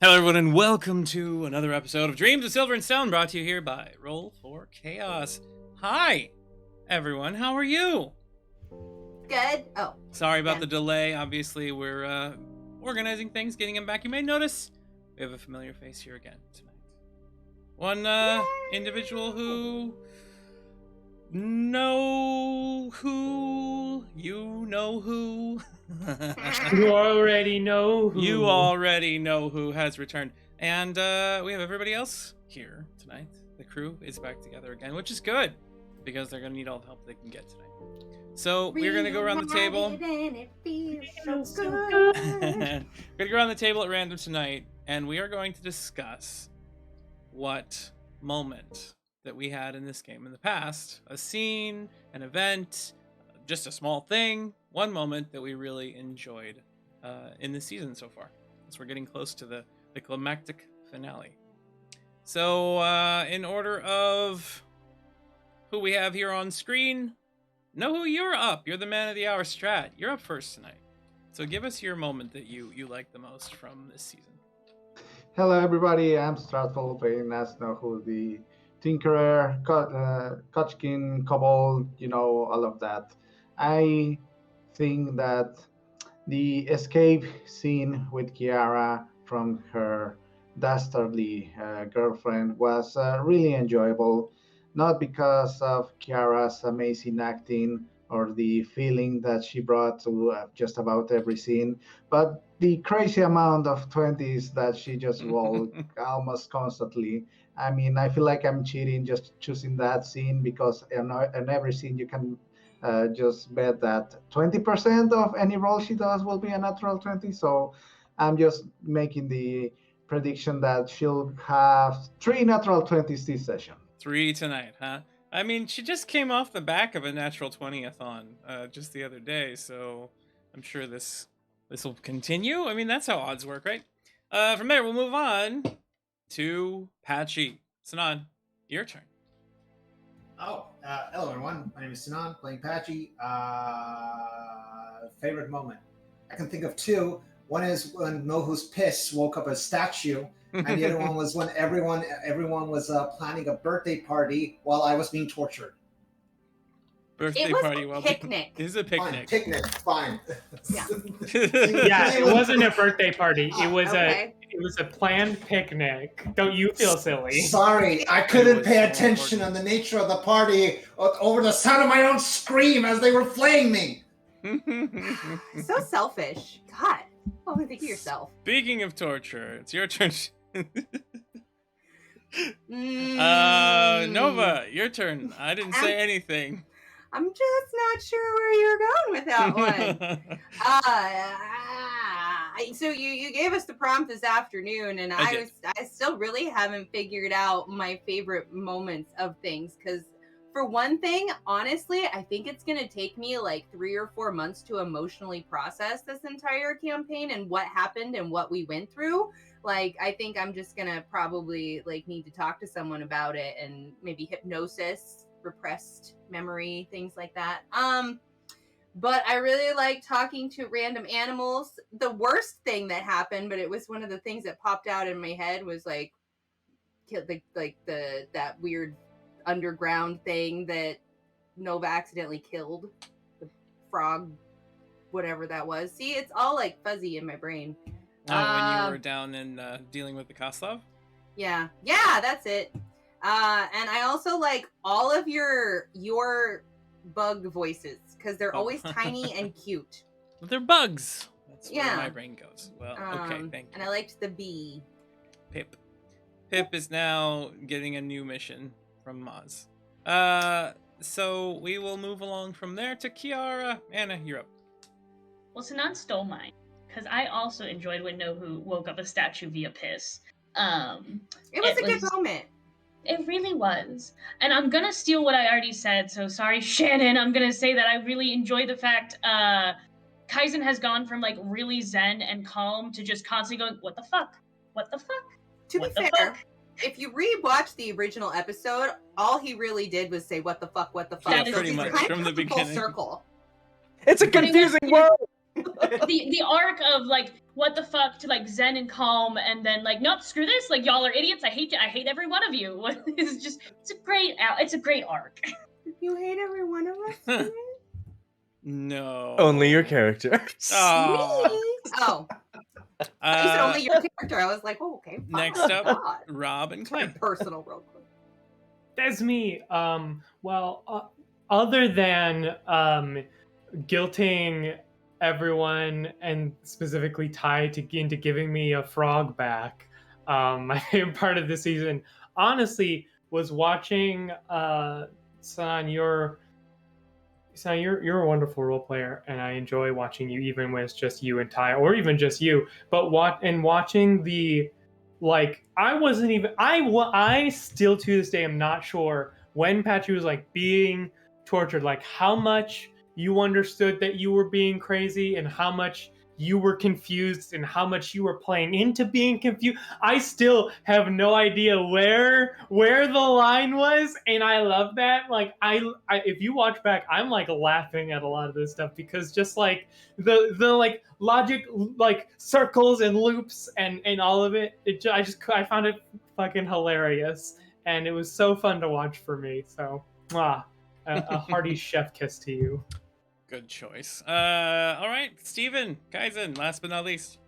Hello everyone and welcome to another episode of Dreams of Silver and Stone, brought to you here by Roll for Chaos. Hi everyone, how are you? Good. Oh. Sorry about the delay. Obviously we're organizing things, getting them back. You may notice we have a familiar face here again tonight. One individual who you know who. You already know who. You already know who has returned. And we have everybody else here tonight. The crew is back together again, which is good, because they're going to need all the help they can get tonight. So we're going to go around the table. We're going to go around the table at random tonight, and we are going to discuss what moment that we had in this game in the past. A scene, an event, just a small thing, one moment that we really enjoyed in this season so far, as we're getting close to the climactic finale. So in order of who we have here on screen, know who you're up. You're the man of the hour, Strat. You're up first tonight. So give us your moment that you like the most from this season. Hello everybody, I'm Stratful, playing as know who, the Tinkerer, Kochkin, Kobold, all of that. I think that the escape scene with Kiara from her dastardly girlfriend was really enjoyable, not because of Kiara's amazing acting or the feeling that she brought to just about every scene, but the crazy amount of 20s that she just rolled almost constantly. I mean, I feel like I'm cheating just choosing that scene, because in every scene you can just bet that 20% of any roll she does will be a natural 20. So I'm just making the prediction that she'll have 3 natural 20s this session. 3 tonight, huh? I mean, she just came off the back of a natural 20-a-thon just the other day, so I'm sure this will continue. I mean, that's how odds work, right? From there, we'll move on to Patchy. Sinan, your turn. Hello everyone. My name is Sinan, playing Patchy. Favorite moment? I can think of 2. One is when Nohu's piss woke up a statue, and the other one was when everyone was planning a birthday party while I was being tortured. Birthday party while picnic. It is a picnic. Fine. Yeah. Yeah, it wasn't a birthday party. It was Okay. it was a planned picnic. Don't you feel silly? Sorry, I couldn't pay attention on the nature of the party over the sound of my own scream as they were flaying me. So selfish. God. What would you think of yourself? Speaking of torture, it's your turn. Nova, your turn. I didn't say anything. I'm just not sure where you're going with that one. So you gave us the prompt this afternoon, and I still really haven't figured out my favorite moments of things, because for one thing, honestly, I think it's going to take me like 3 or 4 months to emotionally process this entire campaign and what happened and what we went through. Like, I think I'm just going to probably need to talk to someone about it, and maybe hypnosis, repressed memory, things like that. But I really like talking to random animals. The worst thing that happened, but it was one of the things that popped out in my head, was that weird underground thing that Nova accidentally killed, the frog, whatever that was. See, it's all fuzzy in my brain. When you were down and dealing with the Koslov? Yeah, that's it. And I also like all of your bug voices, because they're always tiny and cute. But they're bugs. That's where my brain goes. Well, okay, thank you. And I liked the bee. Pip. Pip is now getting a new mission from Maz. So we will move along from there to Kiara. Anna, you're up. Well, Sinan stole mine, because I also enjoyed when Nohu woke up a statue via piss. It was a good moment. It really was. And I'm going to steal what I already said, so sorry, Shannon. I'm going to say that I really enjoy the fact Kaizen has gone from really zen and calm to just constantly going, what the fuck? What the fuck? To be fair, if you rewatch the original episode, all he really did was say, what the fuck, what the fuck. Yeah, pretty much, from the beginning. Full circle. It's a confusing world! The arc of what the fuck to like Zen and Calm, and then like, nope, screw this, like y'all are idiots. I hate you. I hate every one of you. It's a great arc. You hate every one of us? Huh. Steven? No. Only your character. Aw. Me? Oh. You said only Uh, your character. I was like, oh, okay. Fine. next up, God. Rob and Clay. Personal, real quick. That's me. Other than guilting everyone and specifically Ty into giving me a frog back, my favorite part of the season, honestly, was watching San. You're a wonderful role player, and I enjoy watching you, even when it's just you and Ty, or even just you. But watching the, like, I still to this day am not sure when Patchy was like being tortured, like how much you understood that you were being crazy and how much you were confused and how much you were playing into being confused. I still have no idea where the line was, and I love that. Like I if you watch back, I'm like laughing at a lot of this stuff because just like the like logic, like circles and loops and all of it, I found it fucking hilarious, and it was so fun to watch for me. So a hearty chef kiss to you. Good choice. All right, Steven, Kaizen, last but not least.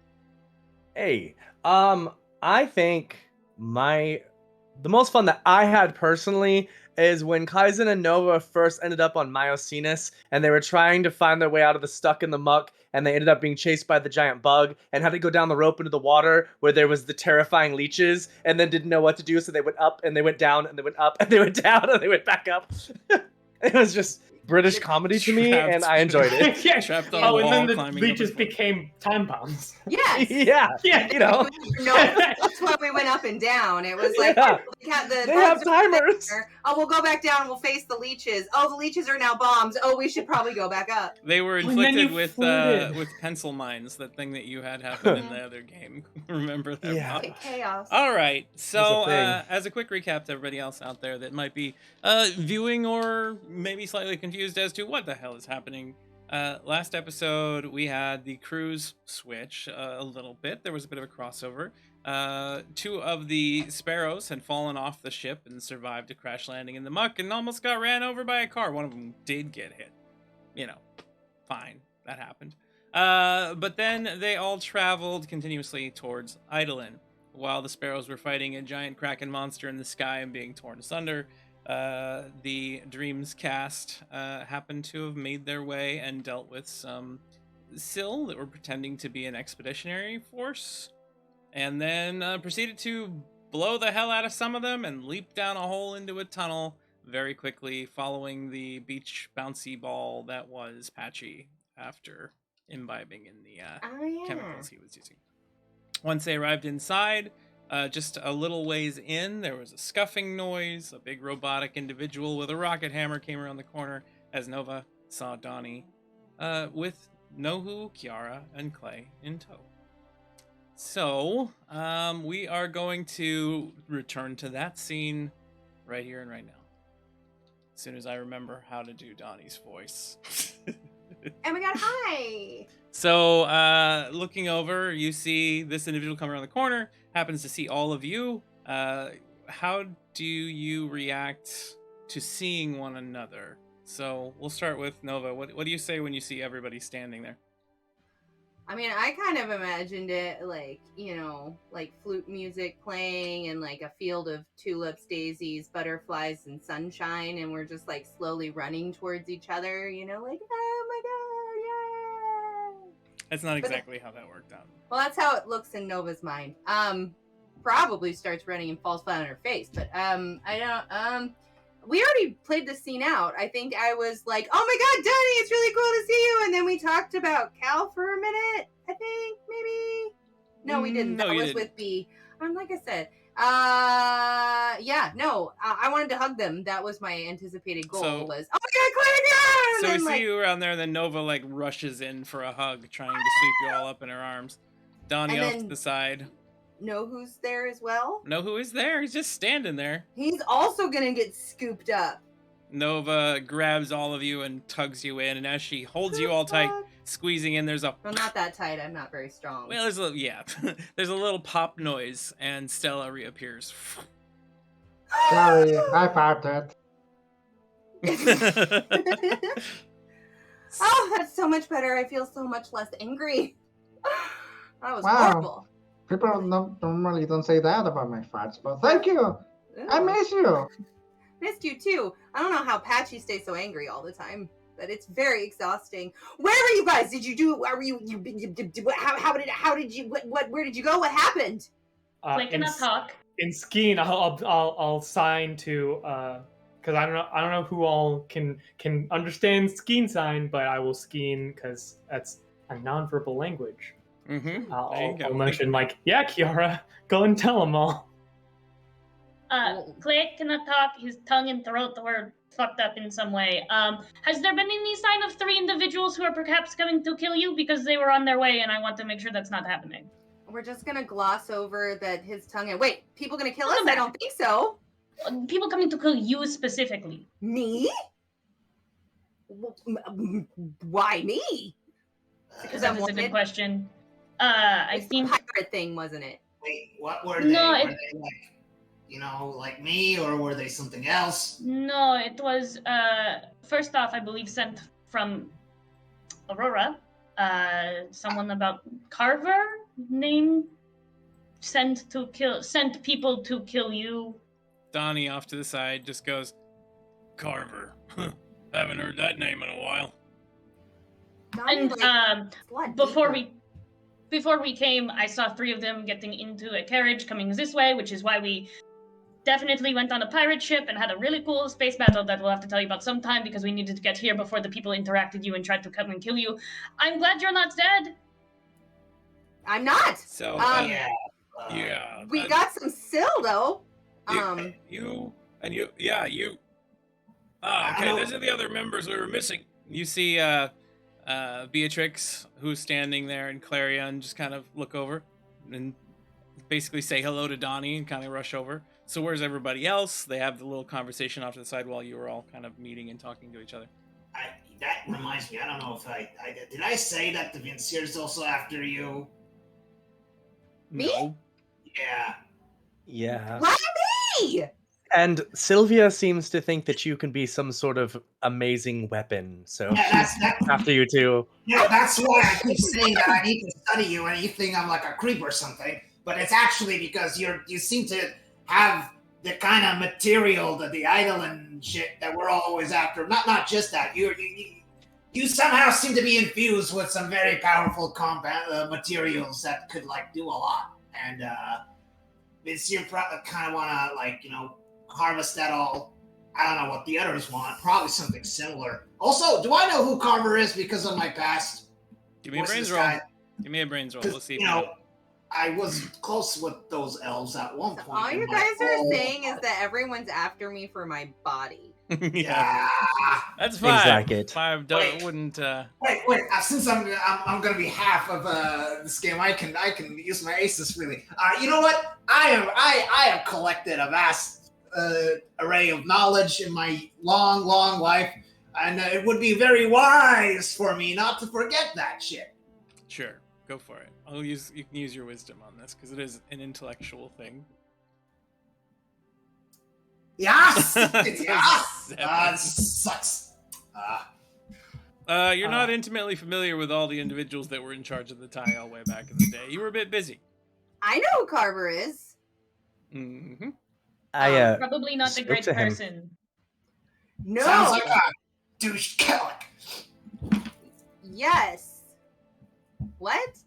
Hey, I think the most fun that I had personally is when Kaizen and Nova first ended up on Miocenis, and they were trying to find their way out of the stuck in the muck, and they ended up being chased by the giant bug, and had to go down the rope into the water where there was the terrifying leeches, and then didn't know what to do, so they went up, and they went down, and they went up, and they went down, and they went back up. It was just British comedy to me, and I enjoyed it. Yeah. Trapped on a Oh, and wall, then the climbing leeches up a- became time bombs. Yes. Yeah, you know. No, that's why we went up and down. It was like, Yeah. the They have bugs are timers. there. Oh, we'll go back down and we'll face the leeches. Oh, the leeches are now bombs. Oh, we should probably go back up. They were And then inflicted you with floated. pencil mines, that thing that you had happen in the other game. Remember that? Yeah. Rob? Like chaos. All right. So, thing. as a quick recap to everybody else out there that might be viewing or maybe slightly confused as to what the hell is happening. Last episode, we had the crews switch a little bit. There was a bit of a crossover. Two of the sparrows had fallen off the ship and survived a crash landing in the muck and almost got ran over by a car. One of them did get hit. You know, fine. That happened. But then they all traveled continuously towards Eidolyn, while the sparrows were fighting a giant kraken monster in the sky and being torn asunder. The Dreams cast happened to have made their way and dealt with some Sill that were pretending to be an expeditionary force, and then proceeded to blow the hell out of some of them and leap down a hole into a tunnel very quickly, following the beach bouncy ball that was Patchy after imbibing in the chemicals he was using. Once they arrived inside, just a little ways in, there was a scuffing noise. A big robotic individual with a rocket hammer came around the corner as Nova saw Donnie with Nohu, Kiara, and Clay in tow. So, we are going to return to that scene right here and right now. As soon as I remember how to do Donnie's voice. Oh my god, hi! So, looking over, you see this individual come around the corner, happens to see all of you. How do you react to seeing one another? So, we'll start with Nova. What do you say when you see everybody standing there? I mean, I kind of imagined it like, you know, like flute music playing and like a field of tulips, daisies, butterflies, and sunshine, and we're just like slowly running towards each other, you know, like, oh my god, yeah! That's not exactly how that worked out. Well, that's how it looks in Nova's mind. Probably starts running and falls flat on her face, but I don't, we already played the scene out. I think I was like, oh my god, Donnie, it's really cool to see you. And then we talked about Cal for a minute, I think, maybe. No, we didn't. No, That you was didn't. with B. Like I said, yeah, no, I wanted to hug them. That was my anticipated goal, So- was, oh my god, Clay again! So we And, see like, you around there, and then Nova like rushes in for a hug, trying to sweep you all up in her arms. Donnie And off then- to the side. know who's there as well? Know who is there? He's just standing there. He's also gonna get scooped up. Nova grabs all of you and tugs you in, and as she holds you all tight, squeezing in, there's a... Well, not that tight. I'm not very strong. Well, there's a... Yeah. There's a little pop noise, and Stella reappears. Sorry, I farted. Oh, that's so much better. I feel so much less angry. That was Wow. horrible. People normally don't say that about my farts, but thank you. I Ew. miss you. Missed you too. I don't know how Patchy stays so angry all the time, but it's very exhausting. Where were you guys? Did you do? How did you? Where did you go? What happened? Click and talk. In skiing, I'll sign to because I don't know who all can understand skiing sign, but I will skiing because that's a nonverbal language. Mm-hmm. I'll mention like, yeah, Kiara, go and tell them all. Clay cannot talk. His tongue and throat were fucked up in some way. Has there been any sign of 3 individuals who are perhaps coming to kill you? Because they were on their way, and I want to make sure that's not happening. We're just gonna gloss over that his tongue. And wait, people gonna kill us? Come I back. don't think so. People coming to kill you specifically. Me? Why me? Because I'm That's a good wanted. question. I It's the think pirate thing, wasn't it? Wait, what were they? No, Were they like me, or were they something else? no. It was first off, I believe sent from Aurora. Someone about Carver name sent people to kill you. Donnie off to the side just goes, Carver. Haven't heard that name in a while. And blood before deeper. we came, I saw 3 of them getting into a carriage coming this way, which is why we definitely went on a pirate ship and had a really cool space battle that we'll have to tell you about sometime because we needed to get here before the people interacted you and tried to come and kill you. I'm glad you're not dead. I'm not. So, Yeah. We got some sill though. You. Ah, I okay, don't- those are the other members we were missing. You see, Beatrix, who's standing there, and Clarion just kind of look over and basically say hello to Donnie and kind of rush over. So where's everybody else? They have the little conversation off to the side while you were all kind of meeting and talking to each other. That reminds me. I don't know if I did. I say that the Vincier's also after you. Me? No. Yeah. Yeah. Why me? And Sylvia seems to think that you can be some sort of amazing weapon, so Yeah, she's that's after you too. Yeah, that's why I keep saying that I need to study you, and you think I'm like a creep or something. But it's actually because you seem to have the kind of material that the Eidolyn shit that we're always after. Not just that. You somehow seem to be infused with some very powerful compound materials that could like do a lot. And it's you kind of want to harvest that all. I don't know what the others want. Probably something similar. Also, do I know who Carver is because of my past? Give me a What's brains this roll. guy? Give me a brains roll. Let's see if You know, I was close with those elves at one So point. all in you my guys are whole saying is life. that everyone's after me for my body. Yeah. Yeah. That's 5. like it. 5 Wait. wouldn't. Wait. Since I'm gonna be half of this game, I can use my aces freely. You know what? I have collected a vast array of knowledge in my long life, and it would be very wise for me not to forget that shit. Sure, go for it. You can use your wisdom on this because it is an intellectual thing. Yes. Yes. Seven. This sucks. You're not intimately familiar with all the individuals that were in charge of the tile way back in the day. You were a bit busy. I know who Carver is. Mm-hmm. I Probably not the spoke great to him. person. No. Sounds like a douche Kellic. Yes. What?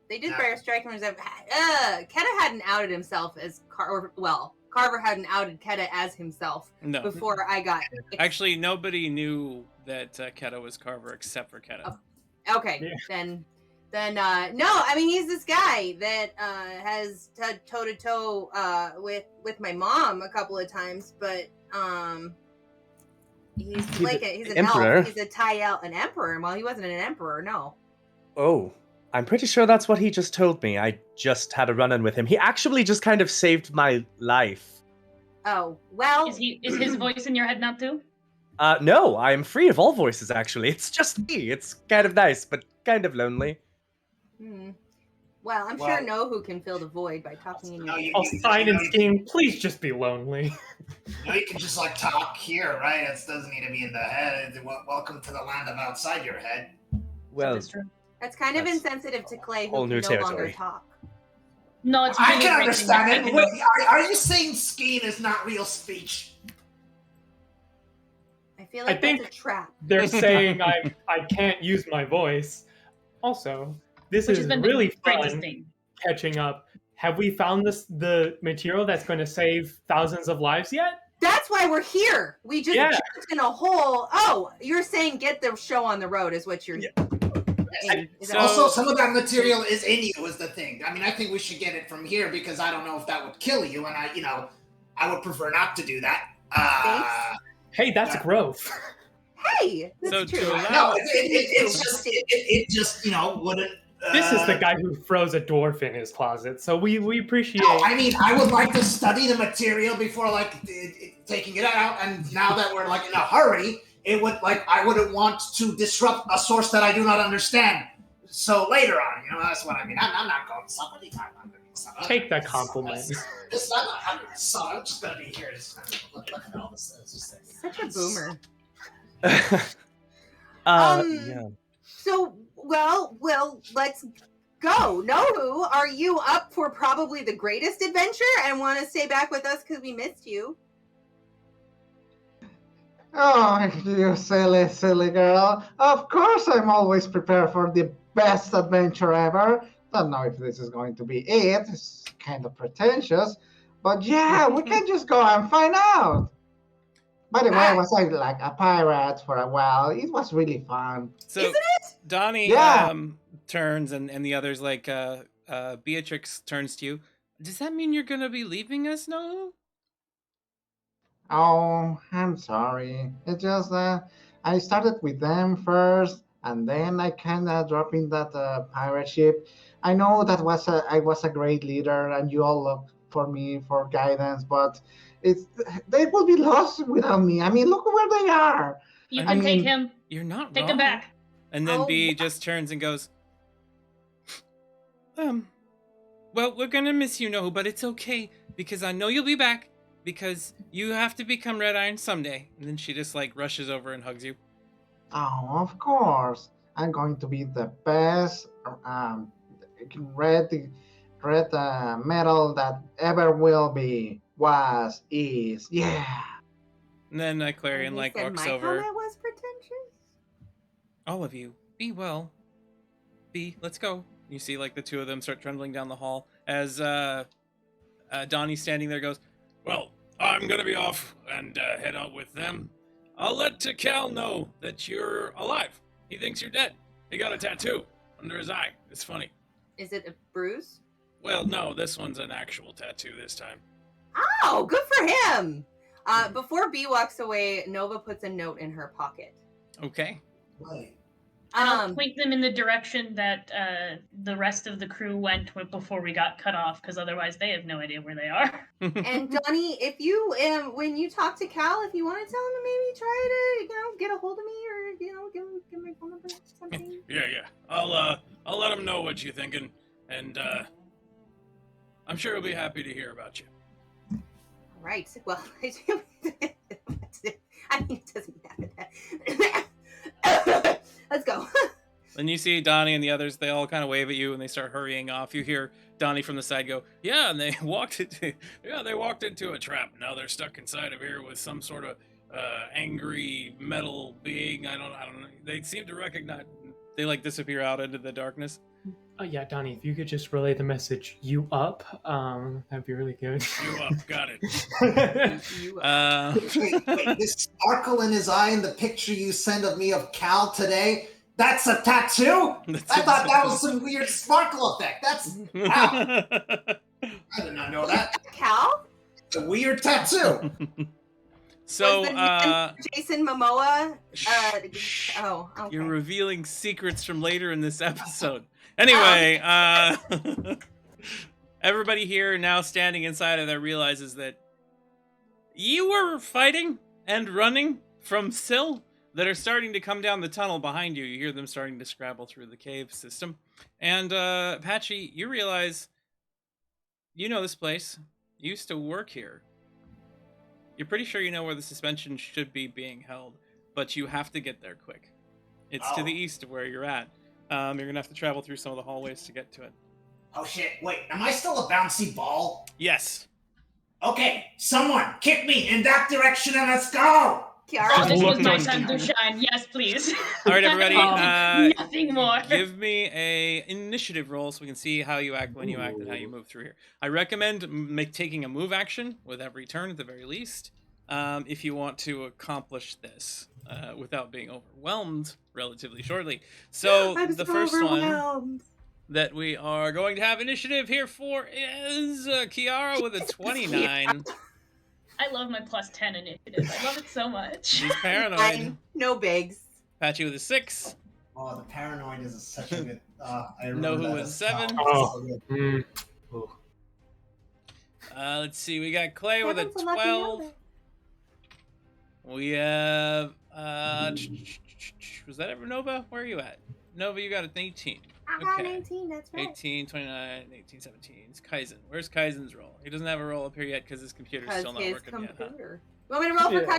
They did No. bear strike and Keta hadn't outed himself as Carver hadn't outed Keta as himself No. before I got Actually, nobody knew that Keta was Carver except for Keta. Okay, Yeah. then no, I mean he's this guy that has toe to toe with my mom a couple of times, but he's an emperor. elf. He's a Taiel, an emperor. Well, he wasn't an emperor, no. Oh, I'm pretty sure that's what he just told me. I just had a run-in with him. He actually just kind of saved my life. Oh well, Is his voice in your head now too? No, I am free of all voices, actually. It's just me. It's kind of nice, but kind of lonely. Well, I'm sure Nohu can fill the void by talking in your ear. Oh, sign and scheme, please just be lonely. You can just like talk here, right? It doesn't need to be in the head. Welcome to the land of outside your head. Well, that's kind of insensitive to Clay, who whole new can no longer territory. talk. No, it's I really can great understand that it. you Wait, can- are you saying skiing is not real speech? I feel like that's a trap. They're saying I can't use my voice. Also, this Which is has been the really greatest fun thing. catching up. Have we found the material that's going to save thousands of lives yet? That's why we're here. We just jumped in a hole. Oh, you're saying get the show on the road is what you're. Also, some of that material is in you, is the thing. I mean, I think we should get it from here because I don't know if that would kill you, and I would prefer not to do that. Hey, that's growth. Hey, that's true. No, it just wouldn't. This is the guy who throws a dwarf in his closet, so we appreciate. No, I mean, I would like to study the material before taking it out, and now that we're like in a hurry, it would I wouldn't want to disrupt a source that I do not understand. So later on, that's what I mean. I'm not going to somebody. Take that compliment. I'm just gonna be here. Just look at all this. Such a boomer. Yeah. So, well, let's go. Nohu, are you up for probably the greatest adventure and want to stay back with us because we missed you? Oh, you silly girl. Of course I'm always prepared for the best adventure ever. Don't know if this is going to be it. It's kind of pretentious. But yeah, we can just go and find out. By the way, I was like a pirate for a while. It was really fun. So Isn't it? Donnie turns and the others Beatrix turns to you. Does that mean you're gonna be leaving us, no? Oh, I'm sorry. It's just I started with them first, and then I kind of dropped in that pirate ship. I know that I was a great leader, and you all looked for me for guidance, but they will be lost without me. I mean, look where they are. You can take him. You're not Take wrong. him back. And then B just turns and goes, well, we're gonna miss you, no, but it's okay because I know you'll be back because you have to become Redeye someday. And then she just rushes over and hugs you. Oh, of course. I'm going to be the best red metal that ever will be, is. Yeah. And then Clarion walks over. That was pretentious. All of you, be well. B, let's go. You see the two of them start trundling down the hall as Donnie's standing there goes, well, I'm gonna be off and head out with them. I'll let Cal know that you're alive. He thinks you're dead. He got a tattoo under his eye. It's funny. Is it a bruise? Well, no, this one's an actual tattoo this time. Oh, good for him. Before B walks away, Nova puts a note in her pocket. Okay. Right. I'll point them in the direction that the rest of the crew went before we got cut off, because otherwise they have no idea where they are. And Donnie, if you, when you talk to Cal, if you want to tell him to maybe try to, get a hold of me or, give my phone number or something. Yeah. I'll let him know what you're thinking, and I'm sure he'll be happy to hear about you. All right. Well, I mean, it doesn't matter. Let's go. Then you see Donnie and the others, they all kind of wave at you and they start hurrying off. You hear Donnie from the side go, yeah, and they walked into a trap. Now they're stuck inside of here with some sort of angry metal being. I don't know. They seem to recognize, they disappear out into the darkness. Yeah, Donnie, if you could just relay the message, you up, that'd be really good. You up, got it. Wait, this sparkle in his eye in the picture you sent of me of Cal today, that's a tattoo? I thought that was some weird sparkle effect. That's wow. I did not know that. Cal? It's a weird tattoo. So, Jason Momoa. Okay. You're revealing secrets from later in this episode. Anyway, everybody here now standing inside of there realizes that you were fighting and running from Syl that are starting to come down the tunnel behind you. You hear them starting to scrabble through the cave system. And Patchy, you realize you know this place. You used to work here. You're pretty sure you know where the suspension should be being held, but you have to get there quick. It's to the east of where you're at. You're going to have to travel through some of the hallways to get to it. Oh shit, wait, am I still a bouncy ball? Yes. Okay, someone kick me in that direction and let's go! Kiara, This was Look my nice. time to shine. Yes, please. All right, everybody. Nothing more. Give me a initiative roll so we can see how you act when you act and how you move through here. I recommend taking a move action with every turn at the very least, if you want to accomplish this without being overwhelmed relatively shortly. So the first one that we are going to have initiative here for is Kiara with a 29. I love my +10 initiative. I love it so much. She's paranoid. Fine. No bigs. Patchy with a 6. Oh, the paranoid is such a good. I remember Know who that was as 7? well. Let's see. We got Clay with a Seven's a lucky 12. number. We have was that ever Nova? Where are you at? Nova, you got an 18. I got Okay. 19, that's right. 18, 29, 18, 17. It's Kaizen. Where's Kaizen's roll? He doesn't have a roll up here yet because his computer's Because still not his working computer. You want me to roll for Yeah.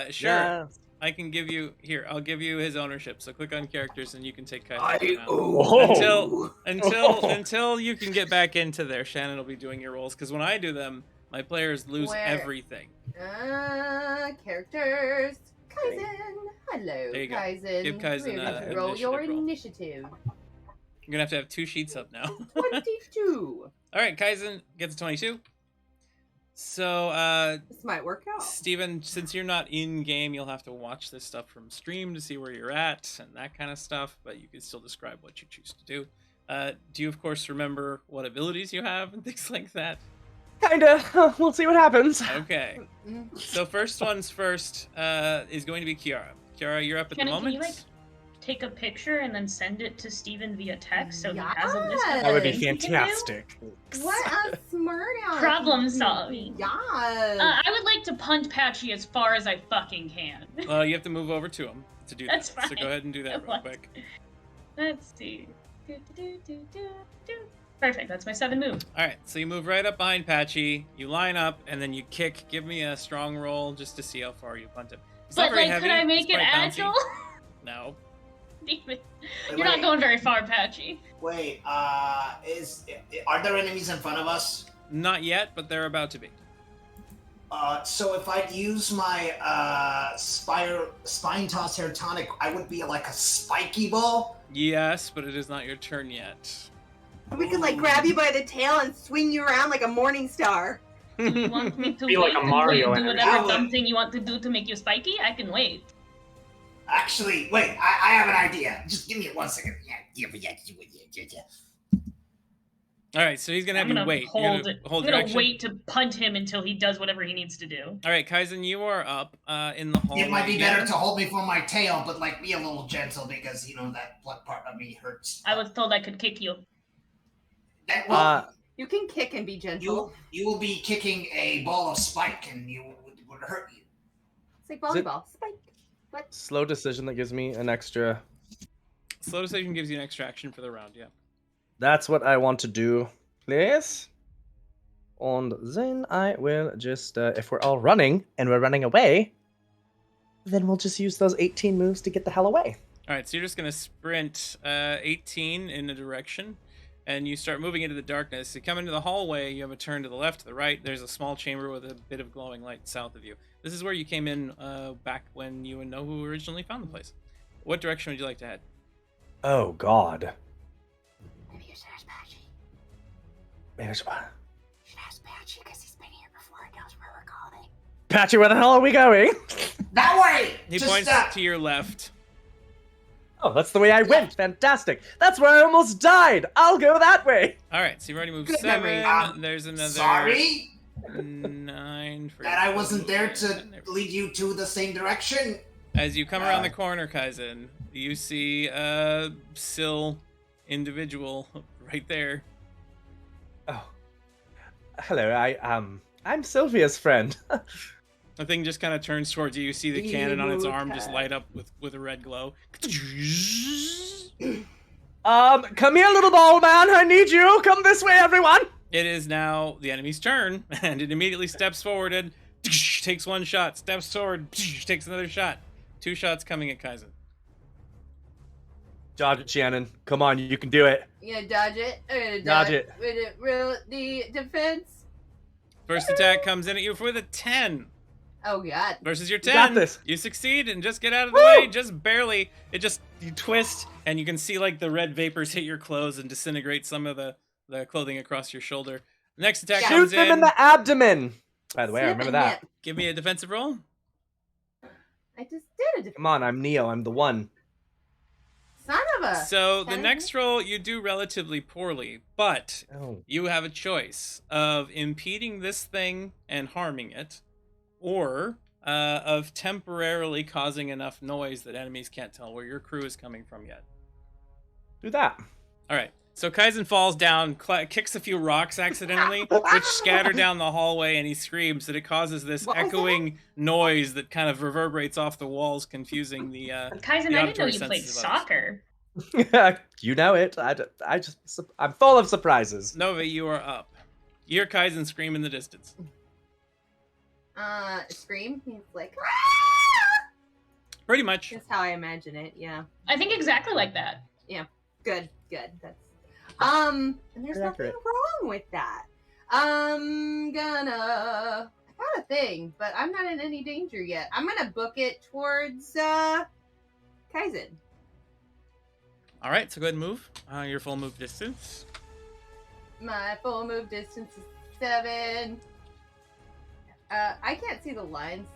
Kaizen? Sure. Yeah. I can give you here. I'll give you his ownership. So click on characters and you can take Kaizen. now. Oh. Until you can get back into there, Shannon will be doing your rolls because when I do them, my players lose Where? everything. Characters. Kaizen. Hello, There you go. Kaizen. Give Kaizen We're going a to roll your initiative roll. initiative. You're gonna have 2 sheets up now. 22. All right, Kaizen gets a 22. So, This might work out. Steven, since you're not in game, you'll have to watch this stuff from stream to see where you're at and that kind of stuff, but you can still describe what you choose to do. Do you, of course, remember what abilities you have and things like that? Kinda. We'll see what happens. Okay. So first one's first is going to be Kiara. Kiara, you're up at Shannon, the moment. can you take a picture and then send it to Steven via text so he Yes. has a list of That would be things he can do? fantastic. What a smart aleck. Problem solving. Yes. I would like to punt Patchy as far as I fucking can. Well, you have to move over to him to do That's that. So fine. go ahead and do that real What? quick. Let's see. Perfect. That's my 7 move. All right, so you move right up behind Patchy, you line up, and then you kick. Give me a strong roll just to see how far you punt him. It's not But very like, heavy. could I it's make it quite bouncy. agile? No. Damn it. Wait, You're not going very far, Patchy. Wait, are there enemies in front of us? Not yet, but they're about to be. So if I use my spine toss hair tonic, I would be like a spiky ball. Yes, but it is not your turn yet. We could like grab you by the tail and swing you around like a morning star. Do you want me to Be wait like a Mario until you do energy. whatever dumb thing you want to do to make you spiky? I can wait. Actually, wait, I have an idea. Just give me 1 second. Yeah. All right, so he's gonna have I'm you gonna wait. You're hold gonna it. hold I'm gonna direction. wait to punt him until he does whatever he needs to do. All right, Kaizen, you are up in the hallway. It might be again. better to hold me for my tail, but like be a little gentle because you know that blood part of me hurts. I was told I could kick you. That, well, You can kick and be gentle. you will be kicking a ball of spike, and you would hurt you. It's like Is it- volleyball. Spike. What? Slow decision that gives me an extra. Slow decision gives you an extra action for the round. Yeah. That's what I want to do, please. And then I will just, if we're all running and we're running away, then we'll just use those 18 moves to get the hell away. All right, so you're just gonna sprint 18 in a direction, and you start moving into the darkness. You come into the hallway. You have a turn to the left, to the right. There's a small chamber with a bit of glowing light south of you. This is where you came in back when you and Nohu originally found the place. What direction would you like to head? Oh, God. Maybe you should ask Patchy. Maybe You should ask Patchy because he's been here before and knows where we're going. Patchy, where the hell are we going? That way. He Just, points to your left. Oh, that's the way I went. Fantastic. That's where I almost died. I'll go that way. All right, so you've already moved Good 7. memory. There's another Sorry 9 for that I wasn't there to and there- lead you to the same direction. As you come around the corner, Kaizen, you see a Syl individual right there. Oh. Hello, I'm Sylvia's friend. The thing just kind of turns towards you. You see the cannon on its arm just light up with a red glow. Come here, little ball man. I need you. Come this way, everyone. It is now the enemy's turn, and it immediately steps forward and takes one shot. Steps forward, takes another shot. 2 shots coming at Kaizen. Dodge it, Shannon. Come on, you can do it. You gonna dodge it? I'm gonna Dodge it. The defense. First attack comes in at you for the 10. Oh god. Versus your You 10. got this. You succeed and just get out of the way, just barely. You twist, and you can see like the red vapors hit your clothes and disintegrate some of the clothing across your shoulder. The next attack Shoot comes them in the abdomen. By the way, I Snip remember and that. nip. Give me a defensive roll. I just did a defense. Come on, I'm Neo. I'm the one. Son of a. So the Okay. next roll you do relatively poorly, but Oh. you have a choice of impeding this thing and harming it, or of temporarily causing enough noise that enemies can't tell where your crew is coming from yet. Do that. All right. So Kaizen falls down, kicks a few rocks accidentally, which scatter down the hallway, and he screams that it causes this What was echoing noise that kind of reverberates off the walls, confusing the Kaizen, the I didn't know auditory you played senses of others. soccer. You know it. I'm full of surprises. Nova, you are up. You hear Kaizen scream in the distance. Scream. He's like, Pretty much. that's how I imagine it. Yeah. I think exactly like that. Good. That's and there's Very nothing accurate. wrong with that. I got a thing, but I'm not in any danger yet. I'm gonna book it towards Kaizen. All right, so go ahead and move. Your full move distance. My full move distance is 7. I can't see the lines.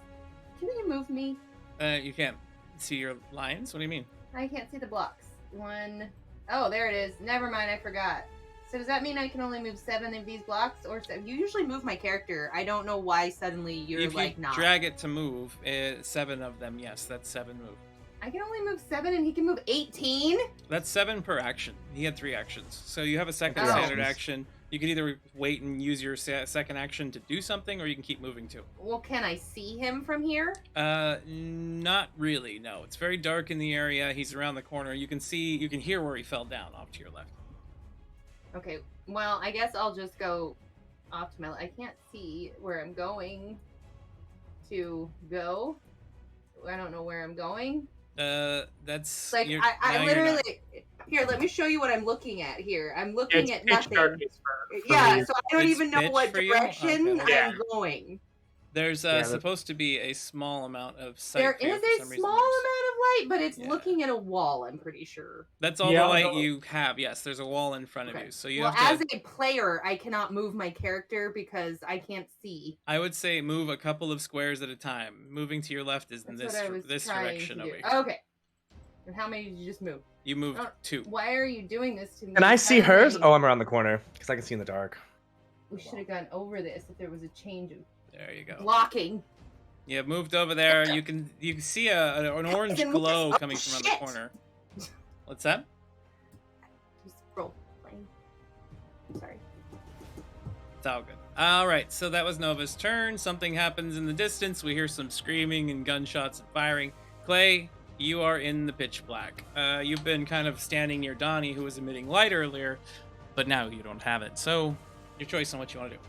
Can you move me? You can't see your lines? What do you mean? I can't see the blocks. 1. Oh, there it is. Never mind, I forgot. So does that mean I can only move 7 of these blocks, or 7? You usually move my character. I don't know why suddenly you're If like you not. drag it to move, 7 of them, yes, that's 7 move. I can only move 7, and he can move 18. That's 7 per action. He had 3 actions. So you have a second Oh. standard action. You can either wait and use your second action to do something, or you can keep moving too. Well, can I see him from here? Not really, no. It's very dark in the area. He's around the corner. You can hear where he fell down off to your left. Okay. Well, I guess I'll just go off to my left. I can't see where I'm going to go. I don't know where I'm going. That's Like you're- I now you're not. literally here. Let me show you what I'm looking at here. I'm looking It's at pitch nothing. darkness for Yeah, me. so I don't It's even know pitch what for you? direction Okay. Yeah. I'm going. There's that's- supposed to be a small amount of sight. There for you is for a some reason. small There's- amount of light, but it's Yeah. looking at a wall. I'm pretty sure. That's all Yeah, the light no. you have. Yes, there's a wall in front of Okay. you, so you Well, have as to. a player, I cannot move my character because I can't see. I would say move a couple of squares at a time. Moving to your left is in That's this what I was this trying direction to over do. here. Okay. And how many did you just move? You moved Oh. 2. Why are you doing this to me? Can I see hers? Kaizen? Oh, I'm around the corner because I can see in the dark. We should have gone over this if there was a change of There you go. blocking. You have moved over there. You can see an orange Kaizen, glow what the- coming from around shit. the corner. What's that? Just roll playing. Sorry. It's all good. All right, so that was Nova's turn. Something happens in the distance. We hear some screaming and gunshots and firing. Clay, you are in the pitch black. You've been kind of standing near Donnie, who was emitting light earlier, but now you don't have it. So, your choice on what you want to do.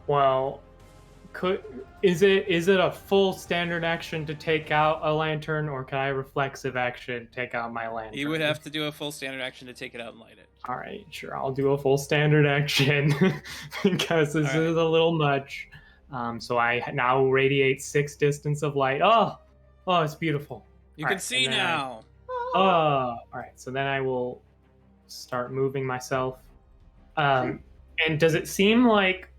Well, is it a full standard action to take out a lantern, or can I reflexive action take out my lantern? You would have to do a full standard action to take it out and light it. All right, sure. I'll do a full standard action because this All right. is a little much. So I now radiate 6 distance of light. Oh, it's beautiful. You All can right, see and then now. all right. So then I will start moving myself. And does it seem like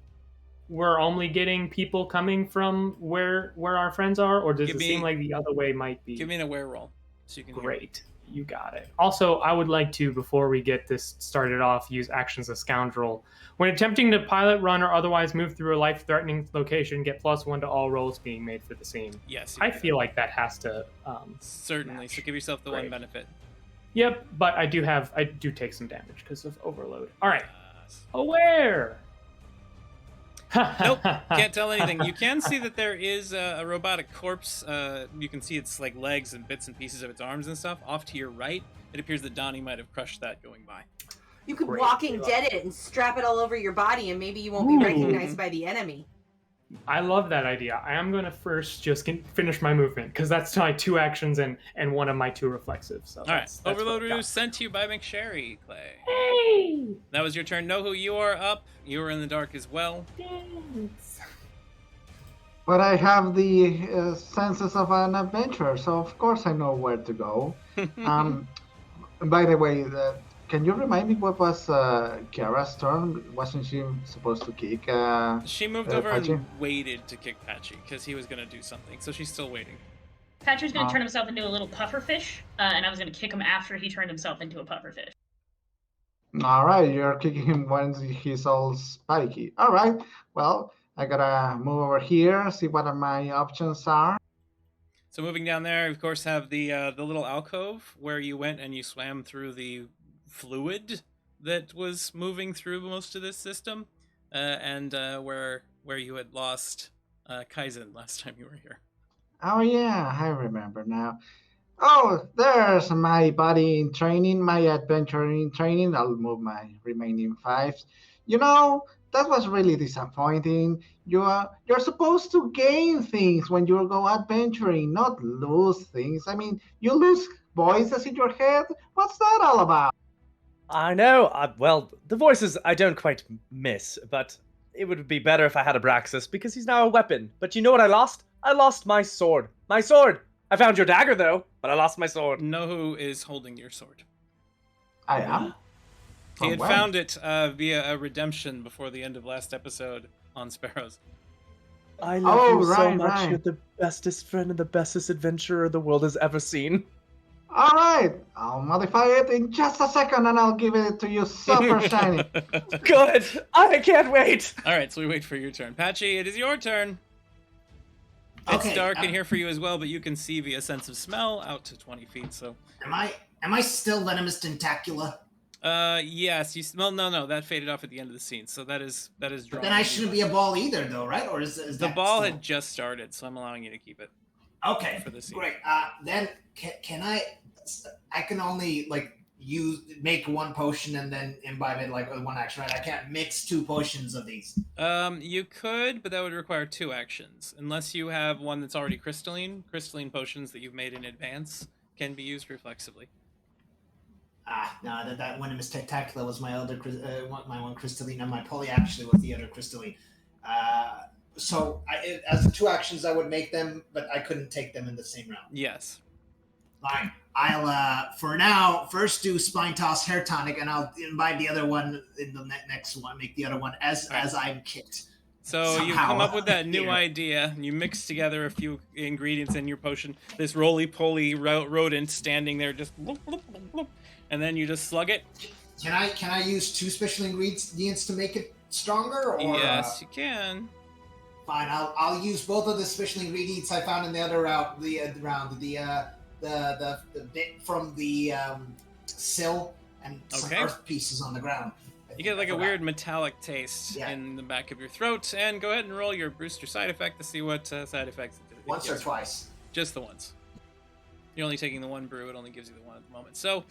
we're only getting people coming from where our friends are, or does Give it me- seem like the other way might be? Give me an aware roll so you can hear. Great. You got it. Also, I would like to, before we get this started off, use actions of scoundrel. When attempting to pilot, run, or otherwise move through a life-threatening location, get +1 to all rolls being made for the same. Yes. you I can. feel like that has to. Certainly. So give yourself the one Great. benefit. Yep, but I do take some damage because of overload. All right, Yes. aware. Nope, can't tell anything. You can see that there is a robotic corpse. You can see its like legs and bits and pieces of its arms and stuff off to your right. It appears that Donnie might have crushed that going by. You could Great. Walking Dead it and strap it all over your body, and maybe you won't be recognized by the enemy. I love that idea. I am going to first just finish my movement, because that's my 2 actions and one of my 2 reflexives. So All right, that's Overload what I got. Ruse sent to you by McSherry, Clay. Hey! That was your turn. Nohu, you are up. You are in the dark as well. Thanks. But I have the senses of an adventurer, so of course I know where to go. By the way, can you remind me what was Kiara's turn? Wasn't she supposed to kick? She moved over Patchy? and waited to kick Patchy because he was going to do something, so she's still waiting. Patrick's going to turn himself into a little pufferfish, and I was going to kick him after he turned himself into a pufferfish. All right, you're kicking him when he's all spiky. All right, well, I gotta move over here, see what my options are. So moving down there, of course, have the little alcove where you went and you swam through the fluid that was moving through most of this system, and where you had lost Kaizen last time you were here. Oh yeah, I remember now. Oh, there's my body in training, my adventure in training. I'll move my remaining 5s. You know, that was really disappointing. You're supposed to gain things when you go adventuring, not lose things. I mean, you lose voices in your head. What's that all about? I know. Well, the voices I don't quite miss, but it would be better if I had Abraxas because he's now a weapon. But you know what I lost? I lost my sword. My sword! I found your dagger, though, but I lost my sword. Nohu is holding your sword. I am? He had From when? found it via a redemption before the end of last episode on Sparrows. I love you so right, much. right. You're the bestest friend and the bestest adventurer the world has ever seen. All right, I'll modify it in just a second and I'll give it to you super shiny. Good! I can't wait! All right, so we wait for your turn. Patchy, it is your turn. It's Okay, dark in here for you as well, but you can see via sense of smell out to 20 feet, so... Am I still venomous tentacula? Yes, you smell... No, that faded off at the end of the scene, so that is But drawn. then I shouldn't be a ball either, though, right? Or is The that ball still... had just started, so I'm allowing you to keep it. Okay, for the scene. great. Then can I can only make 1 potion and then imbibe it with 1 action, right? I can't mix 2 potions of these. You could, but that would require 2 actions. Unless you have one that's already crystalline. Crystalline potions that you've made in advance can be used reflexively. No, that Venomous Tentacula was my other my 1 crystalline, and my poly actually was the other crystalline. So as 2 actions, I would make them, but I couldn't take them in the same round. Yes. Fine. I'll for now first do Spine Toss Hair Tonic, and I'll imbibe the other one in the next one. Make the other one as I'm kicked. So you come up with that new idea. You mix together a few ingredients in your potion. This roly-poly rodent standing there, just bloop, bloop, bloop, bloop, and then you just slug it. Can I use 2 special ingredients to make it stronger? Or, yes, you can. Fine. I'll use both of the special ingredients I found in the other round. The bit from the sill and some earth pieces on the ground. You get a weird metallic taste in the back of your throat, and go ahead and roll your booster side effect to see what side effects it gives. Once or twice? Just the once. You're only taking the 1 brew, it only gives you the 1 at the moment. So,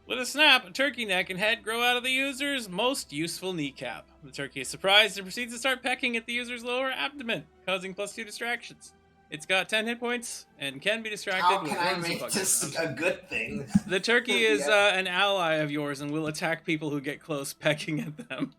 with a snap, a turkey neck and head grow out of the user's most useful kneecap. The turkey is surprised and proceeds to start pecking at the user's lower abdomen, causing +2 distractions. It's got 10 hit points and can be distracted. How with can I worms and make bugs this around. a good thing? The turkey is an ally of yours and will attack people who get close, pecking at them.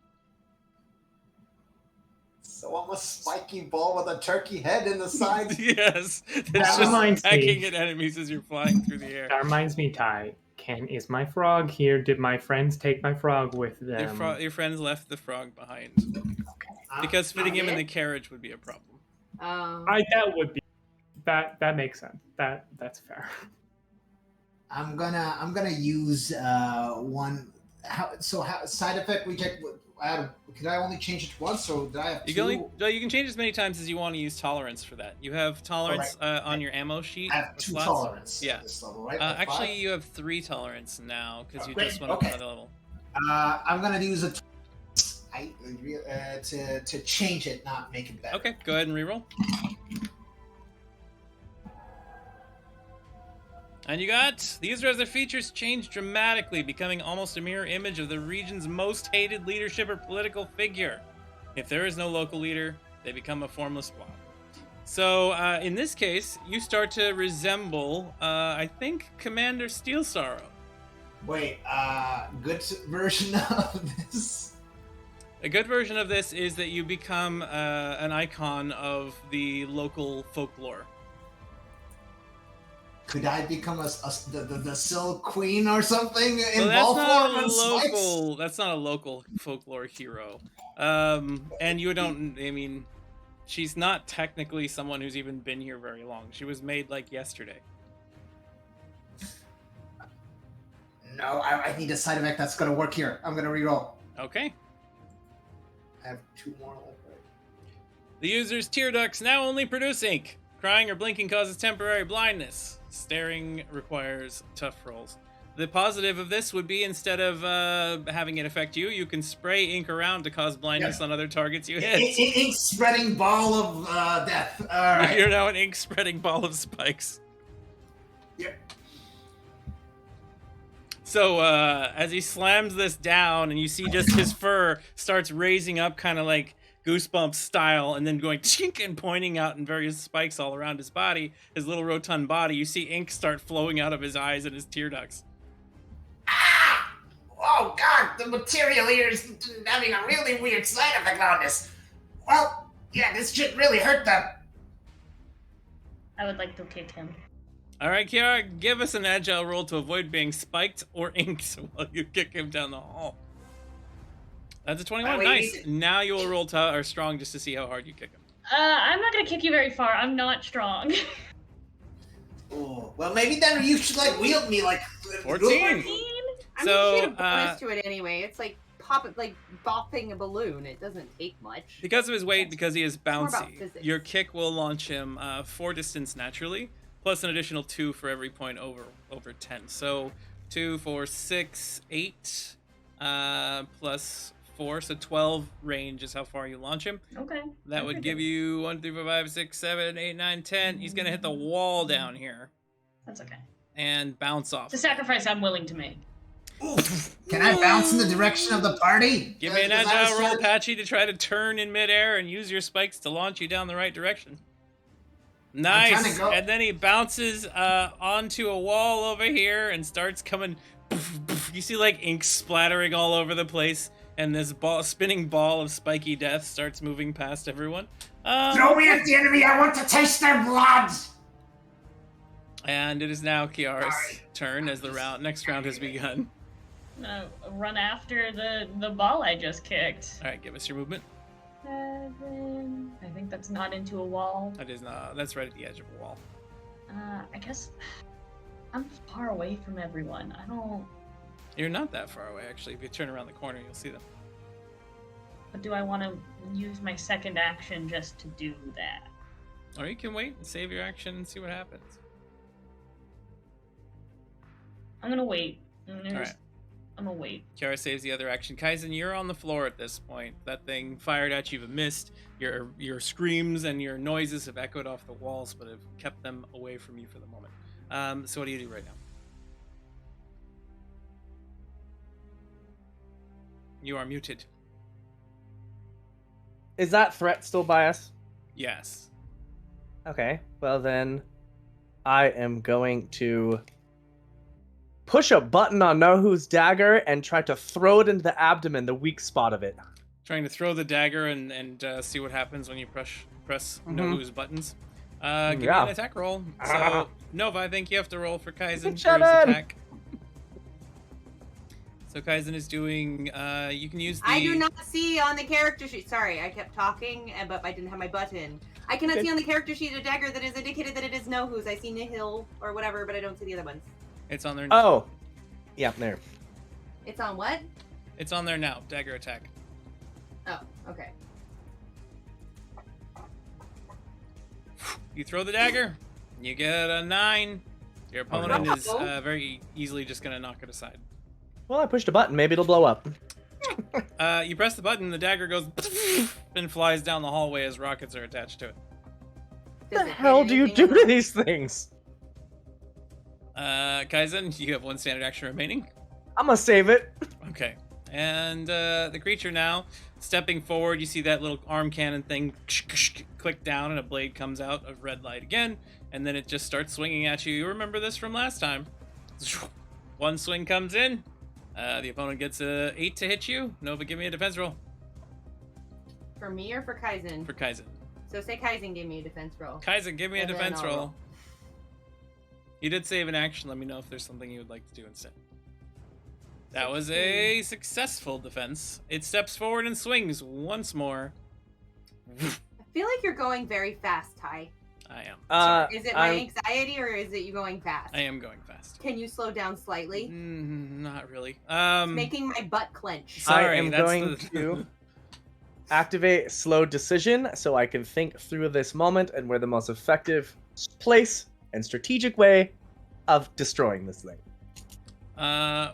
So I'm a spiky ball with a turkey head in the side? Yes. That reminds me. Pecking at enemies as you're flying through the air. That reminds me, Ty. Is my frog here? Did my friends take my frog with them? Your friends left the frog behind. Okay. Because fitting him in the carriage would be a problem. That would be that makes sense. That's fair. I'm gonna use 1. Side effect we check. Could I only change it once, or did I have 2? You can change as many times as you want to use tolerance for that. You have tolerance on your ammo sheet. I have 2 slots. tolerance. Yeah. At this level, right? Actually, you have 3 tolerance now because you just went up another level. I'm gonna use a. to change it, not make it better. Okay, go ahead and reroll. And you got, the user has their features changed dramatically, becoming almost a mirror image of the region's most hated leadership or political figure. If there is no local leader, they become a formless blob. So, in this case, you start to resemble, I think, Commander Steel Sorrow. Wait, good version of this? A good version of this is that you become an icon of the local folklore. Could I become the Silk Queen or something in Well, ball form and spikes? that's not a local folklore hero. And you don't, I mean, she's not technically someone who's even been here very long. She was made like yesterday. No, I need a side effect that's gonna work here. I'm gonna reroll. Okay. I have 2 more left. The user's tear ducts now only produce ink. Crying or blinking causes temporary blindness. Staring requires tough rolls. The positive of this would be instead of having it affect you, you can spray ink around to cause blindness on other targets you hit. Ink spreading ball of death. All right. You're now an ink spreading ball of spikes. Yep. So as he slams this down and you see just his fur starts raising up kind of like Goosebumps style and then going chink and pointing out in various spikes all around his body, his little rotund body, you see ink start flowing out of his eyes and his tear ducts. Ah! Oh god, the material here is having a really weird side effect on this. Well, yeah, this should really hurt them. I would like to kick him. All right, Kiara, give us an agile roll to avoid being spiked or inked while you kick him down the hall. That's a 21. Nice. Now you will roll or strong just to see how hard you kick him. I'm not gonna kick you very far. I'm not strong. Oh, well, maybe then you should like wield me like 14. I mean, you get a bonus to it anyway. It's like bopping a balloon. It doesn't take much. Because of his weight, because he is bouncy, physics. your kick will launch him 4 distance naturally, plus an additional 2 for every point over 10. So 2, 4, 6, 8, plus 4, so 12 range is how far you launch him. Okay. That would give you 1, 2, 4, 5, 6, 7, 8, 9, 10. He's gonna hit the wall down here. That's okay. And bounce off. It's a sacrifice I'm willing to make. Oof. Can I bounce in the direction of the party? Give me an agile roll, Patchy, to try to turn in midair and use your spikes to launch you down the right direction. Nice. And then he bounces onto a wall over here and starts coming. You see like ink splattering all over the place, and this spinning ball of spiky death starts moving past everyone. Throw me at the enemy. I want to taste their blood. And it is now Kiara's turn as the next round has begun. I'm gonna run after the ball I just kicked. All right, give us your movement. 7. I think that's not into a wall. That is not. That's right at the edge of a wall. I guess I'm far away from everyone. I don't. You're not that far away, actually. If you turn around the corner, you'll see them. But do I want to use my second action just to do that? Or you can wait and save your action and see what happens. I'm gonna wait. I'm gonna wait. Kiara saves the other action. Kaizen, you're on the floor at this point. That thing fired at you, but missed. Your screams and your noises have echoed off the walls, but have kept them away from you for the moment. So what do you do right now? You are muted. Is that threat still by us? Yes. Okay, well then I am going to push a button on Nohu's dagger and try to throw it into the abdomen, the weak spot of it. Trying to throw the dagger and see what happens when you press Nohu's buttons. Give me an attack roll. So, Nova, I think you have to roll for Kaizen for his attack. So Kaizen is doing, you can use the... I do not see on the character sheet. Sorry, I kept talking, but I didn't have my button. I cannot see on the character sheet a dagger that is indicated that it is Nohu's. I see Nihil or whatever, but I don't see the other ones. It's on there. Oh. Yeah, there. It's on what? It's on there now. Dagger attack. Oh, okay. You throw the dagger. You get a 9. Your opponent is very easily just going to knock it aside. Well, I pushed a button. Maybe it'll blow up. You press the button, the dagger goes and flies down the hallway as rockets are attached to it. What the hell do you do to these things? Kaizen, you have one standard action remaining. I'm gonna save it. Okay. And the creature now, stepping forward, you see that little arm cannon thing click down and a blade comes out of red light again, and then it just starts swinging at you. You remember this from last time. One swing comes in. The opponent gets a 8 to hit you. Nova, give me a defense roll. For me or for Kaizen? For Kaizen. So say Kaizen gave me a defense roll. Kaizen, give me a And then defense I'll roll. roll. You did save an action. Let me know if there's something you would like to do instead. That was a successful defense. It steps forward and swings once more. I feel like you're going very fast, Ty. I am. Is it my anxiety or is it you going fast? I am going fast. Can you slow down slightly? Not really. It's making my butt clench. Sorry, I am that's going to activate slow decision so I can think through this moment and where the most effective place and strategic way of destroying this thing.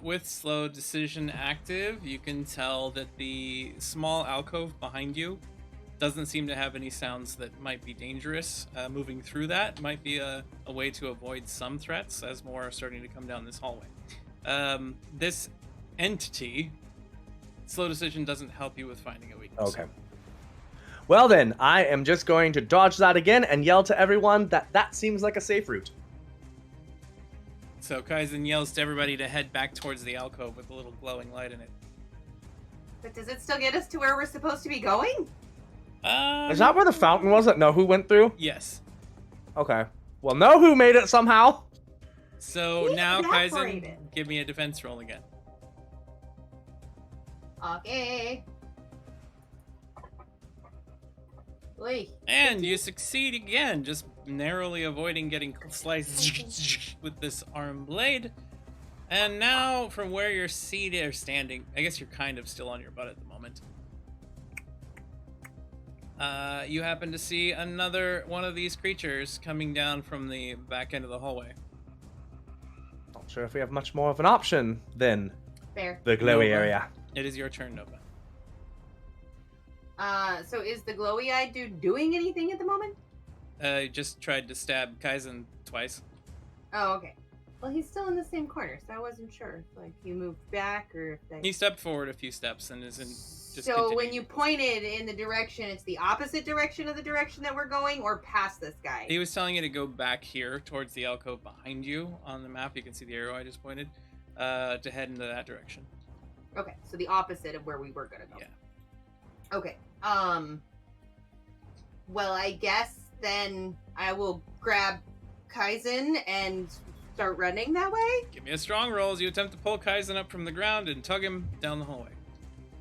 With slow decision active, you can tell that the small alcove behind you doesn't seem to have any sounds that might be dangerous. Moving through that might be a way to avoid some threats as more are starting to come down this hallway. This entity, slow decision doesn't help you with finding a weakness. Okay. Well then, I am just going to dodge that again and yell to everyone that seems like a safe route. So Kaizen yells to everybody to head back towards the alcove with a little glowing light in it. But does it still get us to where we're supposed to be going? Is that where the fountain was that Nohu went through? Yes. Okay. Well, Nohu made it somehow. So He now, Kaizen, evaporated. give me a defense roll again. Okay. Oy. And you succeed again, just narrowly avoiding getting sliced with this arm blade. And now, from where you're seated or standing, I guess you're kind of still on your butt at the moment. You happen to see another one of these creatures coming down from the back end of the hallway. Not sure if we have much more of an option than Fair. the glowy Nova. area. It is your turn, Nova. So is the glowy-eyed dude doing anything at the moment? Just tried to stab Kaizen twice. Oh, okay. Well, he's still in the same corner, so I wasn't sure if like you moved back or if they. He stepped forward a few steps and is in. Just So when continuing. you pointed in the direction, it's the opposite direction of the direction that we're going, or past this guy. He was telling you to go back here towards the alcove behind you on the map. You can see the arrow I just pointed. To head into that direction. Okay, so the opposite of where we were gonna go. Yeah. Okay. Well, I guess then I will grab Kaizen and start running that way. Give me a strong roll as you attempt to pull Kaizen up from the ground and tug him down the hallway.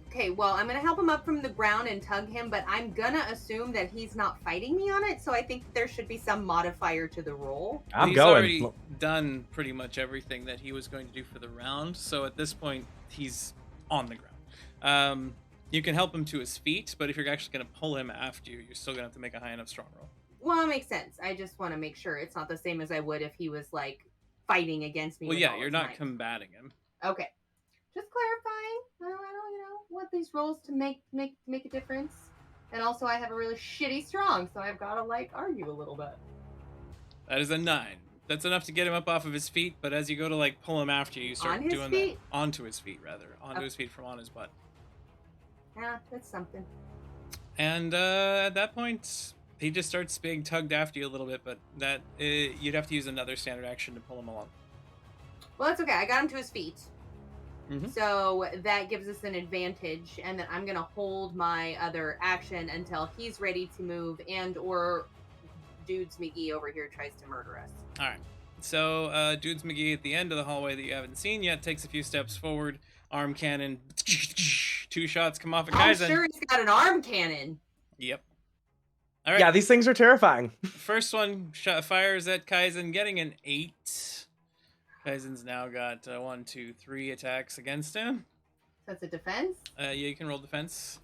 Okay, well, I'm gonna help him up from the ground and tug him, but I'm gonna assume that he's not fighting me on it, so I think there should be some modifier to the roll. I'm He's going. already done pretty much everything that he was going to do for the round, so at this point, he's on the ground. You can help him to his feet, but if you're actually going to pull him after you, you're still going to have to make a high enough strong roll. Well, it makes sense. I just want to make sure it's not the same as I would if he was, like, fighting against me. Well, with yeah, all you're his not might. combating him. Okay. Just clarifying. I don't want these rolls to make a difference. And also, I have a really shitty strong, so I've got to, like, argue a little bit. That is a 9. That's enough to get him up off of his feet, but as you go to, like, pull him after you, you start On his doing feet? that. Onto his feet, rather. Onto Okay. his feet from on his butt. Yeah, that's something. And at that point, he just starts being tugged after you a little bit, but that you'd have to use another standard action to pull him along. Well, that's okay. I got him to his feet. Mhm. So that gives us an advantage, and then I'm going to hold my other action until he's ready to move and or Dudes McGee over here tries to murder us. All right. So, Dudes McGee at the end of the hallway that you haven't seen yet takes a few steps forward. Arm cannon. 2 shots come off at I'm Kaizen. sure he's got an arm cannon. Yep. All right. Yeah, these things are terrifying. First one fires at Kaizen, getting an 8. Kaizen's now got 1, 2, 3 attacks against him. That's a defense. Yeah, you can roll defense.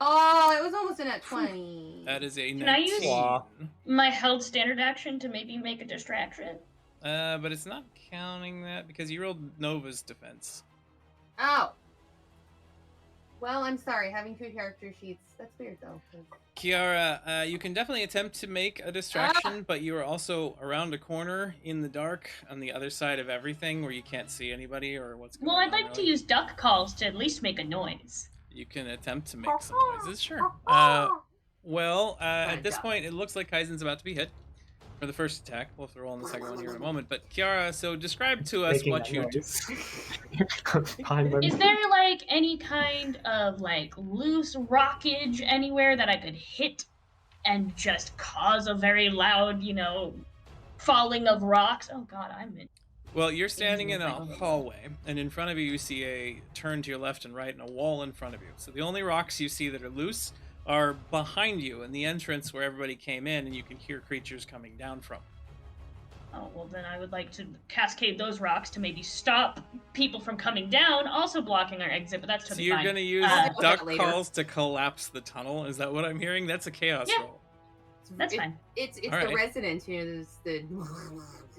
Oh, it was almost in at 20. That is a 19. Can I use- Wow. My held standard action to maybe make a distraction. But it's not counting that because you rolled Nova's defense. Oh, Well, I'm sorry. Having 2 character sheets, that's weird, though. 'cause- Kiara, you can definitely attempt to make a distraction, but you are also around a corner in the dark on the other side of everything where you can't see anybody or what's going Well, on. I'd like to really. use duck calls to at least make a noise. You can attempt to make some noises, sure. At this duck. point, it looks like Kaizen's about to be hit for the first attack. We'll have to roll on the second one here in a moment. But Kiara, so describe to us Making what that you do. noise. Behind them. Is there like any kind of like loose rockage anywhere that I could hit and just cause a very loud, falling of rocks? Oh god, I'm in. Well, you're standing in a hallway, and in front of you, you see a turn to your left and right and a wall in front of you. So the only rocks you see that are loose are behind you in the entrance where everybody came in, and you can hear creatures coming down from. Oh, well then I would like to cascade those rocks to maybe stop people from coming down, also blocking our exit, but that's So totally you're fine. going to use We'll duck get it later. calls to collapse the tunnel? Is that what I'm hearing? That's a chaos Yeah. roll. That's fine. It's All the right. resonance, there's the,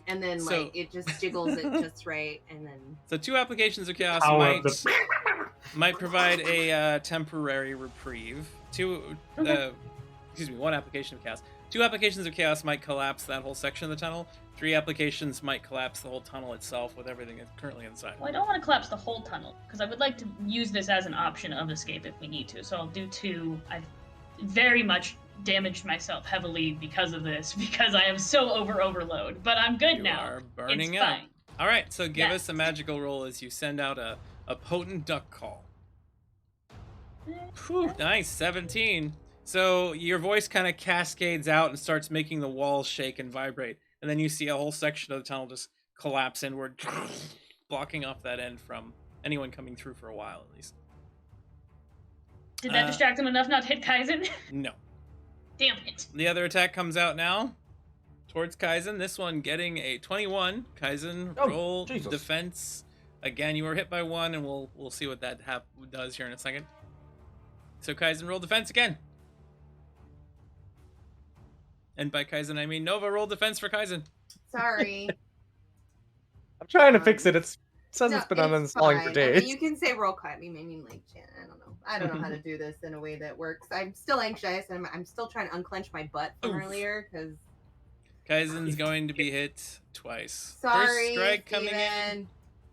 and then So- like it just jiggles it just right, and then. So 2 applications of chaos Power might, of the- might provide a temporary reprieve. 1 application of chaos. 2 applications of chaos might collapse that whole section of the tunnel. 3 applications might collapse the whole tunnel itself with everything that's currently inside. Well, I don't want to collapse the whole tunnel, because I would like to use this as an option of escape if we need to, so I'll do 2. I've very much damaged myself heavily because of this, because I am so overload, but I'm good You now. are burning It's up. fine. All right, so give Yes. us a magical roll as you send out a potent duck call. Whew, nice, 17. So your voice kind of cascades out and starts making the walls shake and vibrate. And then you see a whole section of the tunnel just collapse inward, blocking off that end from anyone coming through for a while, at least. Did that distract him enough not to hit Kaizen? No. Damn it. The other attack comes out now towards Kaizen. This one getting a 21. Kaizen, Oh, roll Jesus. defense. Again, you were hit by 1, and we'll see what that does here in a second. So Kaizen, roll defense again. And by Kaizen, I mean Nova, roll defense for Kaizen. Sorry. I'm trying to fix it. It says No, it's been it's uninstalling for fine. days. I mean, you can say roll cut. I mean, like, I don't know. I don't know how to do this in a way that works. I'm still anxious, and I'm still trying to unclench my butt from Oof. earlier because. Kaizen's going to be hit twice. Sorry, First strike coming in Steven.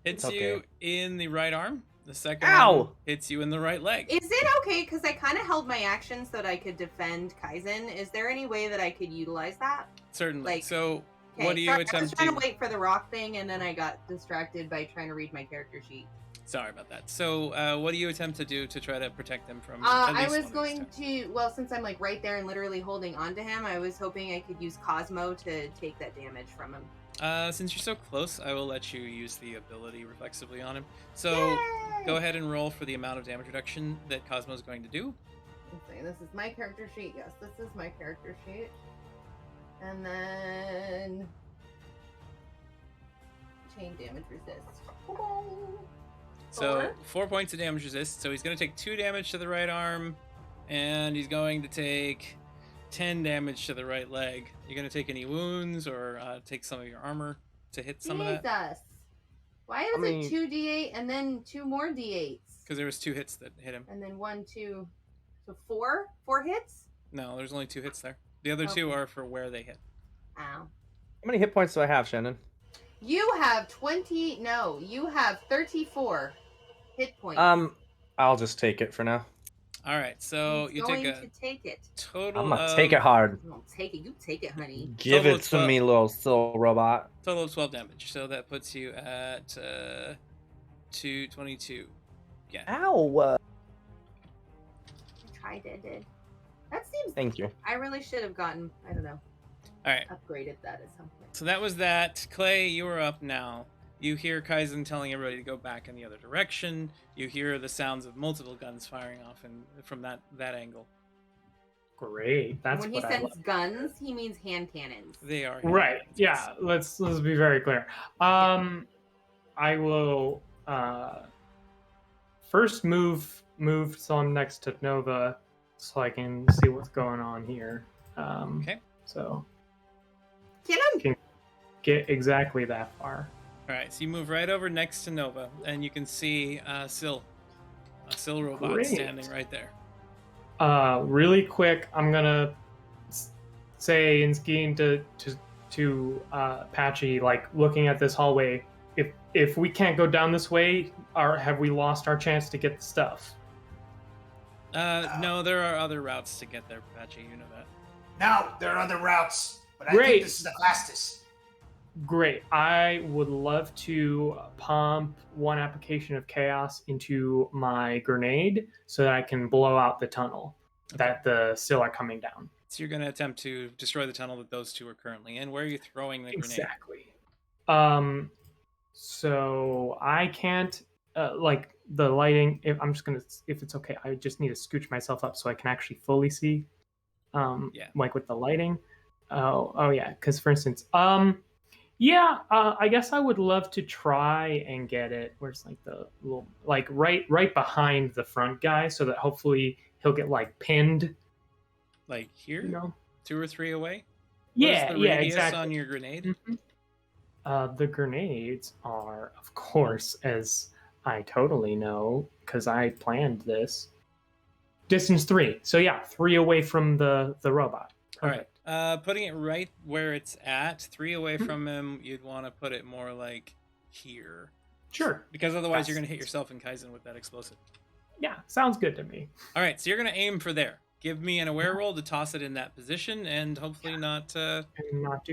hits It's you okay. in the right arm. The second Ow! one hits you in the right leg. Is it okay? Because I kind of held my action so that I could defend Kaizen. Is there any way that I could utilize that? Certainly. like- So Okay, what do you sorry, I was attempt trying to to wait for the rock thing, and then I got distracted by trying to read my character sheet. Sorry about that. So what do you attempt to do to try to protect them from at I least was one of going these to, well, since I'm like right there and literally holding onto him, I was hoping I could use Cosmo to take that damage from him. Since you're so close, I will let you use the ability reflexively on him. So Yay! go ahead and roll for the amount of damage reduction that Cosmo is going to do. Let's see, this is my character sheet. Yes, this is my character sheet. And then chain damage resist. So 4 points of damage resist. So he's going to take 2 damage to the right arm, and he's going to take 10 damage to the right leg. You going to take any wounds or take some of your armor to hit some of that? Jesus. Why is mean- it 2 d8 and then 2 more d8s? Because there was 2 hits that hit him. And then 1, 2, so 4? 4 hits? No, there's only 2 hits there. The other 2 Okay. are for where they hit. Ow. How many hit points do I have, Shannon? You have 20. No, you have 34 hit points. I'll just take it for now. All right, so He's you going take a to take it. total I'm gonna of, take it hard. You don't take it. You take it, honey. Give Total it of to 12. me, little silver robot. total of 12 damage. So that puts you at 222. Yeah. Ow! I tried it. Did. That seems. Thank you. I really should have gotten. I don't know. All right. Upgraded that at some point. So that was that. Clay, you are up now. You hear Kaizen telling everybody to go back in the other direction. You hear the sounds of multiple guns firing off from that angle. Great. That's when he what I sends love. guns, he means hand cannons. They are Right. Yeah. Let's be very clear. I will first move so I'm next to Nova, so I can see what's going on here. Okay. So Kill him. get exactly that far. All right. So you move right over next to Nova, and you can see Syl A Sill robot Great. standing right there. Really quick, I'm gonna say in skiing to Patchy, like looking at this hallway. If we can't go down this way, have we lost our chance to get the stuff? No, there are other routes to get there, Patchy. You know that. No, there are other routes, but I Great. think this is the fastest. Great. I would love to pump one application of chaos into my grenade so that I can blow out the tunnel that the Sill are coming down. So you're going to attempt to destroy the tunnel that those two are currently in. Where are you throwing the grenade? Exactly. So I can't like the lighting. If it's okay, I just need to scooch myself up so I can actually fully see. Like with the lighting. Oh yeah. Because for instance, I guess I would love to try and get it. Where's like the little like right behind the front guy, so that hopefully he'll get like pinned. Like here? You know? 2 or 3 away? Yeah, what is the radius exactly. on your grenade? Mm-hmm. The grenades are, of course, as I totally know, because I planned this, distance 3. So yeah, 3 away from the robot. Perfect. All right. Putting it right where it's at, 3 away from him, you'd want to put it more like here. Sure. Because otherwise you're going to hit yourself in Kaizen with that explosive. Yeah, sounds good to me. All right, so you're going to aim for there. Give me an aware roll to toss it in that position, and hopefully not do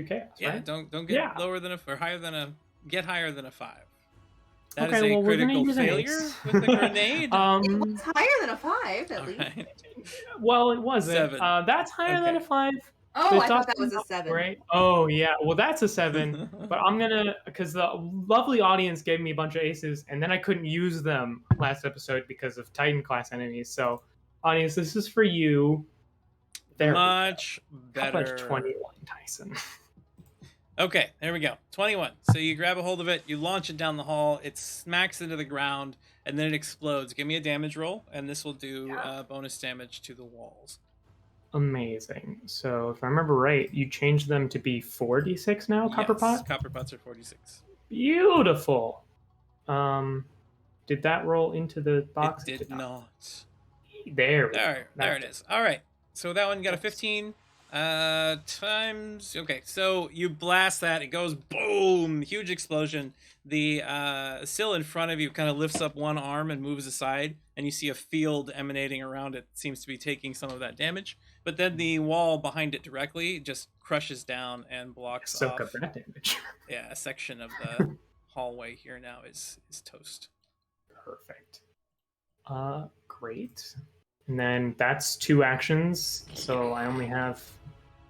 chaos. Yeah, right? don't get lower than higher than a 5. That okay, is a critical use failure with the grenade. It's higher than a 5 at least. Right. Well, it wasn't. 7. That's higher than a 5. Oh, I thought that was a 7. Right? Oh yeah. Well, that's a 7. But I'm gonna, because the lovely audience gave me a bunch of aces, and then I couldn't use them last episode because of Titan class enemies. So, audience, this is for you. There. Much better. How much 21, Tyson? Okay, there we go. 21. So you grab a hold of it, you launch it down the hall, it smacks into the ground, and then it explodes. Give me a damage roll, and this will do bonus damage to the walls. Amazing. So if I remember right, you changed them to be 4d6 now, Copper Pot? Copper Pots are 46. Beautiful. Did that roll into the box? It did not. There it is. All right. So that one got a 15 times. Okay, so you blast that. It goes boom. Huge explosion. The Sill in front of you kind of lifts up one arm and moves aside, and you see a field emanating around it. Seems to be taking some of that damage. But then the wall behind it directly just crushes down and blocks off. Soak up that damage. Yeah, a section of the hallway here now is toast. Perfect. Great. And then that's 2 actions, so I only have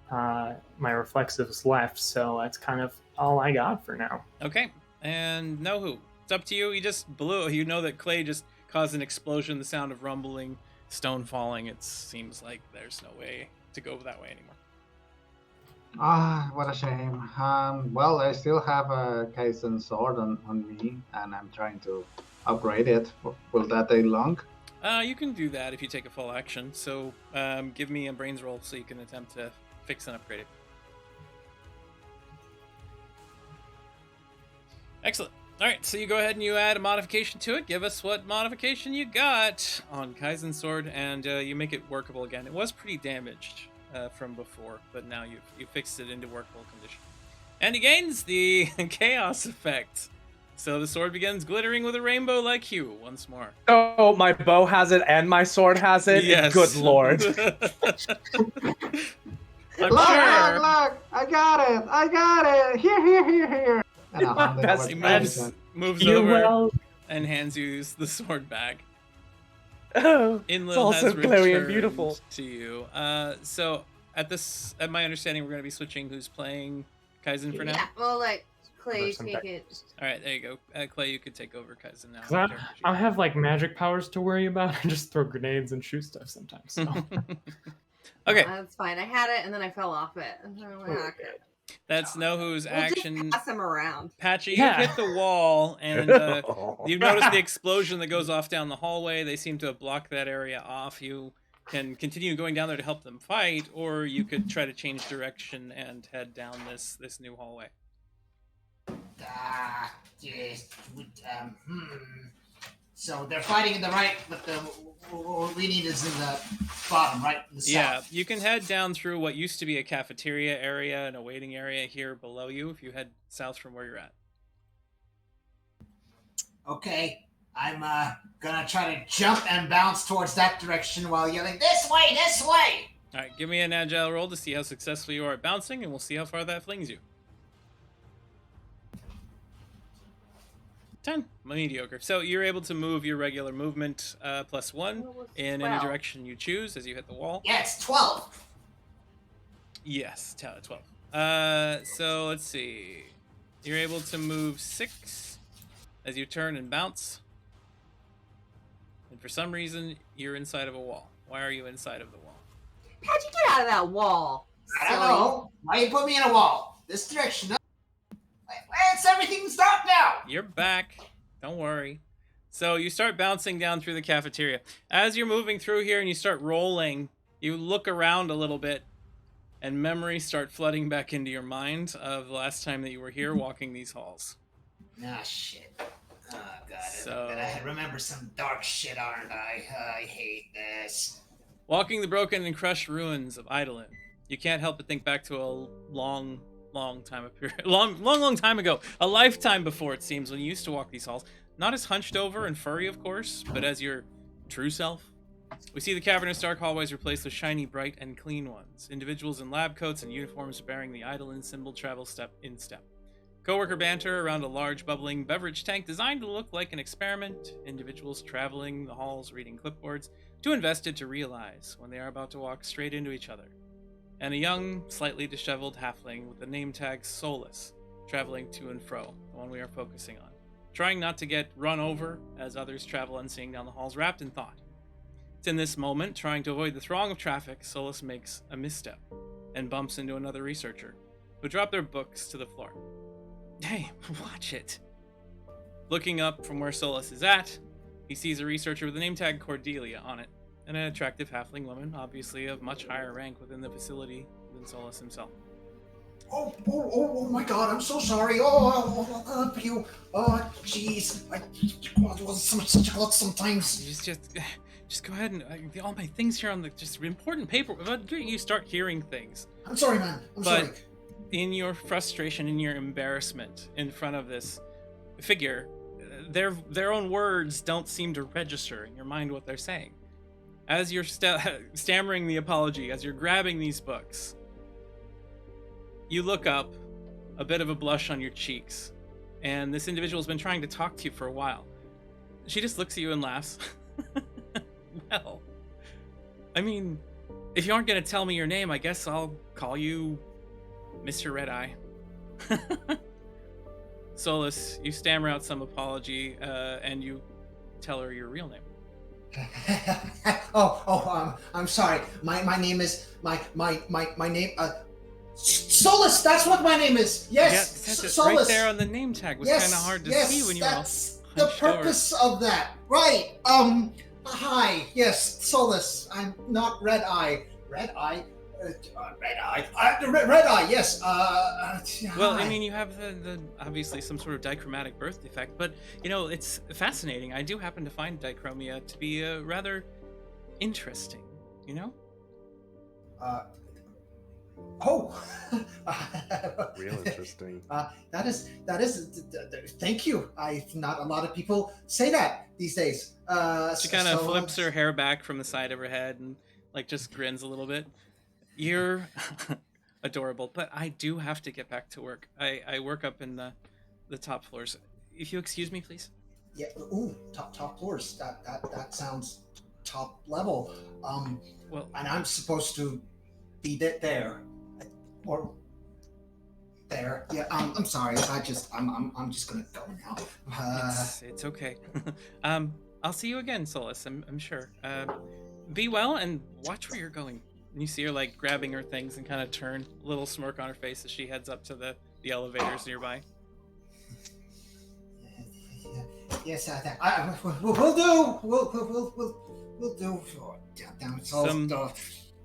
my reflexives left, so that's kind of all I got for now. Okay, and Nohu, it's up to you. You just blew. You know that Clay just caused an explosion, the sound of rumbling, stone falling. It seems like there's no way to go that way anymore. What a shame. Well, I still have a Kaizen sword on me, and I'm trying to upgrade it. Will that take long? You can do that if you take a full action. So give me a brains roll so you can attempt to fix and upgrade it. Excellent. All right, so you go ahead and you add a modification to it. Give us what modification you got on Kaizen Sword, and you make it workable again. It was pretty damaged from before, but now you fixed it into workable condition. And he gains the chaos effect. So the sword begins glittering with a rainbow-like hue once more. Oh, my bow has it and my sword has it? Yes. Good lord. I'm Look, sure. look! I got it! Here! And I'll hand it That's over to immense. Kaizen. Moves You're over well. and hands you the sword back. Oh, Inlil it's all has so glary and returned beautiful. to you. So at my understanding, we're going to be switching who's playing Kaizen for now. Yeah, well, like Clay, Some take tech. it. All right, there you go. Clay, you could take over Kaizen now. I have like magic powers to worry about. I just throw grenades and shoot stuff sometimes. So. Okay, That's fine. I had it and then I fell off it. And then I went, okay. that's Nohu's We'll action. just pass him around. Patchy, Yeah. you hit the wall, and you notice the explosion that goes off down the hallway. They seem to have blocked that area off. You can continue going down there to help them fight, or you could try to change direction and head down this new Yes. So they're fighting in the right, but what we need is in the bottom, right? In the south. Yeah, you can head down through what used to be a cafeteria area and a waiting area here below you if you head south from where you're at. Okay, I'm gonna try to jump and bounce towards that direction while yelling, "This way, this way!" All right, give me an agile roll to see how successful you are at bouncing, and we'll see how far that flings you. 10. Mediocre. So you're able to move your regular movement +1 in any direction you choose as you hit the wall. Yes, 12. Yes, 12. So let's see. You're able to move 6 as you turn and bounce. And for some reason, you're inside of a wall. Why are you inside of the wall? How'd you get out of that wall? I don't know. Why you put me in a wall? This direction. Everything's dark now. You're back. Don't worry. So you start bouncing down through the cafeteria. As you're moving through here and you start rolling, you look around a little bit and memories start flooding back into your mind of the last time that you were here walking these halls. Ah, shit. Oh, God. So, I remember some dark shit, aren't I? I hate this. Walking the broken and crushed ruins of Eidolyn, you can't help but think back to a long time ago, a lifetime before, it seems, when you used to walk these halls, not as hunched over and furry, of course, but as your true self. We see the cavernous dark hallways replaced with shiny, bright, and clean ones. Individuals in lab coats and uniforms bearing the Eidolyn symbol travel step in step. Coworker banter around a large bubbling beverage tank designed to look like an experiment. Individuals traveling the halls reading clipboards, too invested to realize when they are about to walk straight into each other. And a young, slightly disheveled halfling with the name tag Solus, traveling to and fro, the one we are focusing on, trying not to get run over as others travel unseeing down the halls, wrapped in thought. It's in this moment, trying to avoid the throng of traffic, Solus makes a misstep and bumps into another researcher, who drop their books to the floor. Hey, watch it! Looking up from where Solus is at, he sees a researcher with the name tag Cordelia on it, and an attractive halfling woman, obviously of much higher rank within the facility than Solus himself. Oh my God, I'm so sorry. You. Jeez. I wasn't such a lot sometimes. Just go ahead and all my things here on the just important paper. You start hearing things. I'm sorry, man. I'm sorry. But in your frustration, in your embarrassment in front of this figure, their own words don't seem to register in your mind what they're saying. As you're stammering the apology, as you're grabbing these books, you look up, a bit of a blush on your cheeks, and this individual's been trying to talk to you for a while. She just looks at you and laughs. Well, I mean, if you aren't going to tell me your name, I guess I'll call you Mr. Redeye. Solus, you stammer out some apology, and you tell her your real name. I'm sorry. My name is my name. Solus. That's what my name is. Yes, yeah, Solus. Right there on the name tag was kind of hard to see when you were all that's the purpose of that, right? Hi. Yes, Solus. I'm not Redeye. Redeye. Redeye. Yes. Well, hi. I mean, you have the obviously some sort of dichromatic birth defect, but you know it's fascinating. I do happen to find dichromia to be rather interesting. You know. Real interesting. That is. Thank you. Not a lot of people say that these days. She kind of flips her hair back from the side of her head and like just grins a little bit. You're adorable, but I do have to get back to work. I work up in the top floors. If you excuse me, please. Yeah. Ooh, top floors. That sounds top level. Well, and I'm supposed to be there. Or there. Yeah. I'm sorry. I'm just gonna go now. It's okay. I'll see you again, Solus. I'm sure. Be well and watch where you're going. And you see her like grabbing her things and kind of turn, a little smirk on her face as she heads up to the elevators nearby. Yes, we'll do. We'll do.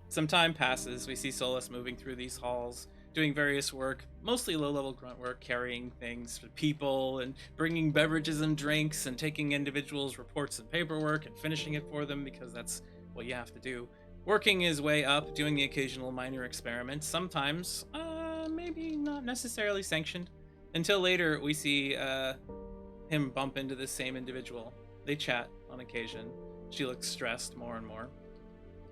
Some time passes. We see Solus moving through these halls, doing various work, mostly low-level grunt work, carrying things for people and bringing beverages and drinks and taking individuals' reports and paperwork and finishing it for them because that's what you have to do. Working his way up, doing the occasional minor experiment, sometimes maybe not necessarily sanctioned. Until later, we see him bump into this same individual. They chat on occasion. She looks stressed more and more.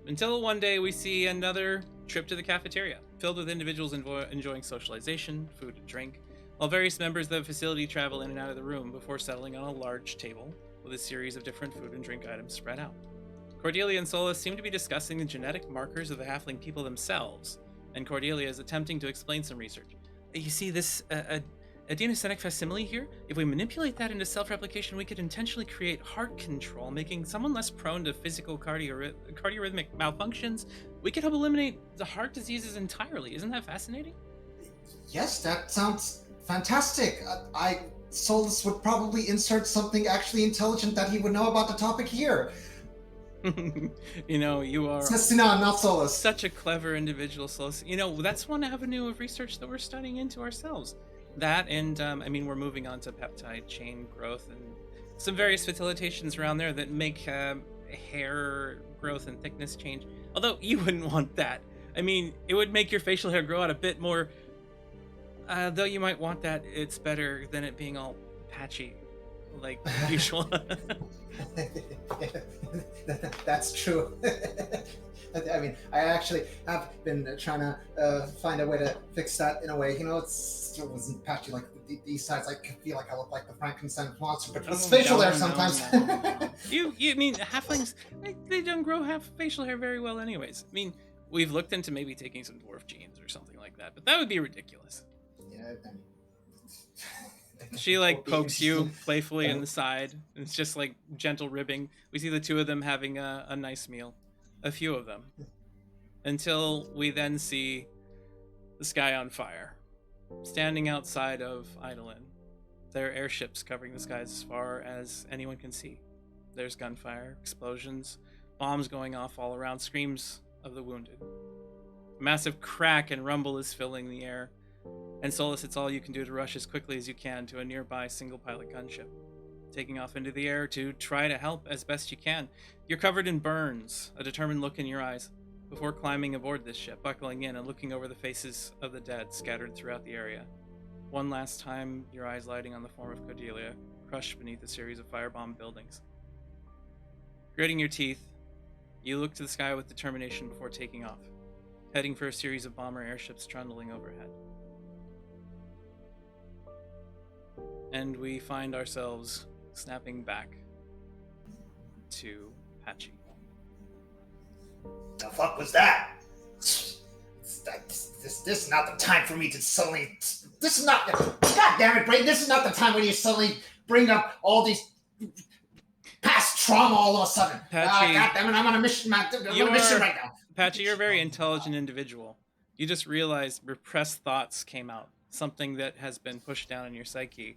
Until one day we see another trip to the cafeteria, filled with individuals enjoying socialization, food and drink, while various members of the facility travel in and out of the room before settling on a large table with a series of different food and drink items spread out. Cordelia and Solus seem to be discussing the genetic markers of the halfling people themselves, and Cordelia is attempting to explain some research. You see this adenosinic facsimile here? If we manipulate that into self-replication, we could intentionally create heart control, making someone less prone to physical cardiorhythmic malfunctions. We could help eliminate the heart diseases entirely. Isn't that fascinating? Yes, that sounds fantastic. Solus would probably insert something actually intelligent that he would know about the topic here. You know, you are not Solus. Such a clever individual, Solus. You know, that's one avenue of research that we're studying into ourselves. That and, we're moving on to peptide chain growth and some various facilitations around there that make hair growth and thickness change. Although you wouldn't want that. I mean, it would make your facial hair grow out a bit more. Though you might want that, it's better than it being all patchy, like usual. That's true. I mean, I actually have been trying to find a way to fix that in a way. You know, it still wasn't patchy like these sides. I feel like I look like the Frankenstein monster, but it's facial hair sometimes. No. You mean halflings? They don't grow half facial hair very well, anyways. I mean, we've looked into maybe taking some dwarf genes or something like that, but that would be ridiculous. Yeah. She like pokes you playfully in the side. And it's just like gentle ribbing. We see the two of them having a nice meal. A few of them. Until we then see the sky on fire. Standing outside of Eidolyn. There are airships covering the skies as far as anyone can see. There's gunfire, explosions, bombs going off all around, screams of the wounded. A massive crack and rumble is filling the air. And Solus, it's all you can do to rush as quickly as you can to a nearby single-pilot gunship, taking off into the air to try to help as best you can. You're covered in burns, a determined look in your eyes, before climbing aboard this ship, buckling in and looking over the faces of the dead scattered throughout the area. One last time, your eyes lighting on the form of Cordelia, crushed beneath a series of firebombed buildings. Gritting your teeth, you look to the sky with determination before taking off, heading for a series of bomber airships trundling overhead. And we find ourselves snapping back to Patchy. The fuck was that? This is not the time for me to suddenly... This is not... God damn it, Brayden, this is not the time when you suddenly bring up all these past trauma all of a sudden. Patchy, God damn it, I'm on a mission, man. I'm on a mission right now. Patchy, you're a very intelligent individual. You just realized repressed thoughts came out. Something that has been pushed down in your psyche.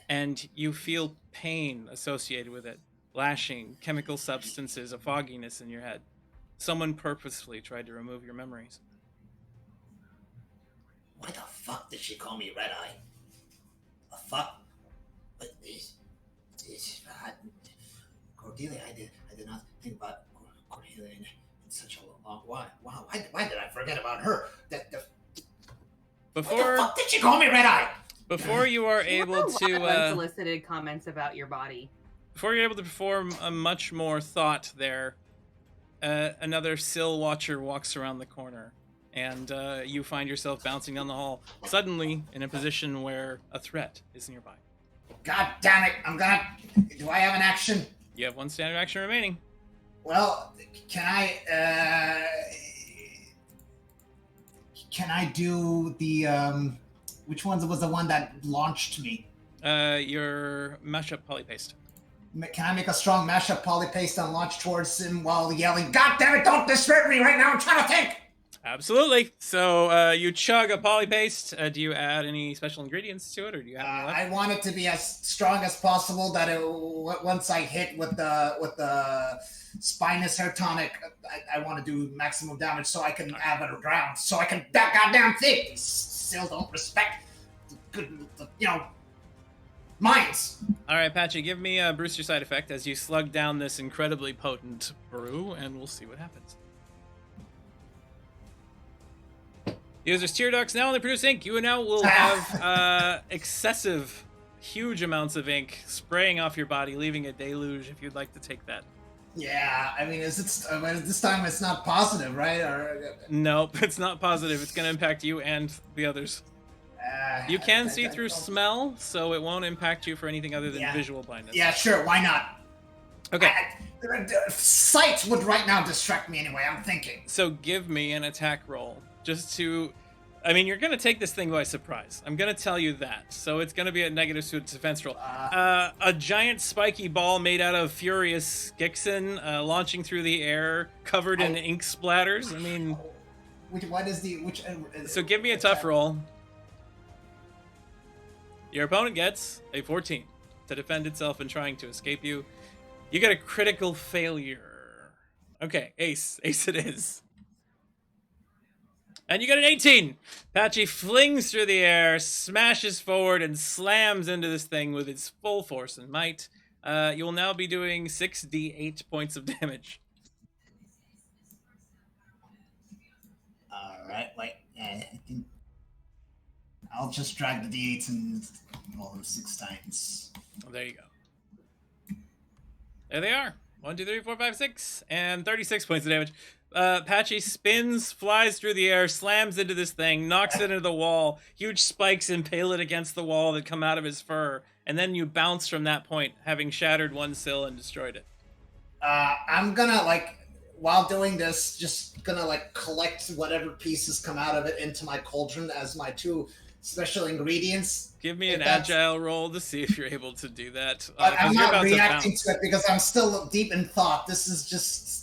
And you feel pain associated with it. Lashing, chemical substances, a fogginess in your head. Someone purposefully tried to remove your memories. Why the fuck did she call me Redeye? The fuck? But Cordelia, I did not think about Cordelia in such a long while. Wow, why did I forget about her? Before, what the fuck did she call me Redeye? Before you are able to unsolicited comments about your body. Before you're able to perform a much more thought there, another Sill Watcher walks around the corner, and you find yourself bouncing down the hall, suddenly in a position where a threat is nearby. God damn it! Do I have an action? You have one standard action remaining. Well, can I do the which one was the one that launched me? Your mashup polypaste. Can I make a strong mashup polypaste and launch towards him while yelling, God damn it, don't disturb me right now, I'm trying to think! Absolutely. So you chug a polypaste. Do you add any special ingredients to it, or do you have any left? I want it to be as strong as possible. That once I hit with the spinous hair tonic, I want to do maximum damage so I can have it around. So I can that goddamn thing. They still don't respect good, minds. All right, Patchy, give me a Brewster side effect as you slug down this incredibly potent brew, and we'll see what happens. Users tear ducts now only produce ink. You now will have excessive, huge amounts of ink spraying off your body, leaving a deluge if you'd like to take that. Yeah, I mean, this time it's not positive, right? Or nope, it's not positive. It's going to impact you and the others. You can see through smell, so it won't impact you for anything other than visual blindness. Yeah, sure, why not? Okay. Sight would right now distract me anyway, I'm thinking. So give me an attack roll. Just to... I mean, you're going to take this thing by surprise. I'm going to tell you that. So it's going to be a negative to its defense roll. A giant spiky ball made out of furious Gixin launching through the air, covered in ink splatters. I mean... So give me a tough roll. Your opponent gets a 14 to defend itself in trying to escape you. You get a critical failure. Okay, ace. Ace it is. And you get an 18! Patchy flings through the air, smashes forward, and slams into this thing with its full force and might. You will now be doing 6d8 points of damage. Alright, wait. I think I'll just drag the d8s and roll them 6 times. Well, there you go. There they are. 1, 2, 3, 4, 5, 6, and 36 points of damage. Patchy spins, flies through the air, slams into this thing, knocks it into the wall. Huge spikes impale it against the wall that come out of his fur, and then you bounce from that point, having shattered one sill and destroyed it. I'm gonna, while doing this, just gonna, collect whatever pieces come out of it into my cauldron as my 2 special ingredients. Give me an agile roll to see if you're able to do that. I'm not reacting to it because I'm still deep in thought. This is just...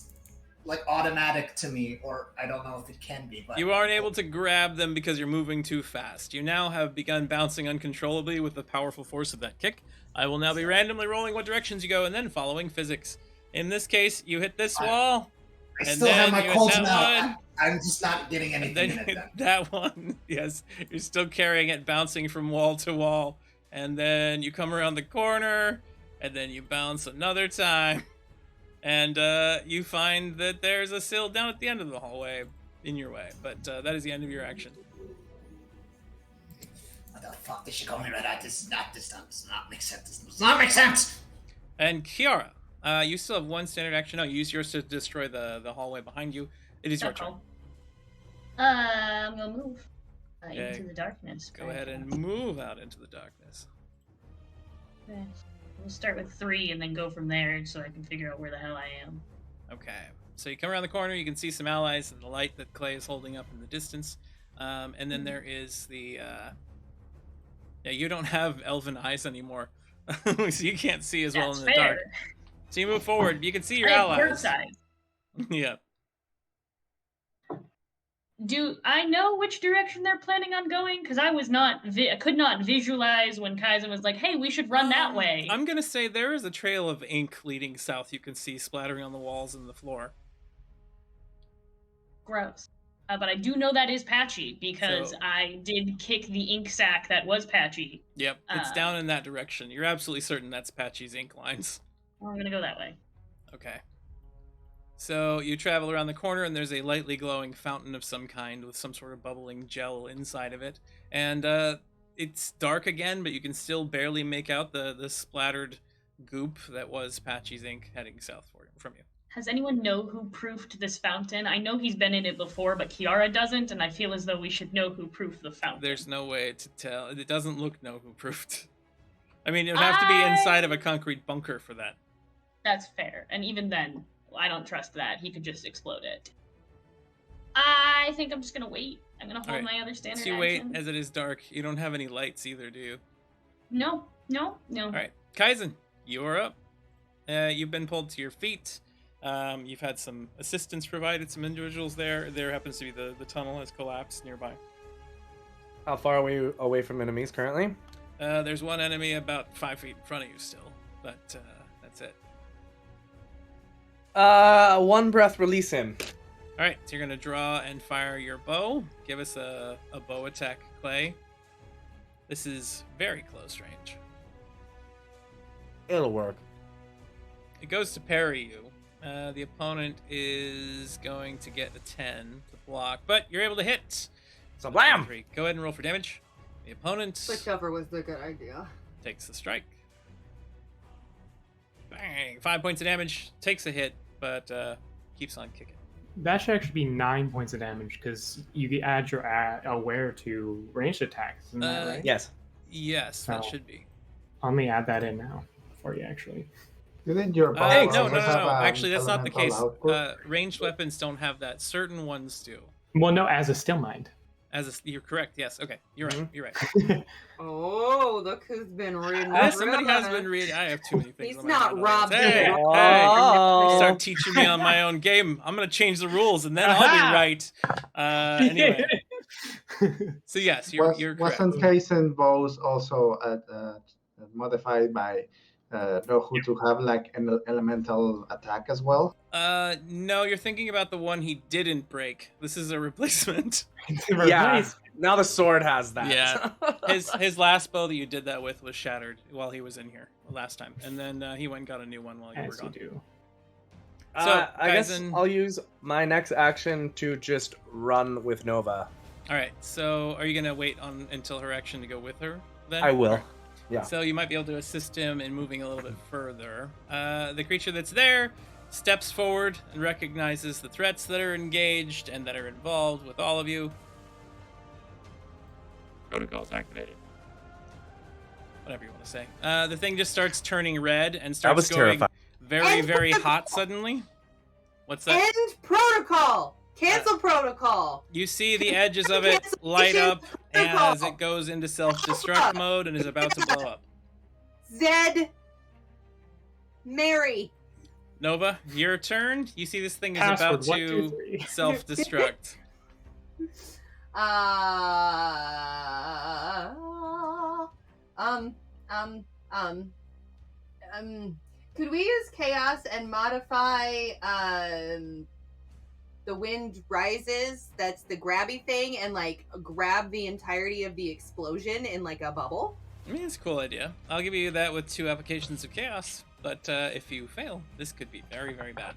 automatic to me, or I don't know if it can be, but... You aren't able to grab them because you're moving too fast. You now have begun bouncing uncontrollably with the powerful force of that kick. I will now be randomly rolling what directions you go and then following physics. In this case, you hit this wall. I still have my cauldron out. I'm just not getting anything in it then. That one, yes. You're still carrying it, bouncing from wall to wall. And then you come around the corner, and then you bounce another time. And you find that there's a sill down at the end of the hallway in your way. But that is the end of your action. What the fuck? They should call me Redeye. This does not make sense. This does not make sense! And Kiara, you still have one standard action. No, you use yours to destroy the hallway behind you. It is your turn. I'm going to move into the darkness. Go ahead and move out into the darkness. Okay. We'll start with 3 and then go from there so I can figure out where the hell I am. Okay. So you come around the corner, you can see some allies and the light that Clay is holding up in the distance. And then there is the... Yeah, you don't have elven eyes anymore. So you can't see as well in the dark. So you move forward. You can see your allies. Yeah. Do I know which direction they're planning on going? Because I could not visualize when Kaizen was like, "Hey, we should run that way." I'm gonna say there is a trail of ink leading south. You can see splattering on the walls and the floor. Gross. But I do know that is Patchy because I did kick the ink sack that was Patchy. Yep, it's down in that direction. You're absolutely certain that's Patchy's ink lines. Well, I'm gonna go that way. Okay. So you travel around the corner, and there's a lightly glowing fountain of some kind with some sort of bubbling gel inside of it. And it's dark again, but you can still barely make out the splattered goop that was Patchy's ink heading south from you. Has anyone know who proofed this fountain? I know he's been in it before, but Kiara doesn't, and I feel as though we should know who proofed the fountain. There's no way to tell. It doesn't look know who proofed. I mean, it would have to be inside of a concrete bunker for that. That's fair. And even then... I don't trust that. He could just explode it. I think I'm just going to wait. I'm going to hold my other standard action. So you wait as it is dark. You don't have any lights either, do you? No. All right. Kaizen, you are up. You've been pulled to your feet. You've had some assistance provided, some individuals there. There happens to be the tunnel has collapsed nearby. How far are we away from enemies currently? There's one enemy about 5 feet in front of you still, but that's it. One breath, release him. All right, so you're gonna draw and fire your bow. Give us a bow attack, Clay. This is very close range. It'll work. It goes to parry you. The opponent is going to get a 10 to block, but you're able to hit. So blam! Go ahead and roll for damage. The opponent Switchover was the good idea. takes the strike. Bang! 5 points of damage. Takes a hit, but keeps on kicking. That should actually be 9 points of damage because you add your aware to ranged attacks. Isn't that right? Yes. Yes, that Oh. should be. Let me add that in now for you, actually. Didn't your bow No. also have an Actually, that's not the case. elemental output? Ranged weapons don't have that. Certain ones do. Well, no, as a still mind. You're correct. Yes. Okay. You're right. Mhm. You're right. Oh, look who's been reading. Somebody has been reading. I have too many things. He's on my not mind. Rob. Hey, Oh. start teaching me on my own game. I'm gonna change the rules, and then I'll be right. Anyway. So yes, you're correct. Wasn't Kaizen bows also modified by Nohu to have like an elemental attack as well? No, you're thinking about the one he didn't break. This is a replacement. Yeah. Now the sword has that. Yeah. His last bow that you did that with was shattered while he was in here last time, and then he went and got a new one while you were As you gone. do. So, I guess Kaizen- I'll use my next action to just run with Nova. All right. So, are you gonna wait until her action to go with her? Then I will. All right. Yeah. So you might be able to assist him in moving a little bit further. The creature that's there steps forward and recognizes the threats that are engaged and that are involved with all of you. Protocols activated. Whatever you want to say. The thing just starts turning red and That starts was going terrifying. very, End very protocol! hot suddenly. What's that? End protocol. Cancel protocol. You see the edges of it light up as it goes into self-destruct mode and is about to blow up. Zed. Mary. Nova, your turn. You see this thing is Password, about 1, to 2, 3. self-destruct. Could we use chaos and modify the wind rises? That's the grabby thing, and like grab the entirety of the explosion in like a bubble. I mean, it's a cool idea. I'll give you that with 2 applications of chaos, but if you fail, this could be very, very bad.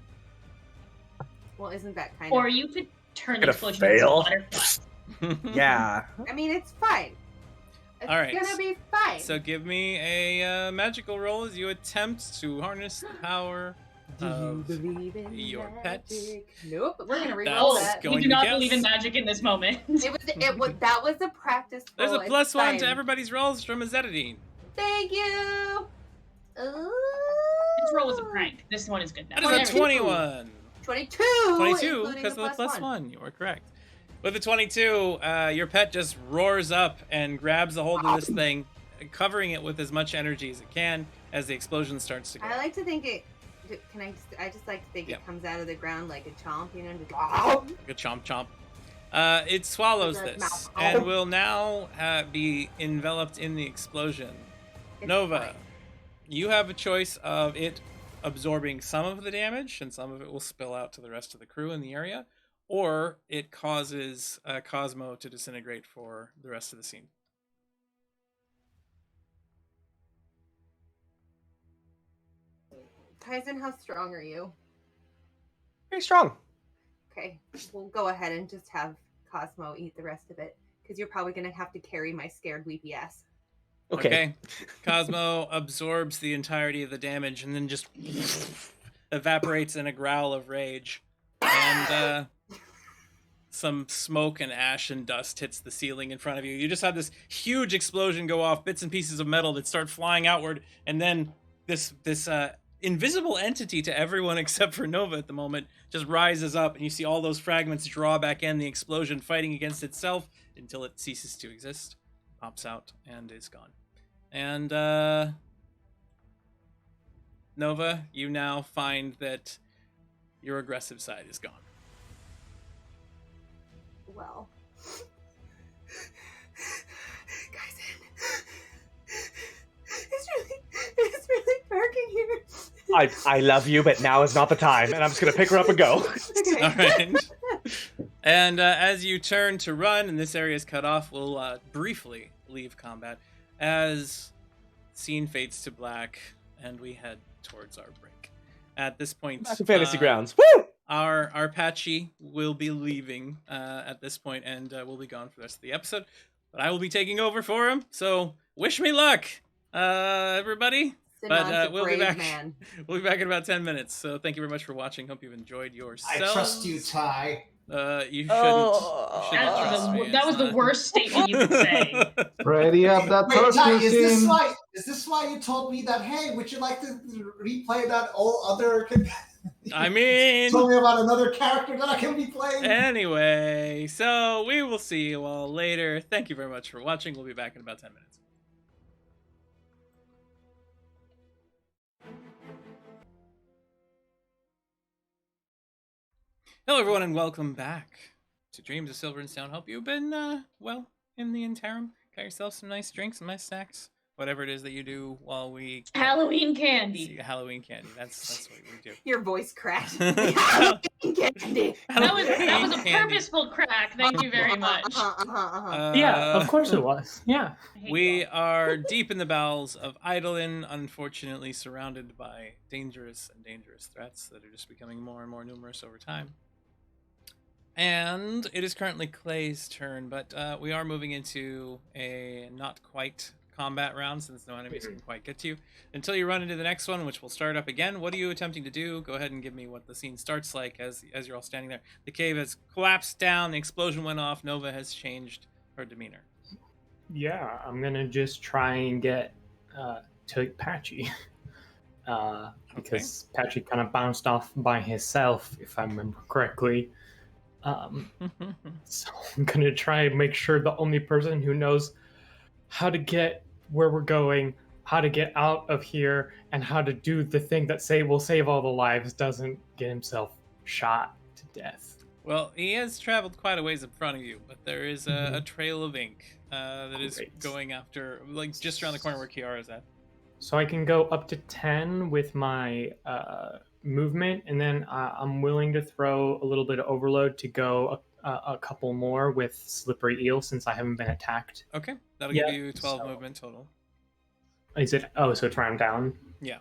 Well, isn't that kind Or of? you could turn the Gonna explosion into fail? water. Yeah. I mean, it's fine. It's All right. gonna be fine. So give me a magical roll as you attempt to harness the power of believe in your pet. magic? Nope. We're gonna reroll Oh, that. going we to do not guess. believe in magic in this moment. It was that was a practice. There's roll. a It's plus 1 to fine. everybody's rolls from Azedadine. Thank you. Ooh. This roll was a prank. This one is good now. That is a Whatever. 21. 22. 22 including because of the plus one. 1. You are correct. With the 22, your pet just roars up and grabs a hold of this thing, covering it with as much energy as it can as the explosion starts to go. I like to think it. I just like to think Yeah. it comes out of the ground like a chomp, you know, just. Like a chomp chomp. It swallows With a this mouth. and will now be enveloped in the explosion. It's Nova, fine. you have a choice of it absorbing some of the damage, and some of it will spill out to the rest of the crew in the area, or it causes Cosmo to disintegrate for the rest of the scene. Kaizen, how strong are you? Very strong. Okay, we'll go ahead and just have Cosmo eat the rest of it because you're probably gonna have to carry my scared weepy ass. Okay. Cosmo absorbs the entirety of the damage and then just evaporates in a growl of rage. And some smoke and ash and dust hits the ceiling in front of you. You just had this huge explosion go off, bits and pieces of metal that start flying outward, and then this invisible entity to everyone except for Nova at the moment just rises up, and you see all those fragments draw back in the explosion, fighting against itself until it ceases to exist, pops out, and is gone. And Nova, you now find that your aggressive side is gone. Well. Guys, it's really dark in here. I love you, but now is not the time, and I'm just gonna pick her up and go. Okay. All right. And as you turn to run, and this area is cut off, we'll briefly leave combat as scene fades to black, and we head towards our break. At this point, Back to Fantasy Grounds. Woo! Our Patchy will be leaving at this point, and we'll be gone for the rest of the episode. But I will be taking over for him, so wish me luck, everybody. But we'll be back. Man. We'll be back in about 10 minutes. So thank you very much for watching. Hope you've enjoyed yourselves. I trust you, Ty. You shouldn't. Oh. You shouldn't trust me. That was the worst statement you could say. Ready up that Wait, first Ty, is scene. this why you told me that? Hey, would you like to replay that all other? I mean, told me about another character that I can be playing. anyway, so we will see you all later. Thank you very much for watching. We'll be back in about 10 minutes. Hello, everyone, and welcome back to Dreams of Silver and Stone. Hope you've been, well, in the interim. Got yourself some nice drinks, some nice snacks, whatever it is that you do while we... Halloween candy. Halloween candy. That's what we do. Your voice cracked. Halloween candy. That was a Candy. purposeful crack. Thank you very much. Yeah, of course it was. Yeah. I hate We y'all. are deep in the bowels of Eidolyn, unfortunately surrounded by dangerous threats that are just becoming more and more numerous over time. And it is currently Clay's turn, but we are moving into a not quite combat round since no enemies can quite get to you. Until you run into the next one, which will start up again, what are you attempting to do? Go ahead and give me what the scene starts like as you're all standing there. The cave has collapsed down, the explosion went off, Nova has changed her demeanor. Yeah, I'm gonna just try and get to Patchy. Because Patchy kind of bounced off by himself, if I remember correctly. So I'm gonna try and make sure the only person who knows how to get where we're going, how to get out of here, and how to do the thing that will save all the lives doesn't get himself shot to death. Well, he has traveled quite a ways in front of you, but there is a trail of ink that is Great. going after, like, just around the corner where Kiara's at. So I can go up to 10 with my movement, and then I'm willing to throw a little bit of overload to go a couple more with slippery eel since I haven't been attacked. Okay, that'll Yeah, give you 12 so- movement total. Is it? Oh, so it's round down? Yeah.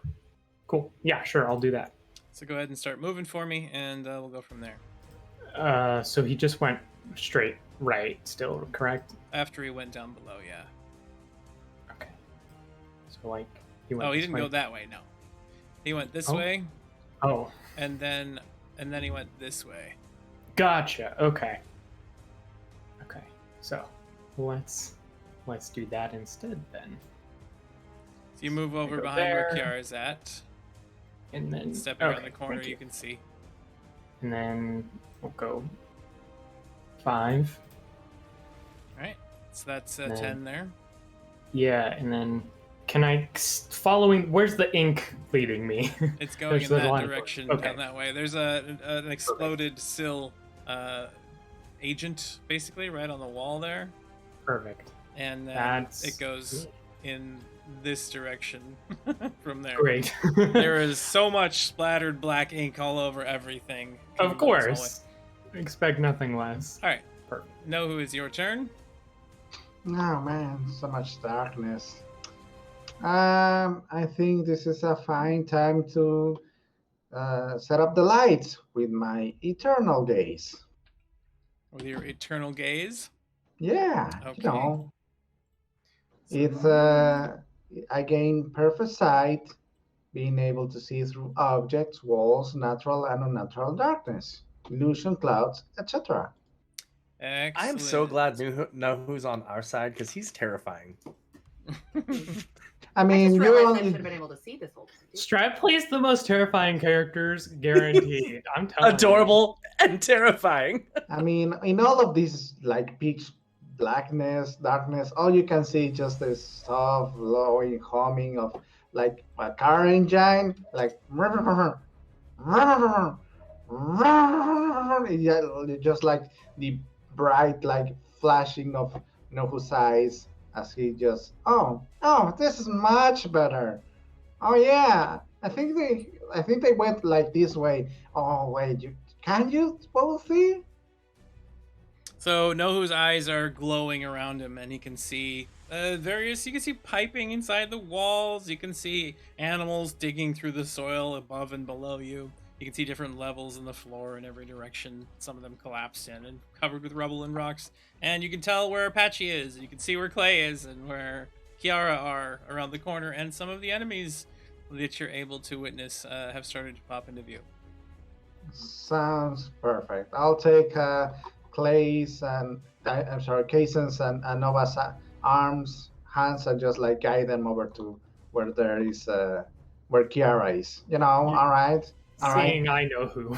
Cool. Yeah, sure, I'll do that. So go ahead and start moving for me, and we'll go from there. So he just went straight right still, correct? After he went down below, yeah. Okay. So like he went Oh, he this didn't way. go that way, no. He went this Oh. way, Oh, and then he went this way. gotcha. Okay. Okay. So let's do that instead then. So you move over go behind where there. Kiara's at, And then stepping around okay, the corner, thank you can see. And then we'll go 5. Alright, so that's Then- 10 there. Yeah, and then can I following? Where's the ink leading me? It's going There's in the that line. direction, Okay. down that way. There's an exploded sill agent, basically, right on the wall there. Perfect. And then That's it goes in this direction from there. great. There is so much splattered black ink all over everything. Of course. Expect nothing less. All right. Perfect. Nohu, is your turn. Oh man, so much darkness. I think this is a fine time to set up the lights with my eternal gaze. With your eternal gaze. Yeah, Okay. you know, it's I gain perfect sight, being able to see through objects, walls, natural and unnatural darkness, illusion, clouds, etc. Excellent. I am so glad Nohu's on our side because he's terrifying. I I mean, just you realized I only should have been able to see this whole thing. Strat plays the most terrifying characters, guaranteed. I'm telling Adorable and terrifying. I mean, in all of this, like pitch blackness, darkness, all you can see just this soft, lowing humming of like a car engine, like just like the bright like flashing of whose eyes as he just this is much better. Oh yeah, I think they went like this way. Oh wait, can you both see? So Nohu's eyes are glowing around him, and he can see various. You can see piping inside the walls. You can see animals digging through the soil above and below you. You can see different levels in the floor in every direction. Some of them collapsed in and covered with rubble and rocks. And you can tell where Apache is. You can see where Clay is and where Kiara are around the corner. And some of the enemies that you're able to witness have started to pop into view. Sounds perfect. I'll take Clay's and Kaysen's and Nova's hands, and just like guide them over to where there is where Kiara is. All right. Seeing I know who.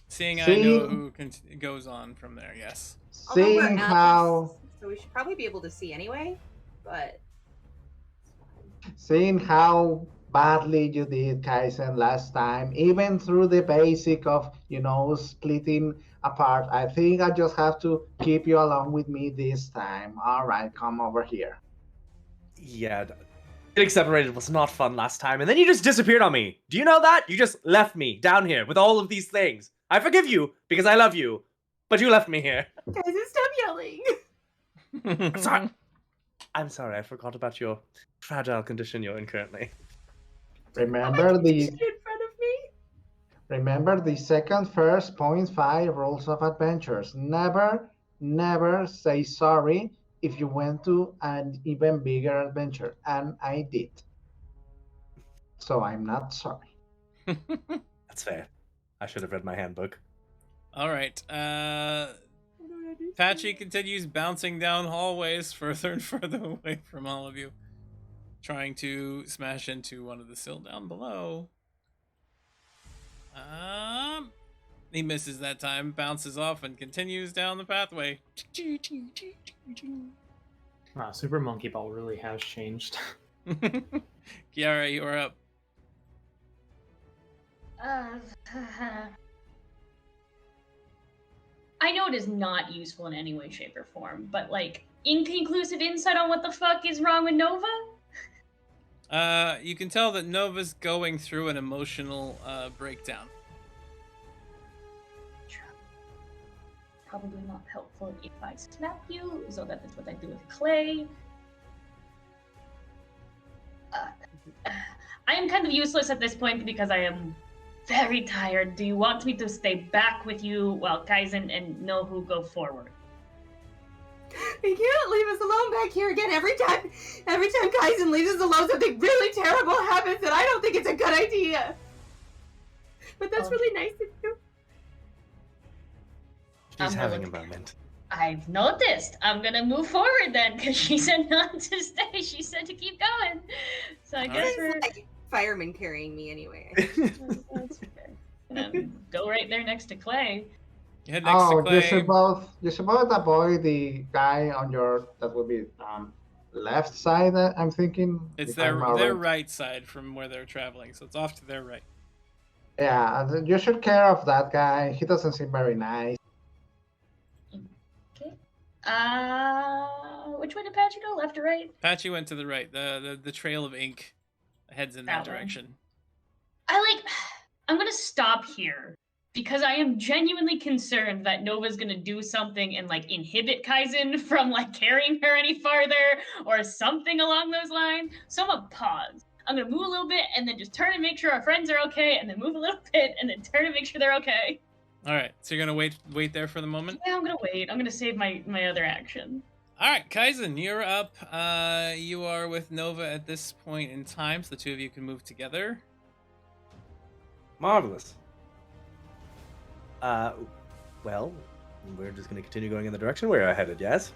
Seeing I know who goes on from there. Yes. Seeing how. So we should probably be able to see anyway, but. Seeing how badly you did, Kaisen, last time, even through the basic of splitting apart, I think I just have to keep you along with me this time. All right, come over here. Yeah, getting separated was not fun last time, and then you just disappeared on me. Do you know that? You just left me down here with all of these things. I forgive you because I love you, but you left me here. Guys, stop yelling. Sorry. I'm sorry, I forgot about your fragile condition you're in currently. Remember in front of me? Remember the second first 0.5 rules of adventures. Never say sorry if you went to an even bigger adventure, and I did. So I'm not sorry. That's fair. I should have read my handbook. All right. Patchy continues bouncing down hallways further and further away from all of you, trying to smash into one of the sill down below. He misses that time, bounces off, and continues down the pathway. Wow, Super Monkey Ball really has changed. Kiara, you are up. I know it is not useful in any way, shape, or form, but inconclusive insight on what the fuck is wrong with Nova? You can tell that Nova's going through an emotional breakdown. Probably not helpful if I snap you, so that is what I do with Clay. I am kind of useless at this point because I am very tired. Do you want me to stay back with you while Kaizen and Nohu go forward? You can't leave us alone back here again. Every time Kaizen leaves us alone, something really terrible happens, and I don't think it's a good idea. But that's really nice of you. She's having a moment. I've noticed. I'm gonna move forward then, because she said not to stay. She said to keep going. So I guess we're like firemen carrying me anyway. That's fair. Go right there next to Clay. Head next to Clay. You should both avoid the guy on that would be left side. I'm thinking. It's their right side from where they're traveling, so it's off to their right. Yeah, you should care of that guy. He doesn't seem very nice. Okay. Which way did Patchy go? Left or right? Patchy went to the right. The trail of ink heads in that direction. I'm gonna stop here because I am genuinely concerned that Nova's gonna do something and inhibit Kaizen from carrying her any farther or something along those lines. So I'm gonna pause. I'm gonna move a little bit and then just turn and make sure our friends are okay, and then move a little bit and then turn and make sure they're okay. All right, so you're gonna wait there for the moment? Yeah, I'm gonna wait. I'm gonna save my other action. All right, Kaizen, you're up. You are with Nova at this point in time, so the two of you can move together. Marvelous. Well, we're just gonna continue going in the direction we are headed. Yes.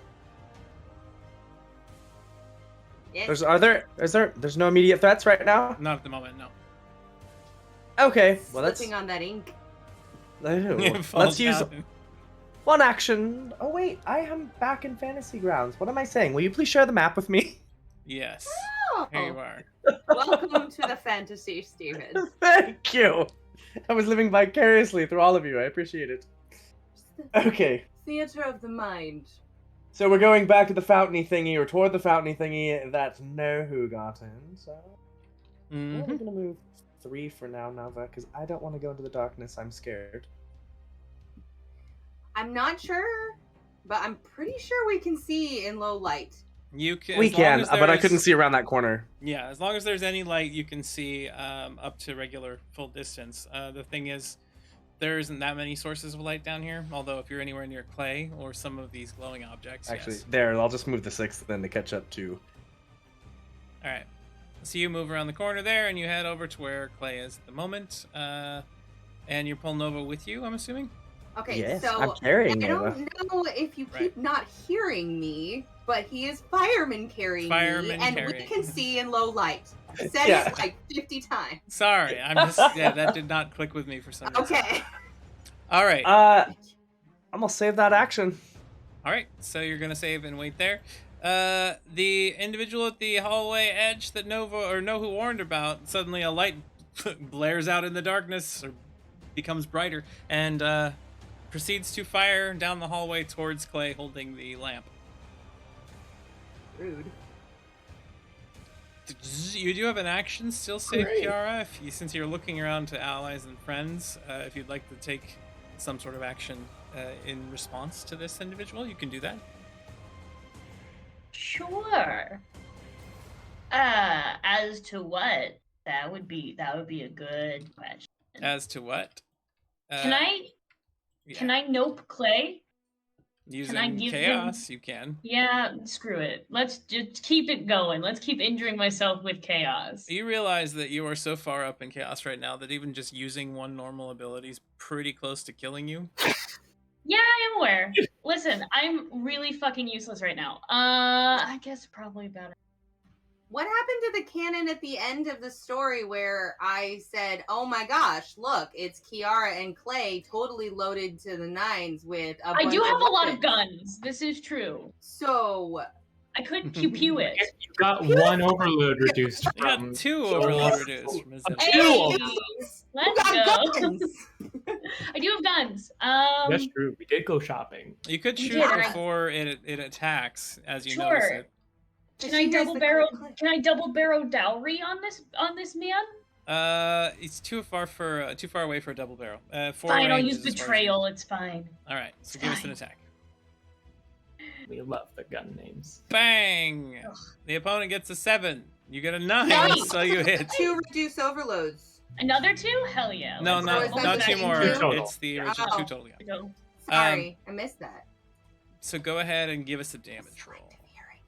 Yeah. There's no immediate threats right now? Not at the moment, no. Okay, well Slipping on that ink. Let's use one action. Oh wait, I am back in Fantasy Grounds. What am I saying? Will you please share the map with me? Yes. Oh. Here you are. Welcome to the fantasy, Steven. Thank you. I was living vicariously through all of you. I appreciate it. Okay. Theater of the mind. So we're going back to the fountainy thingy, or toward the fountainy thingy that Nohu got in. So we're gonna move 3 for now, Nava, because I don't want to go into the darkness. I'm scared. I'm not sure, but I'm pretty sure we can see in low light. You can. We can, but I couldn't see around that corner. Yeah, as long as there's any light, you can see up to regular full distance. The thing is, there isn't that many sources of light down here. Although if you're anywhere near clay or some of these glowing objects, Actually, yes. there. I'll just move the 6th then to catch up to. All right. So you move around the corner there, and you head over to where clay is at the moment. And you're pulling Nova with you, I'm assuming. Okay, Yes, so I'm carrying I Nova. don't know if you keep Right. not hearing me, but he is fireman carrying Fireman me, and carrying. we can see in low light. Said Yeah. it like 50 times. Sorry, I'm just that did not click with me for some reason. Okay. All right. I'm gonna save that action. All right, so you're gonna save and wait there. The individual at the hallway edge that Nohu warned about, suddenly a light blares out in the darkness, or becomes brighter, and proceeds to fire down the hallway towards Clay, holding the lamp. Rude. You do have an action still save, Great. Kiara, since you're looking around to allies and friends. If you'd like to take some sort of action in response to this individual, you can do that. Sure. As to what? That would be a good question. As to what? Can I nope Clay? Using give chaos, you can. Yeah, screw it. Let's just keep it going. Let's keep injuring myself with chaos. You realize that you are so far up in chaos right now that even just using one normal ability is pretty close to killing you. Yeah, I am aware. Listen, I'm really fucking useless right now. I guess probably better. What happened to the canon at the end of the story where I said, "Oh my gosh, look, it's Kiara and Clay totally loaded to the nines with a I bunch do have of a lot of weapons." guns. This is true. So I could pew pew it. You got one overload reduced You got from. 2 overload reduced from his Hey! ability. Hey, who let's got go. guns? I do have guns. That's true. We did go shopping. You could You shoot did. before it attacks as you Sure. notice it. Can She I hears double the barrel? click, click. Can I double barrel dowry on this man? It's too far away for a double barrel. 4 Fine, I'll range use is as far as you- betrayal. It's fine. All right, so give us an Fine. attack. We love the gun names. Bang! Ugh. The opponent gets a 7. You get a 9, Nice. so you hit. 2 reduce overloads. Another 2? Hell yeah. No, let's not go. is that not the 2 same more. two? Total. It's the original Oh. 2 total. Yeah. Go. Sorry, I missed that. So go ahead and give us a damage roll.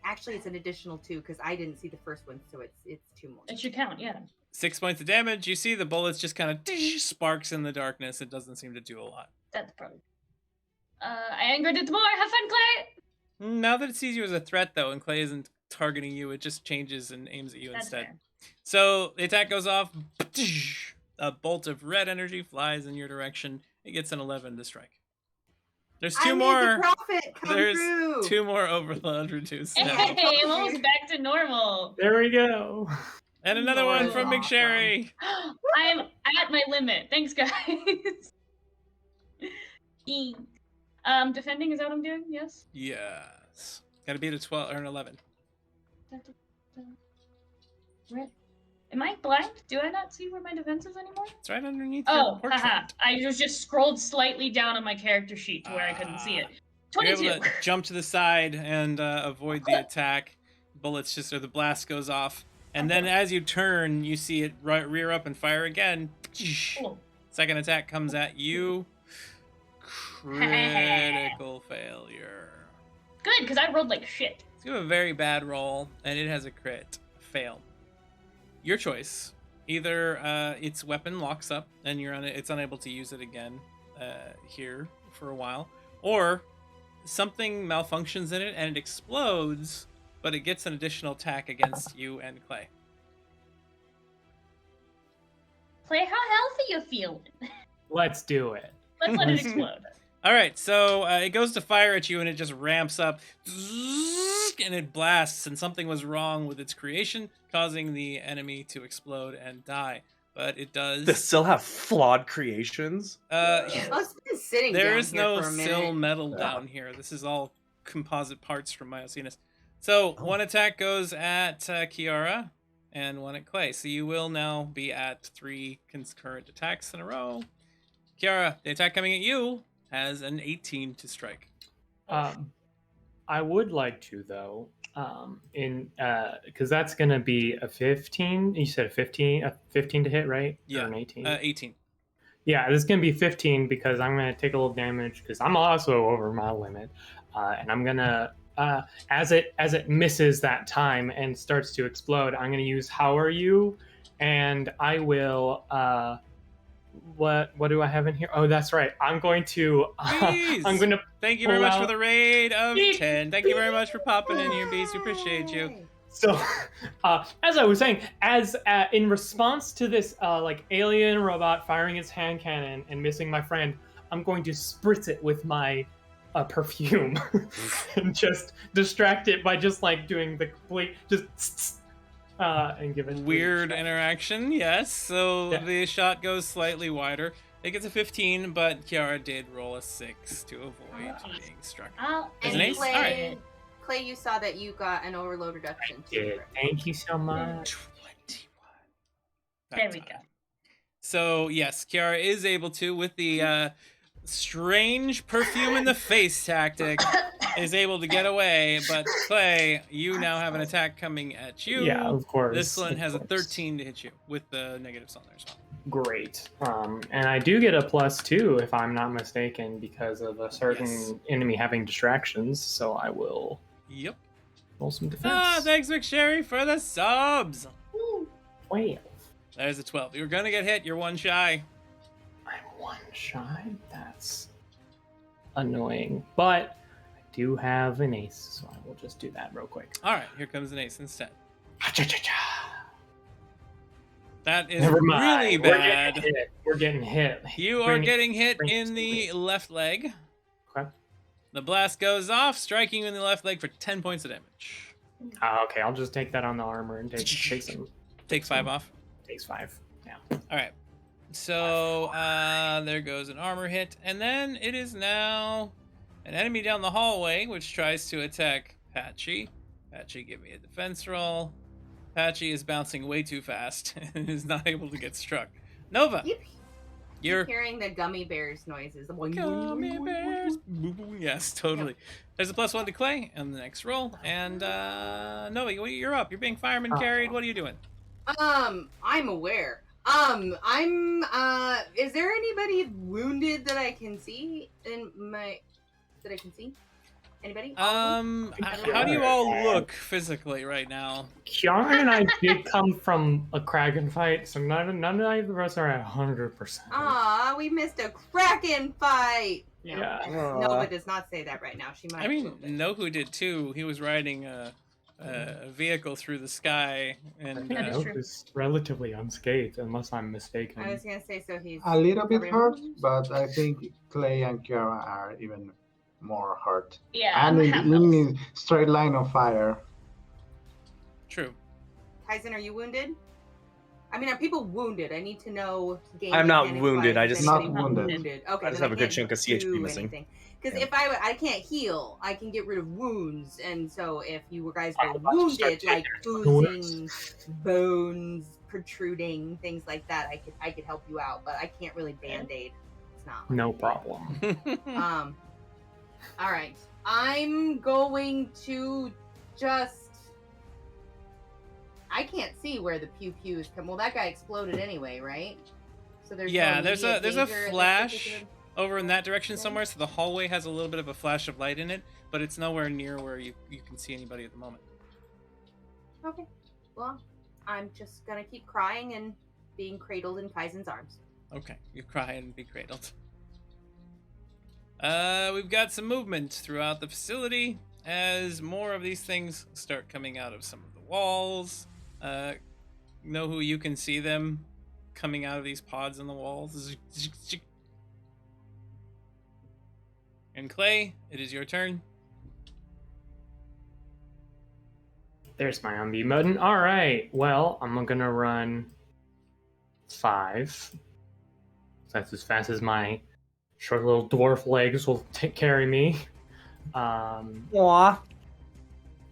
Actually, it's an additional 2 because I didn't see the first one, so it's 2 more. It should count, yeah. 6 points of damage. You see the bullets just kind of sparks in the darkness. It doesn't seem to do a lot. That's probably. I angered it more. Have fun, Clay. Now that it sees you as a threat, though, and Clay isn't targeting you, it just changes and aims at you That's instead. fair. So the attack goes off. A bolt of red energy flies in your direction. It gets an 11 to strike. There's 2 I made more. the profit come There's through. 2 more overload reduced now. Hey, I'm almost back to normal. There we go. And another one from Awesome. McSherry. I'm at my limit. Thanks, guys. Defending is that what I'm doing? Yes. Yes. Gotta beat a 12 or an 11. Right. Am I blind? Do I not see where my defense is anymore? It's right underneath Oh, your haha. portrait. I just scrolled slightly down on my character sheet to where I couldn't see it. You're 22. able to jump to the side and avoid the attack. The blast goes off. And then as you turn, you see it rear up and fire again. Cool. Second attack comes at you. Critical failure. Good, because I rolled like shit. So you have a very bad roll, and it has a crit. Fail. Your choice. Either its weapon locks up, and it's unable to use it again here for a while, or something malfunctions in it and it explodes, but it gets an additional attack against you and Clay. Clay, how healthy you feeling? Let's do it. Let's let it explode. All right, so it goes to fire at you, and it just ramps up, and it blasts, and something was wrong with its creation, causing the enemy to explode and die. but it does. They still have flawed creations. It's been sitting There down is here no for a sill minute. metal down here. This is all composite parts from Miocenis. So one attack goes at Kiara and one at Clay. So you will now be at 3 concurrent attacks in a row. Kiara, the attack coming at you has an 18 to strike. I would like to though, because that's gonna be a 15. You said a 15 to hit, right? Yeah, or an 18. 18. Yeah, this is gonna be 15 because I'm gonna take a little damage because I'm also over my limit, and I'm gonna as it misses that time and starts to explode, I'm gonna use How Are You, and I will. What do I have in here? Oh, that's right. I'm going to. I'm going to. Thank you very much for the raid of 10. Thank you very much for popping in here, Beast. We appreciate you. So, as I was saying, as in response to this like alien robot firing its hand cannon and missing my friend, I'm going to spritz it with my perfume and just distract it by just like doing the complete just and give it weird interaction. Yes. So Yeah. the shot goes slightly wider. It gets a 15, but Kiara did roll a 6 to avoid being struck. Is an And ace? Clay, All right. Clay, you saw that you got an overload reduction too. Yeah, thank you so much. 21. There we go. So yes, Kiara is able to, with the strange perfume in the face tactic, is able to get away. But Clay, you now have an attack coming at you. Yeah, of course. This one of has a course. 13 to hit you with the negatives on there as well. Great. And I do get a +2 if I'm not mistaken because of a certain Yes. enemy having distractions. So I will Yep. roll some defense. Thanks, McSherry, for the subs. 12. There's a 12. You're gonna get hit. You're one shy. I'm one shy. That's annoying, but I do have an ace, so I will just do that real quick. All right, here comes an ace instead. Cha-cha-cha-cha. That is Never mind. really bad. We're getting hit. You are Bring it- getting hit bring it in to the me. left leg. Okay. The blast goes off, striking you in the left leg for 10 points of damage. Okay, I'll just take that on the armor and take some. Take 5 off. Takes 5. Yeah. All right. So there goes an armor hit, and then it is now an enemy down the hallway which tries to attack Patchy. Patchy, give me a defense roll. Patchy is bouncing way too fast and is not able to get struck. Nova, you're hearing the gummy bears noises. gummy bears. Yes, totally. There's a +1 to Clay on the next roll, and Nova, you're up. You're being fireman carried. What are you doing? I'm aware. Is there anybody wounded that I can see Anybody? How do you all look physically right now? Kiara and I did come from a Kraken fight, so none of us are at 100%. Aw, we missed a Kraken fight! Yeah. Nova does not say that right now. She might. I mean, Noku did too. He was riding a vehicle through the sky, and That is true. Is relatively unscathed, unless I'm mistaken. I was gonna say so. He's A little bit covered in hurt, wounds? but I think Clay and Kiara are even more hurt. Yeah, And I'm half in health. a straight line of fire. true. Kaizen, are you wounded? I mean, are people wounded? I need to know. I'm not wounded, I just- Not wounded. Okay, I just then have a good can't chunk of CHP do missing. Because Yeah. if I can't heal, I can get rid of wounds, and so if you guys I were was about to start wounded, like taking the oozing, bones protruding, things like that, I could help you out, but I can't really band-aid. It's not. No problem. All right. I'm going to just. I can't see where the pew pews come. Well, that guy exploded anyway, right? So there's Yeah, no there's immediate a danger in this flash particular- over in that direction somewhere. So the hallway has a little bit of a flash of light in it, but it's nowhere near where you can see anybody at the moment. Okay. Well, I'm just gonna keep crying and being cradled in Kaizen's arms. Okay, you cry and be cradled. We've got some movement throughout the facility as more of these things start coming out of some of the walls. Know who you can see them coming out of these pods in the walls. And Clay, it is your turn. There's my unmute button. All right. Well, I'm gonna run 5. That's as fast as my short little dwarf legs will carry me. Aw.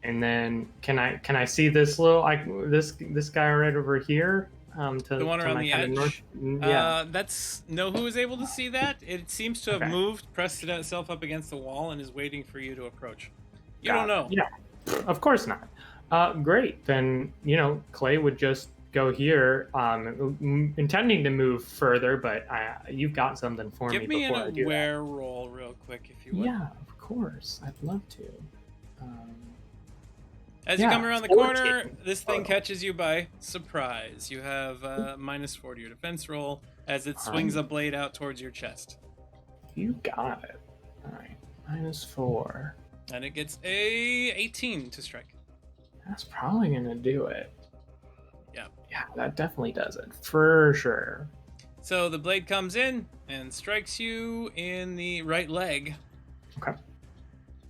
And then can I see this little this guy right over here? The one around the edge. Yeah. That's who is able to see that. It seems to have moved, pressed itself up against the wall, and is waiting for you to approach. You don't know. Yeah, of course not. Great. Then Clay would just go here, intending to move further, but you've got something for me. Give me an before I do aware roll real quick, if you would. Yeah, of course. I'd love to. As you come around the corner, this thing catches you by surprise. You have -4 to your defense roll as it swings a blade out towards your chest. You got it. All right, -4. And it gets a 18 to strike. That's probably gonna do it. Yeah. Yeah, that definitely does it for sure. So the blade comes in and strikes you in the right leg. Okay.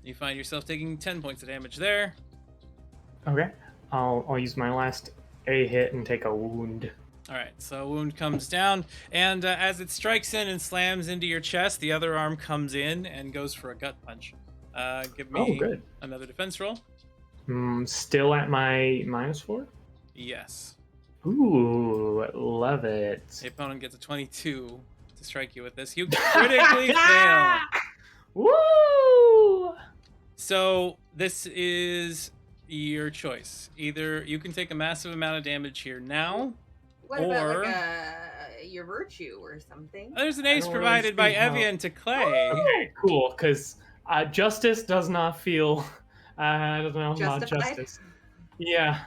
You find yourself taking 10 points of damage there. Okay. I'll use my last A hit and take a wound. All right, so a wound comes down, and as it strikes in and slams into your chest, the other arm comes in and goes for a gut punch. Give me another defense roll. Still at my -4? Yes. Ooh, love it. The opponent gets a 22 to strike you with this. You critically fail. Woo! So this is your choice. Either you can take a massive amount of damage here now, What about like your virtue or something? There's an ace provided by Evian to Clay. Okay, cool, because justice does not feel... I don't know about Justified? justice. Yeah,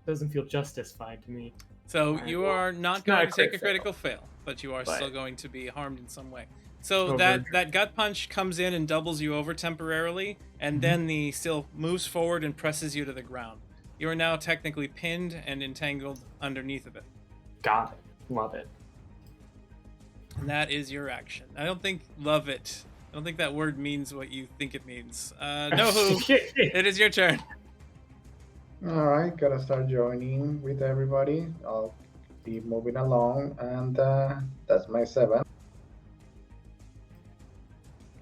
doesn't feel justified to me. So you are not going to take a critical fail, but you are still going to be harmed in some way. So that gut punch comes in and doubles you over temporarily, and then the still moves forward and presses you to the ground. You are now technically pinned and entangled underneath of it. Got it. Love it. And that is your action. I don't think love it. I don't think that word means what you think it means. It is your turn. All right, gotta start joining with everybody. I'll be moving along, and that's my 7. All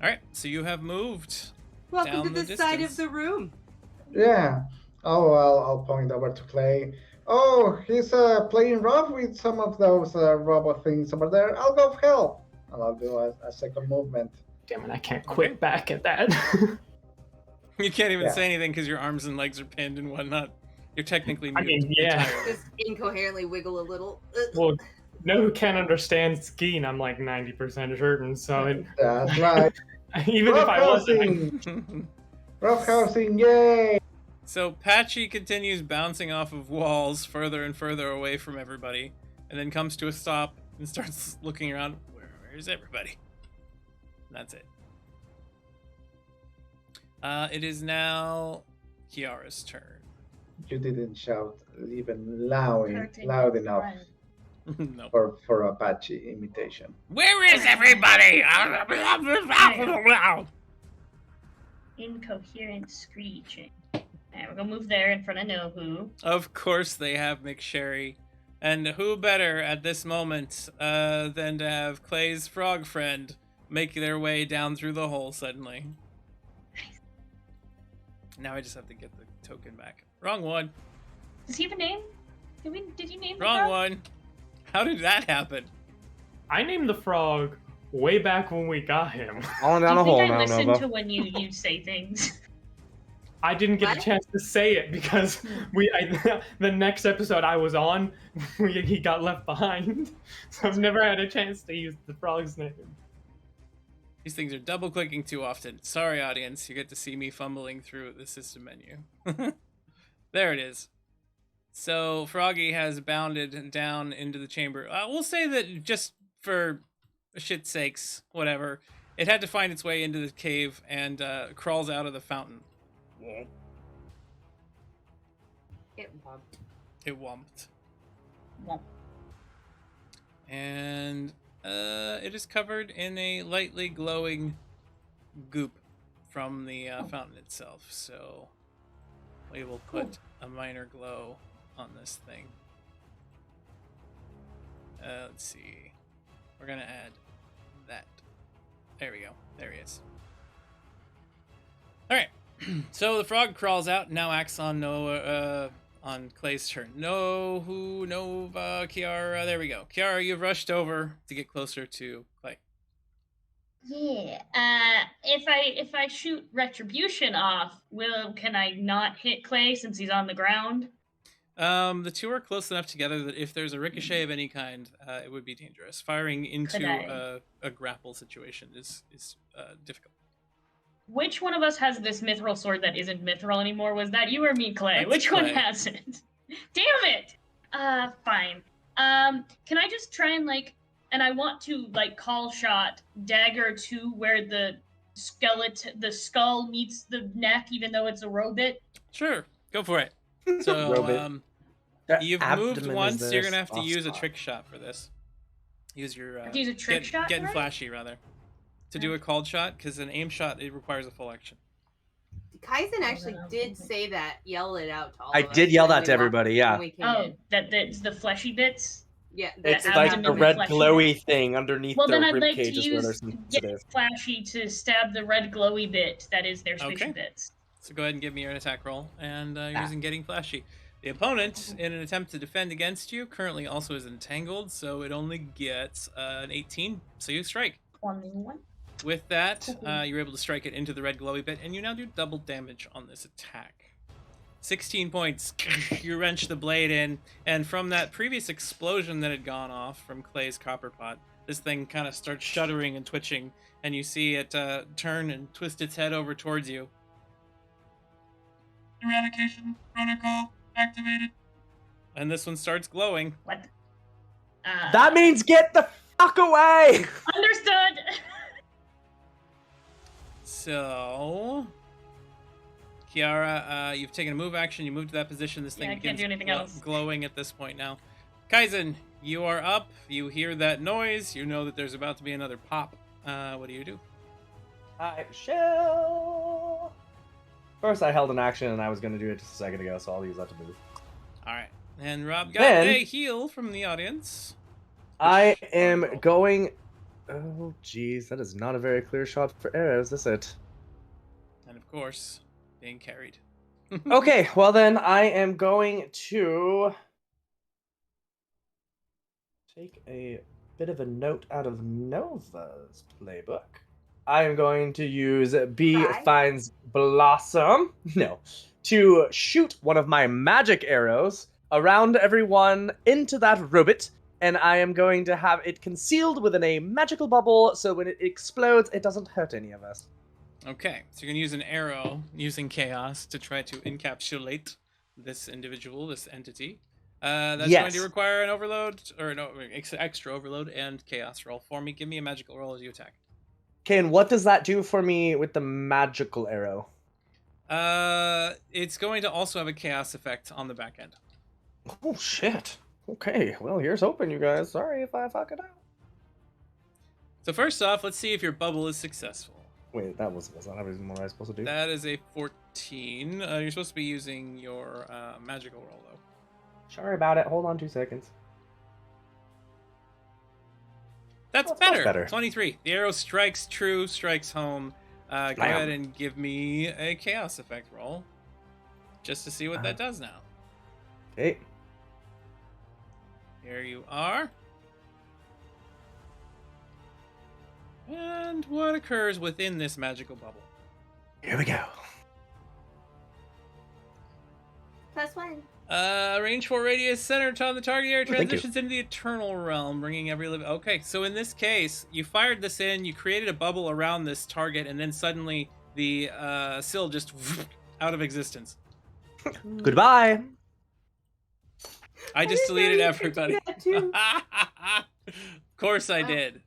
right, so you have moved. Welcome down to the this side distance. of the room. Yeah. Oh, well, I'll point over to Clay. Oh, he's playing rough with some of those robot things over there. I'll go help. And I'll do a second movement. Damn it, I can't quit back at that. You can't even say anything because your arms and legs are pinned and whatnot. You're technically mute. Just incoherently wiggle a little. Well, no, who can't understand skiing? I'm like 90% certain, so that's right. Even if I wasn't. Rough housing, yay! So Patchy continues bouncing off of walls further and further away from everybody, and then comes to a stop and starts looking around. Where's everybody? That's it. It is now Kiara's turn. You didn't shout even loud enough No. for Apache imitation. Where is everybody? Incoherent screeching. Alright, we're gonna move there in front of know who. Of course they have McSherry. And who better at this moment than to have Clay's frog friend make their way down through the hole suddenly. Now I just have to get the token back. Wrong one. Does he have a name? Did you name the Wrong frog? one. How did that happen? I named the frog way back when we got him. Falling down a Do you hole think I now, listen Nova. to when you say things? I didn't get a chance to say it because the next episode I was on, he got left behind. So I've never had a chance to use the frog's name. These things are double clicking too often. Sorry, audience. You get to see me fumbling through the system menu. There it is. So Froggy has bounded down into the chamber. We'll say that just for shit's sakes, whatever, it had to find its way into the cave and crawls out of the fountain. It wumped. And it is covered in a lightly glowing goop from the fountain itself. So we will put a minor glow on this thing. Let's see. We're gonna add that. There we go. There he is. All right. So the frog crawls out and now acts on on Clay's turn. Nova, Kiara. There we go. Kiara, you've rushed over to get closer to Clay. Yeah. If I shoot retribution off, can I not hit Clay since he's on the ground? The two are close enough together that if there's a ricochet of any kind, it would be dangerous. Firing into a grapple situation is difficult. Which one of us has this mithril sword that isn't mithril anymore? Was that you or me, Clay? That's Which Clay. one has it? Damn it! Fine. Can I just try and and I want to call shot dagger to where the skull meets the neck, even though it's a robot? Sure, go for it. So, you've moved once. You're gonna have to use a trick shot for this. Use your use a trick shot. Getting flashy rather. To do a called shot, because an aim shot it requires a full action. Kaizen actually did say that, yell it out to all I of us. did yell that to everybody, yeah. That's the fleshy bits? Yeah. It's like the red glowy thing underneath well, their then I'd like ribcage to is where they're use sensitive. flashy to stab the red glowy bit that is their squishy bits. So go ahead and give me your attack roll, and you're using getting flashy. The opponent, in an attempt to defend against you, currently also is entangled, so it only gets an 18, so you strike. 21. With that, you're able to strike it into the red glowy bit, and you now do double damage on this attack. 16 points. You wrench the blade in, and from that previous explosion that had gone off from Clay's copper pot, this thing kind of starts shuddering and twitching, and you see it turn and twist its head over towards you. Eradication protocol activated. And this one starts glowing. What? That means get the fuck away! Understood! So, Kiara, you've taken a move action. You move to that position. This thing begins glowing at this point now. Kaizen, you are up. You hear that noise. You know that there's about to be another pop. What do you do? I shall... First, I held an action, and I was going to do it just a second ago, so I'll use that to move. All right. And Rob got a heal from the audience. I am going... Oh, geez, that is not a very clear shot for arrows, is it? And of course, being carried. Okay, well then, I am going to... take a bit of a note out of Nova's playbook. I am going to use Bee Finds Blossom, to shoot one of my magic arrows around everyone into that robot, and I am going to have it concealed within a magical bubble, so when it explodes, it doesn't hurt any of us. Okay, so you're going to use an arrow using chaos to try to encapsulate this individual, this entity. That's going to require an overload, or no, extra overload and chaos roll for me. Give me a magical roll as you attack. Okay, and what does that do for me with the magical arrow? It's going to also have a chaos effect on the back end. Oh, shit. Okay, well, here's hoping, you guys. Sorry if I fuck it out. So first off, let's see if your bubble is successful. Wait, that was not what I was supposed to do? That is a 14. You're supposed to be using your magical roll, though. Sorry about it. Hold on 2 seconds. That's better. 23. The arrow strikes true, strikes home. Go ahead and give me a chaos effect roll. Just to see what that does now. Okay. Here you are. And what occurs within this magical bubble? Here we go. +1. Range 4 radius centered on the target area transitions into the eternal realm, bringing every living... Okay, so in this case, you fired this in, you created a bubble around this target, and then suddenly the sill just out of existence. Goodbye. I just deleted everybody. Of course I did.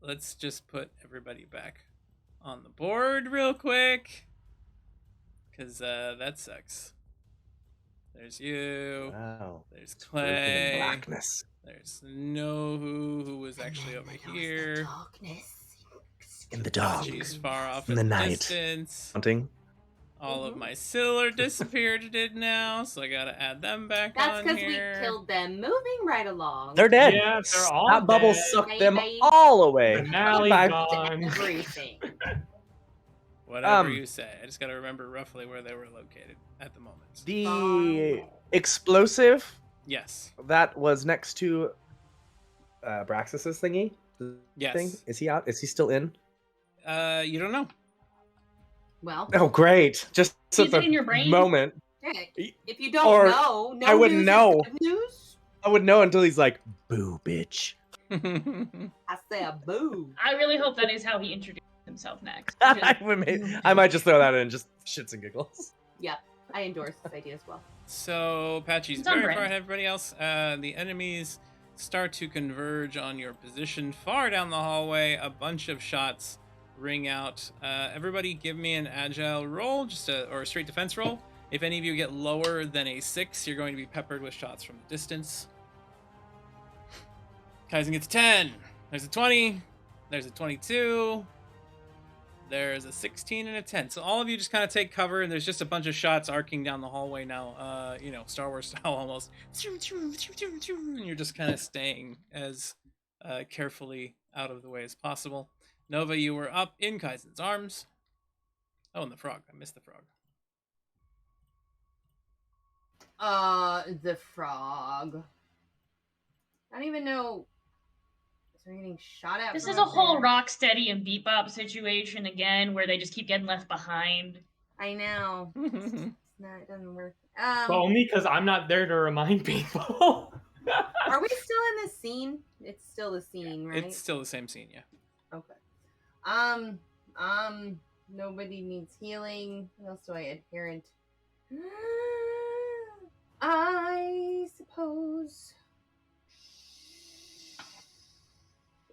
Let's just put everybody back on the board real quick. Because that sucks. There's you. Wow. There's Clay. Blackness. There's Nohu, who was actually over here. In the dark. She's far off in the night. distance. Hunting. All of my Syl are disappeared now, so I gotta add them back That's on because here. we killed them. Moving right along. They're dead. Yeah, they're all That bubble dead. sucked them Bye-bye. all away. Finale Goodbye. gone. Everything. Whatever you say. I just gotta remember roughly where they were located at the moment. The explosive Yes. that was next to Braxis's thingy. Yes. Thing. Is he out? Is he still in? You don't know. Well, Oh, great! Just Is at it in your the brain? moment, if you don't Or know, no I wouldn't news is know. good news. I would know until he's like, "Boo, bitch." I say a boo. I really hope that is how he introduced himself next. I might just throw that in, just shits and giggles. Yep, I endorse this idea as well. So Patchy's It's on very brand. far ahead of everybody else. The enemies start to converge on your position far down the hallway. A bunch of shots ring out. Everybody give me an agile roll, or a straight defense roll. If any of you get lower than a 6, you're going to be peppered with shots from the distance. Kaizen gets 10. There's a 20. There's a 22. There's a 16 and a 10. So all of you just kind of take cover, and there's just a bunch of shots arcing down the hallway now. Star Wars style almost. And you're just kind of staying as carefully out of the way as possible. Nova, you were up in Kaizen's arms. Oh, and the frog. I missed the frog. The frog. I don't even know. So they're getting shot at. This from is a up whole there. Rocksteady and Bebop situation again, where they just keep getting left behind. I know. It doesn't work. But only because I'm not there to remind people. Are we still in the scene? It's still the scene, right? It's still the same scene, yeah. Okay. Nobody needs healing. What else do I adherent? I suppose.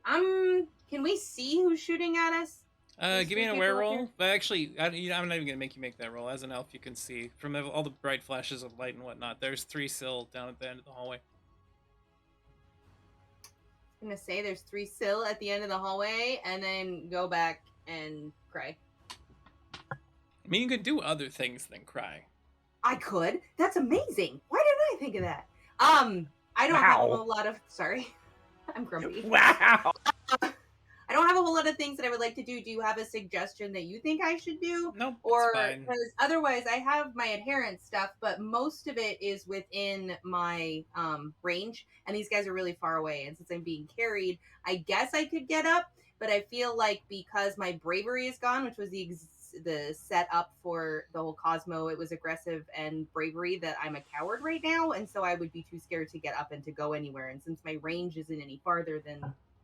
Can we see who's shooting at us? Give me an aware roll. But actually, I'm not even gonna make you make that roll. As an elf, you can see from all the bright flashes of light and whatnot. There's 3 Syl down at the end of the hallway. I'm gonna say there's 3 Syl at the end of the hallway, and then go back and cry. I mean, you could do other things than cry. I could. That's amazing. Why didn't I think of that? I don't have a whole lot of. Sorry, I'm grumpy. Wow. I don't have a whole lot of things that I would like to do. Do you have a suggestion that you think I should do? Nope. Or it's fine. because otherwise I have my adherent stuff, but most of it is within my range, and these guys are really far away. And since I'm being carried, I guess I could get up, but I feel like because my bravery is gone, which was the setup for the whole Cosmo, it was aggressive and bravery, that I'm a coward right now, and so I would be too scared to get up and to go anywhere. And since my range isn't any farther than.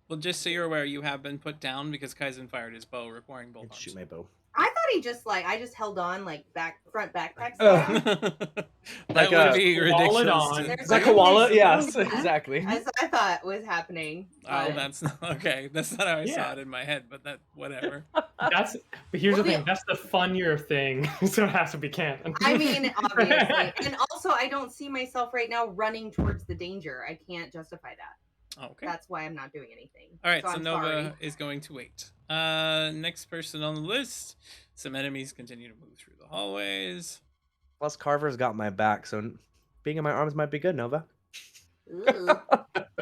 Well, just so you're aware, you have been put down because Kaizen fired his bow, requiring bolt arms. Shoot my bow. I thought he just I just held on front backpack Oh. style. That would be koala ridiculous. on. Is that koala? Yes, exactly. As I thought was happening. Oh, but- that's not okay. That's not how I Yeah. saw it in my head, but that whatever. But here's the Well, thing. That's the funnier thing. So it has to be canon. I mean, obviously. And also, I don't see myself right now running towards the danger. I can't justify that. Okay. That's why I'm not doing anything. All right, so I'm Nova sorry. is going to wait. Next person on the list. Some enemies continue to move through the hallways. Plus, Carver's got my back, so being in my arms might be good, Nova. Ooh.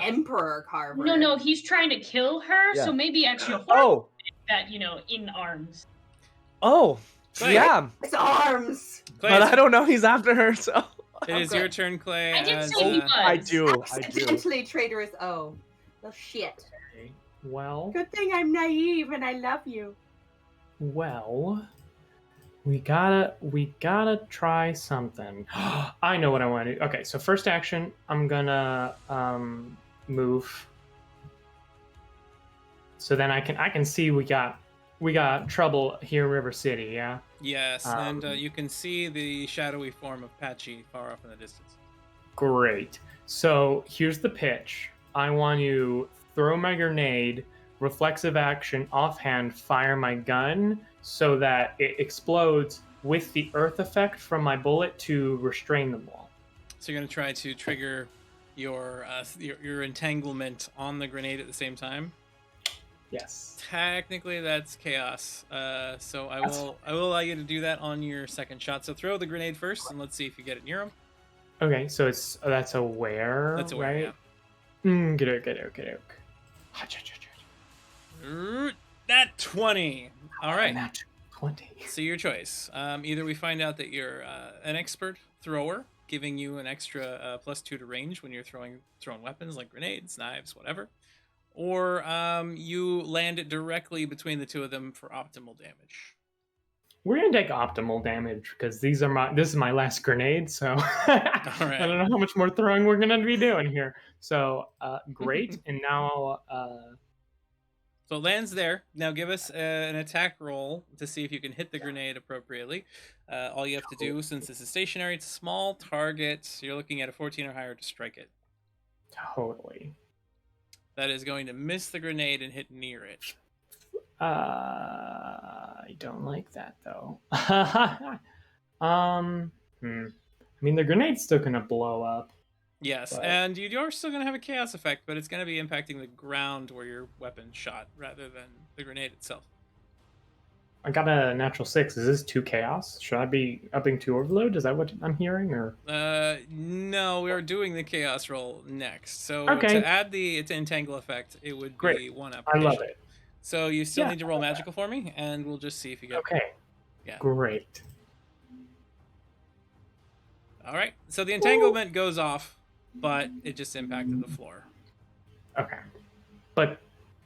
Emperor Carver. No, he's trying to kill her, Yeah. so maybe actually Oh, that, in arms. Clay. yeah. It's arms. Clay, But I don't know he's after her, so. it is Okay. your turn, Clay. I didn't as, say he was. I do. Accidentally traitorous. Oh. Well, shit. Well, Good thing I'm naive and I love you. we gotta try something. I know what I want to do. Okay, so first action, I'm gonna move. So then I can see we got trouble here in River City, yeah? Yes, and you can see the shadowy form of Patchy far off in the distance. Great. So here's the pitch. I want to throw my grenade, reflexive action, offhand, fire my gun so that it explodes with the earth effect from my bullet to restrain them all. So you're going to try to trigger your entanglement on the grenade at the same time? Yes. Technically, that's chaos. So I That's will allow you to do that on your second shot. So throw the grenade first, and let's see if you get it near him. Okay, so that's aware, That's aware, right? yeah. Get it. That 20. All right. Nat 20. So your choice. Either we find out that you're an expert thrower, giving you an extra +2 to range when you're throwing weapons like grenades, knives, whatever, or you land it directly between the two of them for optimal damage. We're gonna take optimal damage because this is my last grenade, so I don't know how much more throwing we're gonna be doing here. So great, and now so it lands there. Now give us an attack roll to see if you can hit the grenade appropriately. All you have to do, since this is stationary, it's a small target. You're looking at a 14 or higher to strike it. Totally. That is going to miss the grenade and hit near it. I don't like that though. I mean, the grenade's still gonna blow up. Yes, but... and you're still gonna have a chaos effect, but it's gonna be impacting the ground where your weapon shot rather than the grenade itself. I got a natural 6. Is this 2 chaos? Should I be upping to overload? Is that what I'm hearing, or? No, we are doing the chaos roll next. So okay. to add the entangle effect, it would be 1 application. I love it. So you still need to roll magical for me, and we'll just see if you get. Okay. Yeah. Great. All right. So the entanglement goes off, but it just impacted the floor. Okay. But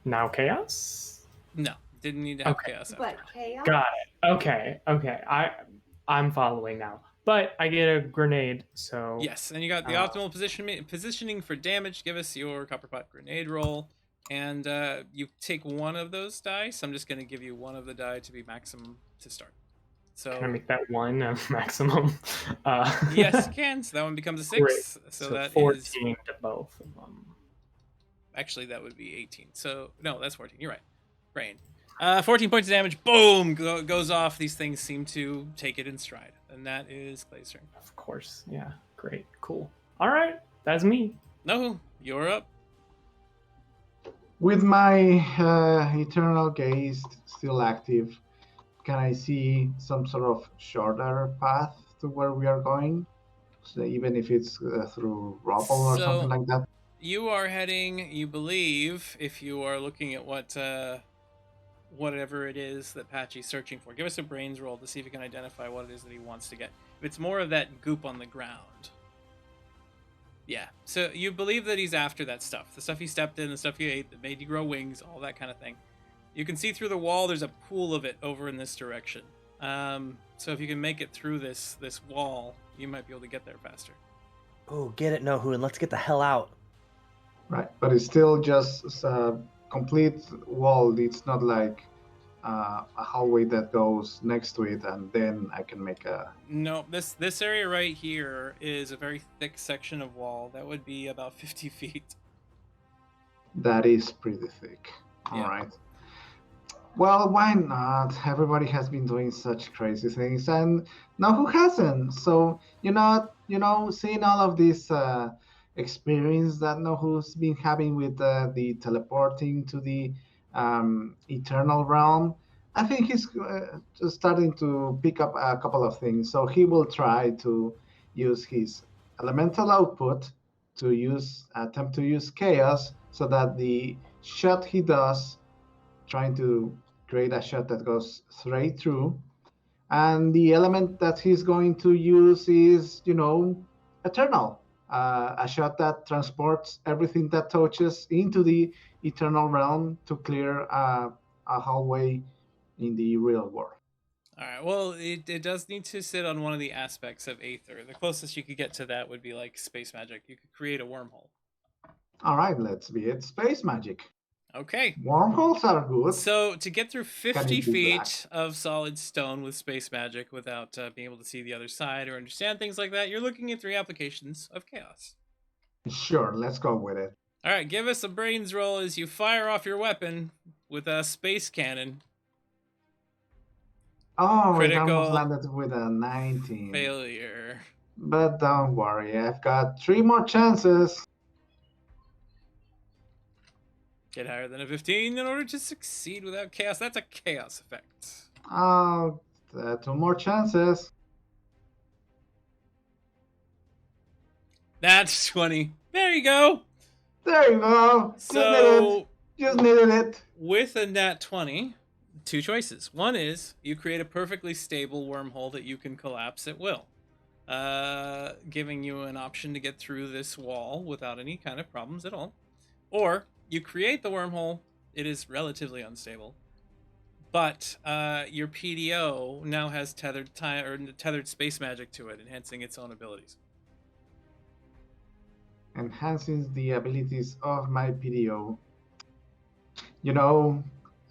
now chaos? No, didn't need to have chaos. But chaos. Got it. Okay. I'm following now. But I get a grenade, so. Yes, and you got the optimal positioning for damage. Give us your copperpot grenade roll. And you take 1 of those dice. I'm just going to give you 1 of the die to be maximum to start. So can I make that 1 maximum? Yes, you can. So that one becomes a 6. Great. So that 14 is... to both of them. Actually, that would be 18. So no, that's 14. You're right. Brain. 14 points of damage. Boom! Goes off. These things seem to take it in stride. And that is Clay's turn. Of course. Yeah. Great. Cool. All right. That's me. No, you're up. With my eternal gaze still active, can I see some sort of shorter path to where we are going? So even if it's through rubble or something like that? You are heading, you believe, if you are looking at whatever it is that Patchy's searching for. Give us a brains roll to see if you can identify what it is that he wants to get. If it's more of that goop on the ground. Yeah, so you believe that he's after that stuff. The stuff he stepped in, the stuff he ate that made you grow wings, all that kind of thing. You can see through the wall, there's a pool of it over in this direction. So if you can make it through this wall, you might be able to get there faster. Oh, get it, Nohu, and let's get the hell out. Right, but it's still just a complete wall. It's not like a hallway that goes next to it, and then I can make a... No, this area right here is a very thick section of wall. That would be about 50 feet. That is pretty thick. All right. Well, why not? Everybody has been doing such crazy things, and now who hasn't? So, seeing all of this experience that Nohu's been having with the teleporting to the eternal realm, I think he's just starting to pick up a couple of things. So he will try to use his elemental output to attempt to use chaos, so that the shot he does, trying to create a shot that goes straight through, and the element that he's going to use is, eternal. A shot that transports everything that touches into the eternal realm to clear a hallway in the real world. All right. Well, it does need to sit on one of the aspects of Aether. The closest you could get to that would be like space magic. You could create a wormhole. All right, let's be it. Space magic. Okay. Wormholes are good. So to get through 50 feet of solid stone with space magic without being able to see the other side or understand things like that, you're looking at 3 applications of chaos. Sure, let's go with it. All right, give us a brains roll as you fire off your weapon with a space cannon. Oh, critical it almost landed with a 19. Failure. But don't worry, I've got 3 more chances. Get higher than a 15 in order to succeed without chaos. That's a chaos effect. 2 more chances. That's 20. There you go. There you go. So, Just needed it. with a nat 20, 2 choices. One is you create a perfectly stable wormhole that you can collapse at will, giving you an option to get through this wall without any kind of problems at all. Or you create the wormhole. It is relatively unstable, but your PDO now has tethered space magic to it, enhancing its own abilities. Enhances the abilities of my PDO.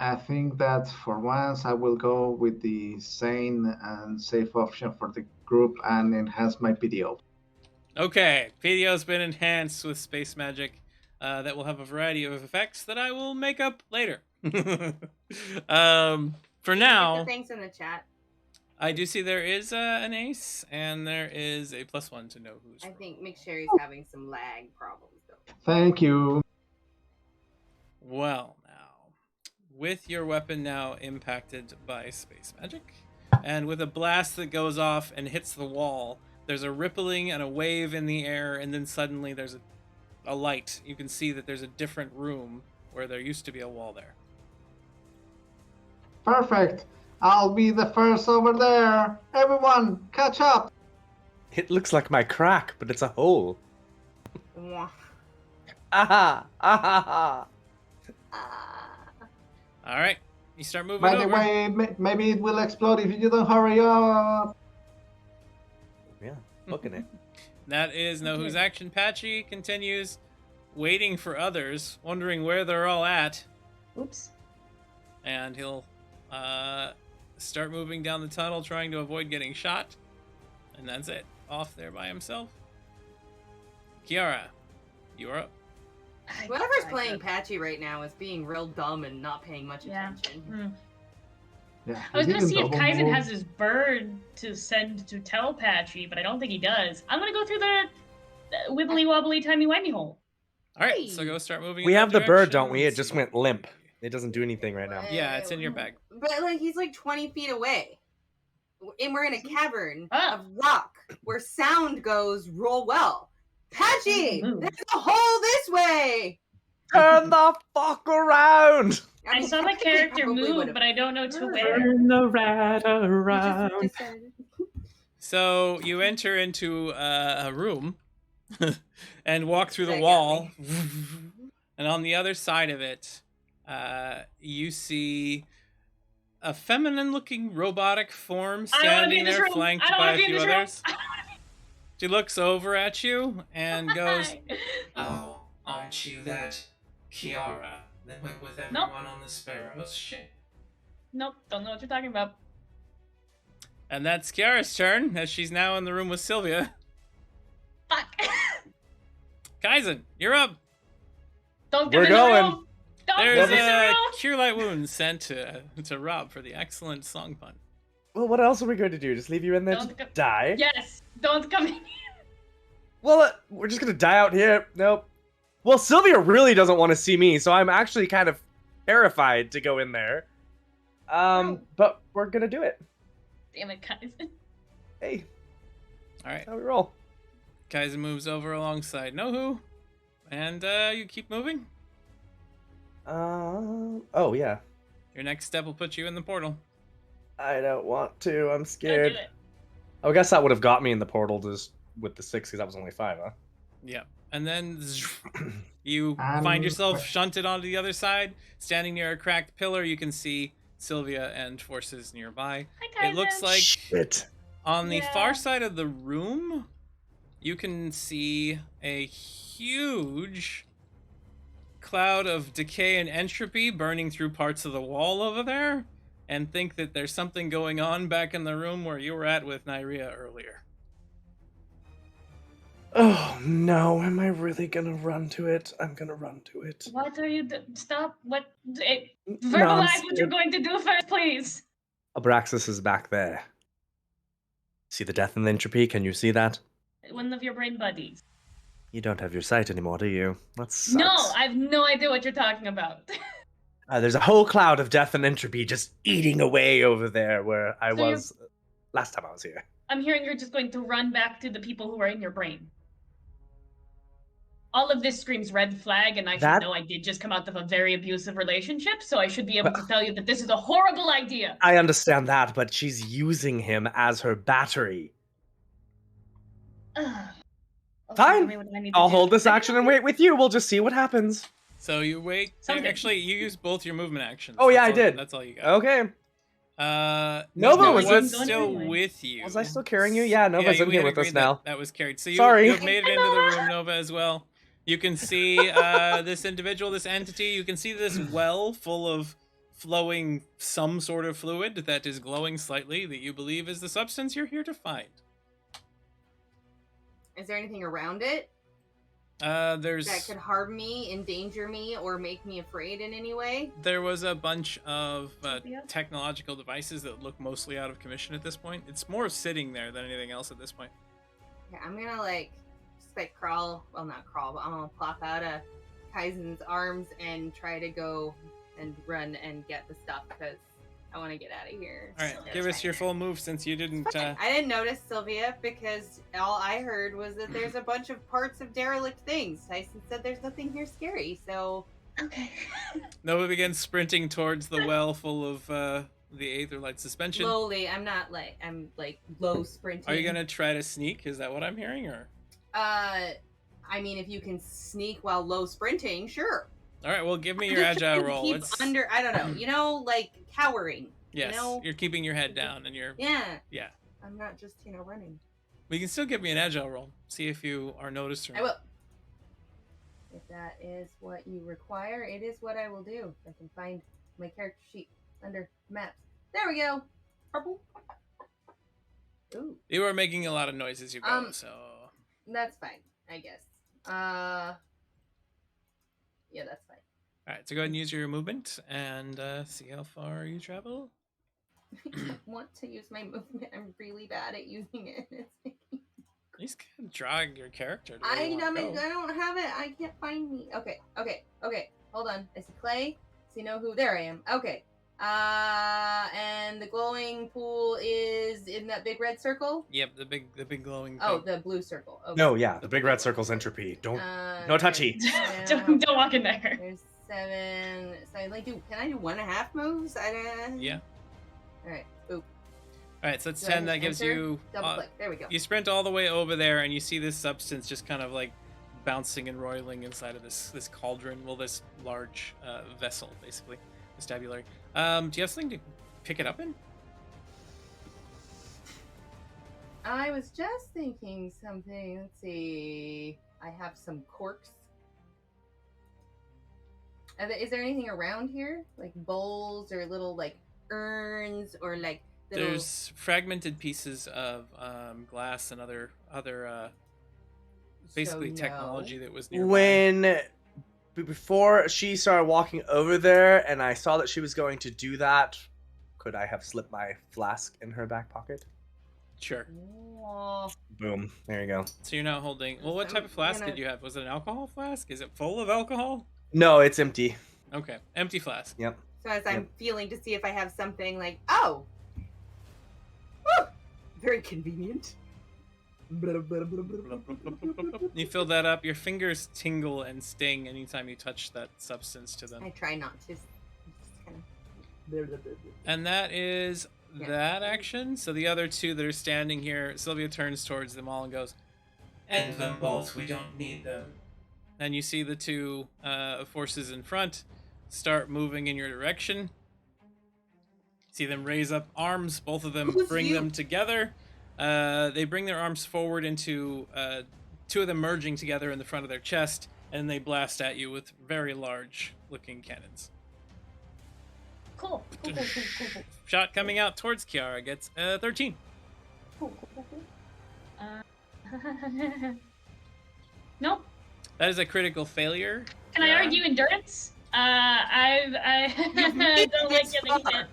I think that for once I will go with the sane and safe option for the group and enhance my PDO. Okay, PDO's been enhanced with space magic that will have a variety of effects that I will make up later. For now, thanks in the chat. I do see there is an ace, and there is a +1 to know who's. I think McSherry's having some lag problems though. Thank you. Well, now, with your weapon now impacted by space magic, and with a blast that goes off and hits the wall, there's a rippling and a wave in the air, and then suddenly there's a light. You can see that there's a different room where there used to be a wall there. Perfect. I'll be the first over there. Everyone, catch up. It looks like my crack, but it's a hole. Mwah. Aha! Aha! All right, you start moving By over. the way, maybe it will explode if you don't hurry up. Yeah, booking it. That is Know Who's action. Patchy continues waiting for others, wondering where they're all at. Oops. And he'll start moving down the tunnel, trying to avoid getting shot. And that's it. Off there by himself. Kiara, you are up. Whoever's playing Patchy right now is being real dumb and not paying much attention. Yeah, I was he gonna didn't see if double Kaizen move. has his bird to send to tell Patchy, but I don't think he does. I'm gonna go through the wibbly wobbly timey wimey hole. All right, so go start moving. We in that have the bird, direction. don't we? It Let's just see. went limp. It doesn't do anything right now. Yeah, it's in your bag. But he's like 20 feet away. And we're in a cavern Ah. of rock where sound goes roll well. Patchy! Move. There's a hole this way! Turn the fuck around! I saw my technically character probably move, would've- but I don't know to where. Turn the rat We around. just said- So you enter into a room and walk through the That got wall. me. And on the other side of it, you see a feminine-looking robotic form I don't wanna be standing in this there, room. flanked I don't by wanna a be in few this room. others. She looks over at you and goes, "Oh, aren't you that Kiara that went with everyone on the Sparrow's ship?" Nope, don't know what you're talking about. And that's Kiara's turn, as she's now in the room with Sylvia. Fuck. Kaizen, you're up. Don't We're come in the going. room. Don't There's come in the a room. Cure Light Wound sent to Rob for the excellent song pun. Well, what else are we going to do? Just leave you in there Don't to go- die? Yes, don't come in. Well, we're just going to die out here. Nope. Well, Sylvia really doesn't want to see me, so I'm actually kind of terrified to go in there. But we're going to do it. Damn it, Kaizen. Hey, All right, that's how we roll. Kaizen moves over alongside Nohu, and you keep moving. Oh, yeah. Your next step will put you in the portal. I don't want to. I'm Don't scared. do it. Oh, I guess that would have got me in the portal just with the 6, because that was only 5, huh? Yeah, and then you Um, find yourself shunted onto the other side, standing near a cracked pillar. You can see Sylvia and forces nearby. Hi, Kaizen. It looks like Shit. on the Yeah. far side of the room, you can see a huge cloud of decay and entropy burning through parts of the wall over there, and think that there's something going on back in the room where you were at with Nyria earlier. Oh, no. Am I really going to run to it? I'm going to run to it. What are you Stop. What? Verbalize No, I'm what you're scared. going to do first, please. Abraxas is back there. See the death and the entropy? Can you see that? One of your brain buddies. You don't have your sight anymore, do you? That sucks. No, I have no idea what you're talking about. There's a whole cloud of death and entropy just eating away over there where I So was last time I was here. I'm hearing you're just going to run back to the people who are in your brain. All of this screams red flag, and I should know I did just come out of a very abusive relationship, so I should be able to tell you that this is a horrible idea. I understand that, but she's using him as her battery. Okay, Fine. I'll hold this action and wait with you. We'll just see what happens. So you wait. Something. Actually, you use both your movement actions. Oh yeah, I That's all- did. That's all you got. Okay. Nova was was in- still anyway. with you. Was I still carrying you? Yeah, Nova's Yeah, in we here had with us agreed now. That was carried. So Sorry. you've made it into the room, Nova, as well. You can see this individual, this entity. You can see this well full of flowing some sort of fluid that is glowing slightly that you believe is the substance you're here to find. Is there anything around it There's that could harm me, endanger me, or make me afraid in any way? There was a bunch of technological devices that look mostly out of commission at this point. It's more sitting there than anything else at this point. Okay, I'm gonna just crawl. Well, not crawl, but I'm gonna plop out of Kaizen's arms and try to go and run and get the stuff because I want to get out of here. All right, give us your full move since you didn't. I didn't notice, Sylvia, because all I heard was that there's a bunch of parts of derelict things. Tyson said there's nothing here scary, so... Okay. Nova begins sprinting towards the well full of the Aetherlight suspension. Slowly, I'm low sprinting. Are you gonna try to sneak? Is that what I'm hearing, or? I mean, if you can sneak while low sprinting, sure. All right, well, give me your agile roll. Keep under, I don't know, cowering. Yes, you're keeping your head down and you're... Yeah. Yeah. I'm not just, running. We can still give me an agile roll. See if you are noticed or not. I will. If that is what you require, it is what I will do. I can find my character sheet under maps. There we go. Purple. Ooh. You are making a lot of noise as you go, so... That's fine, I guess. Yeah, that's fine. All right, so go ahead and use your movement and see how far you travel. I don't want to use my movement. I'm really bad at using it. It's making... You just can't drag your character. To where I you wanna go. don't have it. I can't find me. Okay. Hold on. I see Clay. See who? There I am. Okay. And the glowing pool is in that big red circle. Yep, the big glowing. Oh, thing. the blue circle. Okay. No, yeah, the big red circle's entropy. Don't, no touchy. Don't walk in there. There's 7. So can I do 1.5 moves? Yeah. All right. Boop. All right, so that's Do I 10. just That gives enter? you. Double click. There we go. You sprint all the way over there, and you see this substance just kind of bouncing and roiling inside of this cauldron. Well, this large vessel, basically, the stabulary. Do you have something to pick it up in? I was just thinking something. Let's see. I have some corks. Is there anything around here, like bowls or little urns or little... There's fragmented pieces of glass and other basically technology that was nearby. Before she started walking over there and I saw that she was going to do that, could I have slipped my flask in her back pocket? Sure. Oh. Boom. There you go. So you're not holding... Well, what type of flask did you have? Was it an alcohol flask? Is it full of alcohol? No, it's empty. Okay. Empty flask. Yep. So as I'm feeling to see if I have something oh! Woo! Very convenient. You fill that up. Your fingers tingle and sting anytime you touch that substance to them. I try not to. Just kind of... And that is that action. So the other two that are standing here, Sylvia turns towards them all and goes, "End them both. We don't need them." And you see the two forces in front start moving in your direction. See them raise up arms. Both of them bring them together. They bring their arms forward into two of them merging together in the front of their chest, and they blast at you with very large-looking cannons. Cool. Shot coming out towards Kiara gets 13. Nope. That is a critical failure. Can I argue endurance? I don't like getting hit.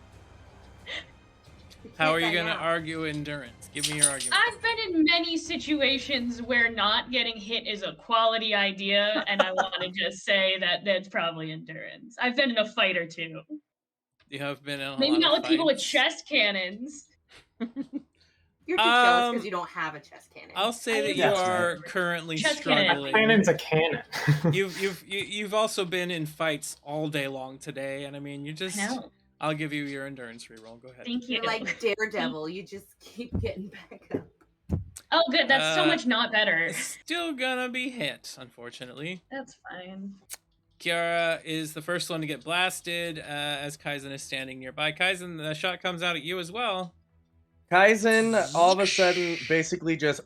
How are you Can't going to die now. argue endurance? Give me your argument. I've been in many situations where not getting hit is a quality idea, and I want to just say that that's probably endurance. I've been in a fight or two. You have been in a Maybe lot not of with people with fights. chest cannons. You're just jealous because you don't have a chest cannon. I'll say that you Yes. are currently Chest cannon. struggling. Cannon's a cannon. You've also been in fights all day long today, and I mean, you just. I know. I'll give you your endurance reroll. Go ahead. Thank you. You're like Daredevil. You just keep getting back up. Oh, good. That's so much not better. Still gonna be hit, unfortunately. That's fine. Kiara is the first one to get blasted as Kaizen is standing nearby. Kaizen, the shot comes out at you as well. Kaizen all of a sudden basically just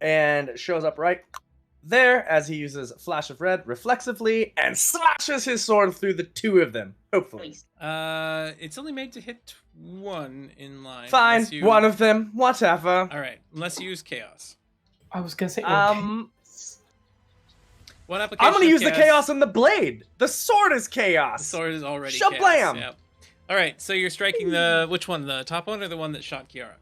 and shows up right there as he uses Flash of Red reflexively and slashes his sword through the two of them. Hopefully. It's only made to hit one in line. Fine, one of them, whatever. All right, unless you use chaos. I was gonna say. One application. I'm gonna use the chaos in the blade. The sword is chaos. The sword is already Shablam! chaos. Yep. All right, so you're striking the which one? The top one or the one that shot Kiara?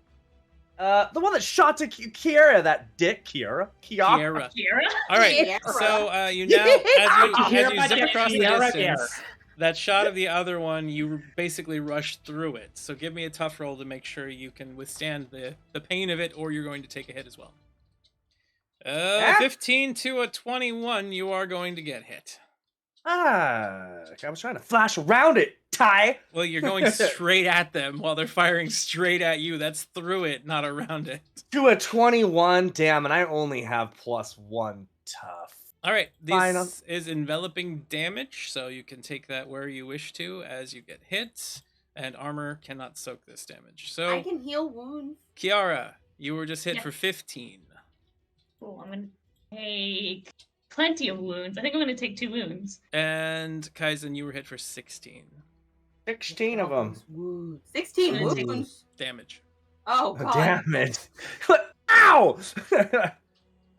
The one that shot to Kiara, that dick Kiara. Kiara. Kiara? All right, Kiara. so you now, as you zip across the Kiara, distance, that shot of the other one, you basically rush through it. So give me a tough roll to make sure you can withstand the pain of it, or you're going to take a hit as well. 15 to a 21, you are going to get hit. I was trying to flash around it, Ty. Well, you're going straight at them while they're firing straight at you. That's through it, not around it. To a 21, damn, and I only have +1 tough. All right, this is enveloping damage, so you can take that where you wish to as you get hit, and armor cannot soak this damage. So I can heal wounds. Kiara, you were just hit for 15. Oh, I'm gonna take plenty of wounds. I think I'm gonna take 2 wounds. And Kaizen, you were hit for 16. 16 of them. Wounds. 16 Ooh. wounds. Damage. Oh, God. Damn it. Ow! So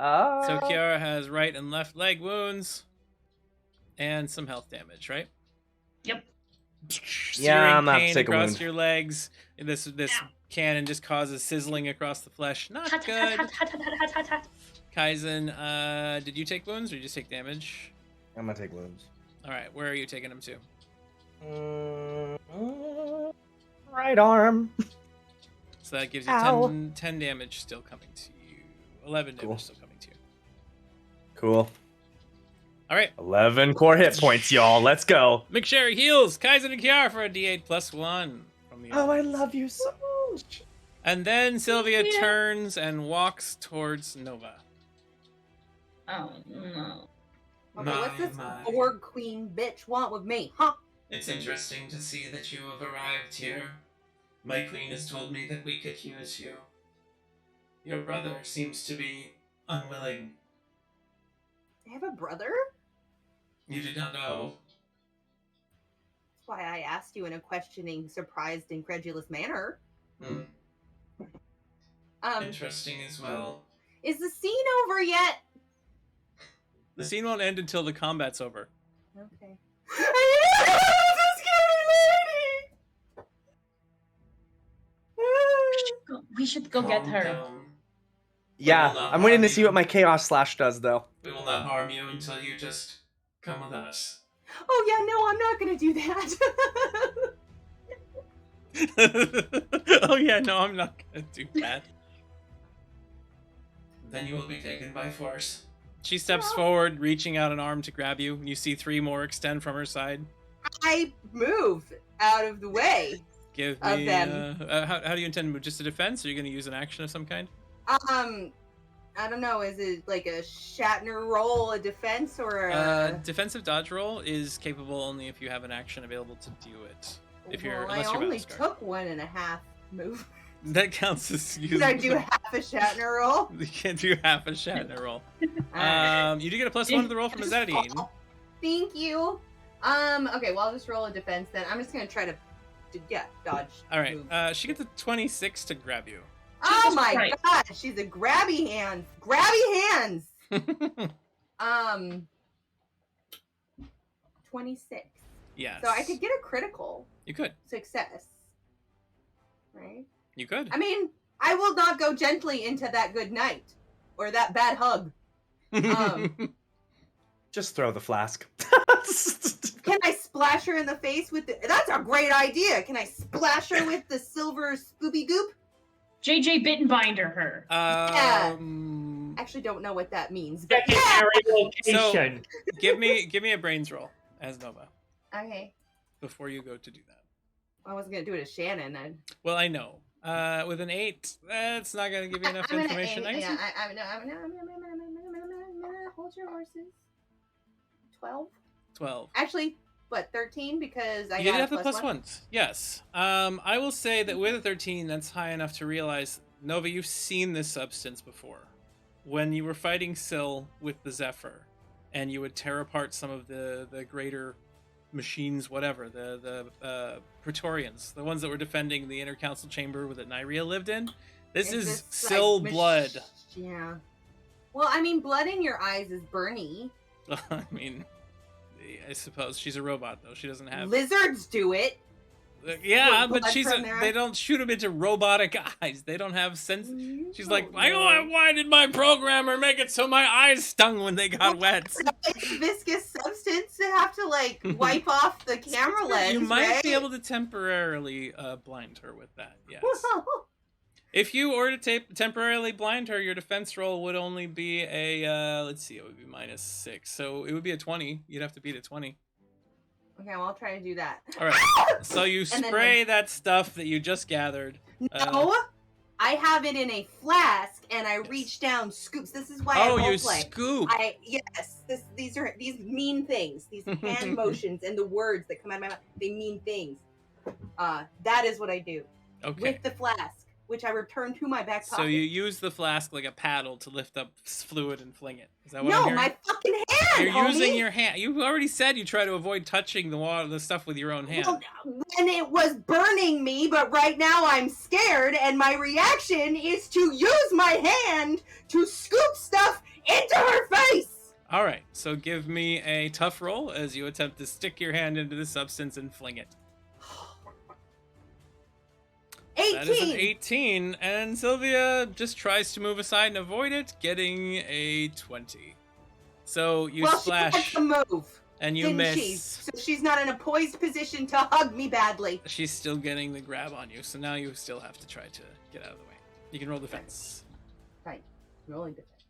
Kiara has right and left leg wounds, and some health damage, right? Yep. Yeah, I'm not pain sick of across wound. your legs. This cannon just causes sizzling across the flesh. Not good. Kaizen, did you take wounds or did you just take damage? I'm gonna take wounds. All right, where are you taking them to? Right arm. So that gives you 10 damage still coming to you. 11 damage Cool. still coming to you. Cool. All right. 11 core hit points, y'all. Let's go. McSherry heals Kaizen and Kiara for a D8 +1 from the Oh, I audience. love you so much. And then Sylvia turns and walks towards Nova. Oh, no. Okay, what's this Borg Queen bitch want with me, huh? It's interesting to see that you have arrived here. My queen has told me that we could use you. Your brother seems to be unwilling. I have a brother? You did not know. That's why I asked you in a questioning, surprised, incredulous manner. Interesting as well. Is the scene over yet? The scene won't end until the combat's over. Okay. This scary lady! We should go get her. Yeah, I'm waiting to see what my Chaos Slash does, though. We will not harm you until you just come with us. Oh yeah, no, I'm not gonna do that. Oh yeah, no, I'm not gonna do that. Then you will be taken by force. She steps forward, reaching out an arm to grab you. You see 3 more extend from her side. I move out of the way. Give Of me. them. How do you intend to move? Just a defense? Or are you going to use an action of some kind? I don't know. Is it like a Shatner roll, a defense, or a? Defensive dodge roll is capable only if you have an action available to do it. If you're, Well, unless I you're only battle-scarred. took 1.5 move. That counts as using. Did I do half a Shatner roll? You can't do half a Shatner roll. Alright. You do get a +1 to the roll from Azadine. Thank you. Okay, well I'll just roll a defense then. I'm just gonna try to dodge. All right. move. She gets a 26 to grab you. Oh Jesus my Christ. god, she's a grabby hands. Grabby hands. 26. Yes. So I could get a critical You could. success. right? You could. I mean, I will not go gently into that good night or that bad hug. Just throw the flask. Can I splash her in the face with the... That's a great idea. Can I splash her with the silver Scooby Goop? JJ Bittenbinder her. Actually don't know what that means. But yeah! Location. So, give me a brains roll as Nova. Okay. Before you go to do that. I wasn't going to do it as Shannon. Well, I know. With an 8, that's not going to give you enough information. Hold your horses. 12? 12. Actually, what, 13? Because I you got have the plus plus one? ones. Yes. I will say that with a 13, that's high enough to realize, Nova, you've seen this substance before. When you were fighting Syl with the Zephyr, and you would tear apart some of the greater machines, whatever, the Praetorians, the ones that were defending the inner council chamber that Nyria lived in. This is Syl blood. Yeah. Well, I mean, blood in your eyes is Bernie. I mean, I suppose she's a robot, though. She doesn't have... Lizards do it. Yeah, but they don't shoot them into robotic eyes. They don't have sense. She's like, why did my programmer make it so my eyes stung when they got wet? It's viscous substance to have to, like, wipe off the camera lens, You might right? be able to temporarily blind her with that, yes. If you were to temporarily blind her, your defense roll would only be a, let's see, it would be -6. So it would be a 20. You'd have to beat a 20. Okay, well, I'll try to do that. All right. So you spray that stuff that you just gathered. No, I have it in a flask, and I reach down, scoops. This is why I roleplay. Scoop. These mean things. These hand motions and the words that come out of my mouth, they mean things. That is what I do. Okay. With the flask, which I return to my back pocket. So you use the flask like a paddle to lift up fluid and fling it. Is that what I'm No, hearing? my fucking hand, You're homie! using your hand. You already said you try to avoid touching the stuff with your own hand. Well, when it was burning me, but right now I'm scared, and my reaction is to use my hand to scoop stuff into her face! All right, so give me a tough roll as you attempt to stick your hand into the substance and fling it. 18! That is an 18, and Sylvia just tries to move aside and avoid it, getting a 20. So you splash, she had to move, and you didn't miss. she? So she's not in a poised position to hug me badly. She's still getting the grab on you, so now you still have to try to get out of the way. You can roll defense. Right, rolling defense.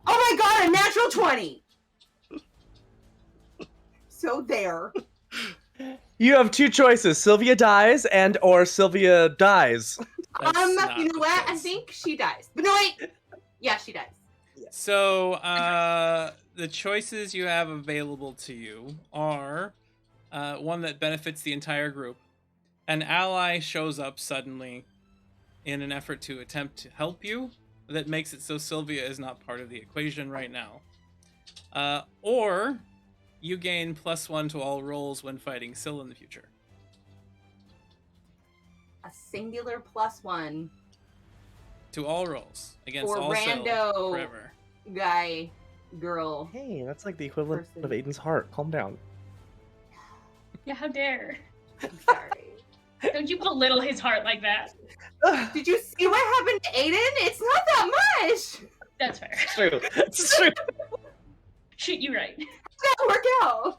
Oh my god, a natural 20! So there. You have two choices: Sylvia dies or Sylvia dies. You know what? I think she dies. But no, wait! Yeah, she dies. So, the choices you have available to you are one that benefits the entire group. An ally shows up suddenly in an effort to attempt to help you that makes it so Sylvia is not part of the equation right now. Or you gain +1 to all rolls when fighting Syl in the future. A singular +1 to all rolls against or all rando Syl forever. Guy, girl. Hey, that's like the equivalent person. of Aiden's heart. Calm down. Yeah, how dare. I'm sorry. Don't you belittle his heart like that. Did you see what happened to Aiden? It's not that much. That's fair. It's true. It's true. Shoot, you right. That work out.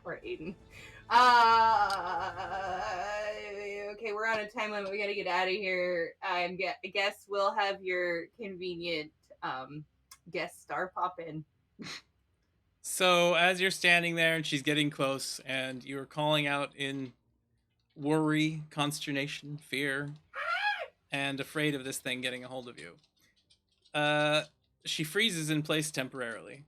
Poor Aiden. Okay, we're on a time limit. We gotta get out of here. I guess we'll have your convenient guest star pop in. So as you're standing there and she's getting close and you're calling out in worry, consternation, fear, and afraid of this thing getting a hold of you, she freezes in place temporarily.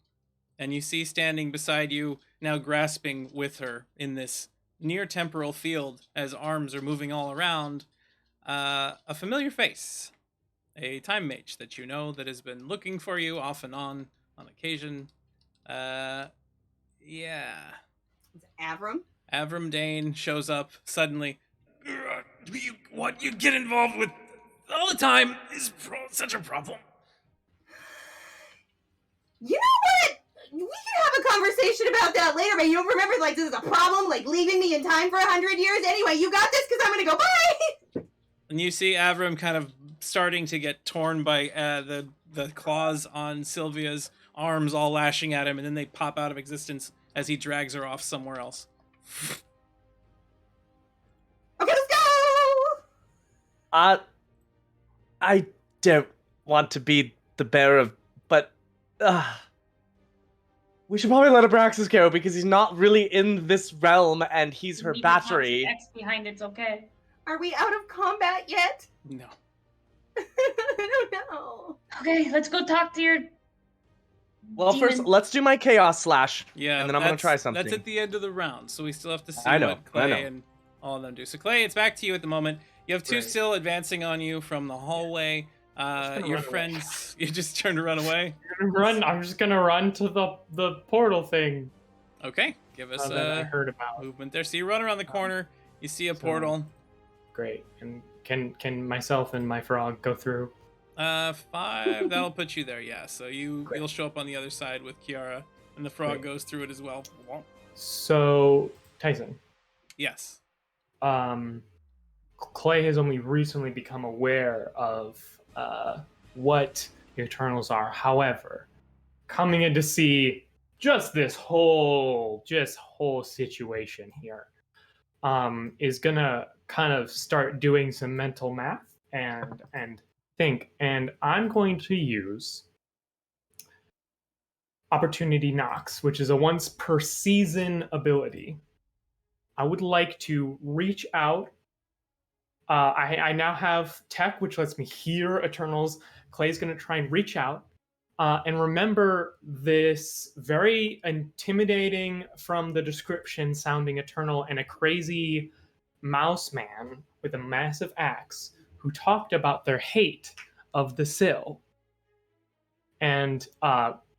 And you see standing beside you, now grasping with her in this near temporal field as arms are moving all around, a familiar face. A time mage that you know that has been looking for you off and on occasion. Yeah. It's Avram. Avram Dane shows up suddenly. What you get involved with all the time is such a problem. You know what? we can have a conversation about that later, but you don't remember, like, this is a problem, like, leaving me in time for 100 years? Anyway, you got this, because I'm gonna go, bye! And you see Avram kind of starting to get torn by the claws on Sylvia's arms, all lashing at him, and then they pop out of existence as he drags her off somewhere else. Okay, let's go! I don't want to be the bearer of, but we should probably let Abraxas go because he's not really in this realm and he's her battery. X behind it's okay. Are we out of combat yet? No. I don't know. Okay, let's go talk to your. Well, demon. first, let's do my chaos slash. Yeah, and then I'm gonna try something. That's at the end of the round, so we still have to see I know, what Clay I know. and all of them do. So Clay, it's back to you at the moment. You have two Right. still advancing on you from the hallway. gonna Your run away. friends, you just turned to run away. I'm just gonna run to the portal thing Okay, give us that I a heard about. movement there. So you run around the corner. You see a portal. Great. And can myself and my frog go through? 5. That'll put you there. Yeah. So you'll show up on the other side with Kiara, and the frog Great. goes through it as well. So Tyson, Yes. Clay has only recently become aware of what the Eternals are. However, coming in to see just this whole situation here, is gonna kind of start doing some mental math and think. And I'm going to use Opportunity Knocks, which is a once per season ability. I would like to reach out. I now have tech, which lets me hear Eternals. Clay's going to try and reach out and remember this very intimidating from the description sounding Eternal and a crazy mouse man with a massive axe who talked about their hate of the Sill. And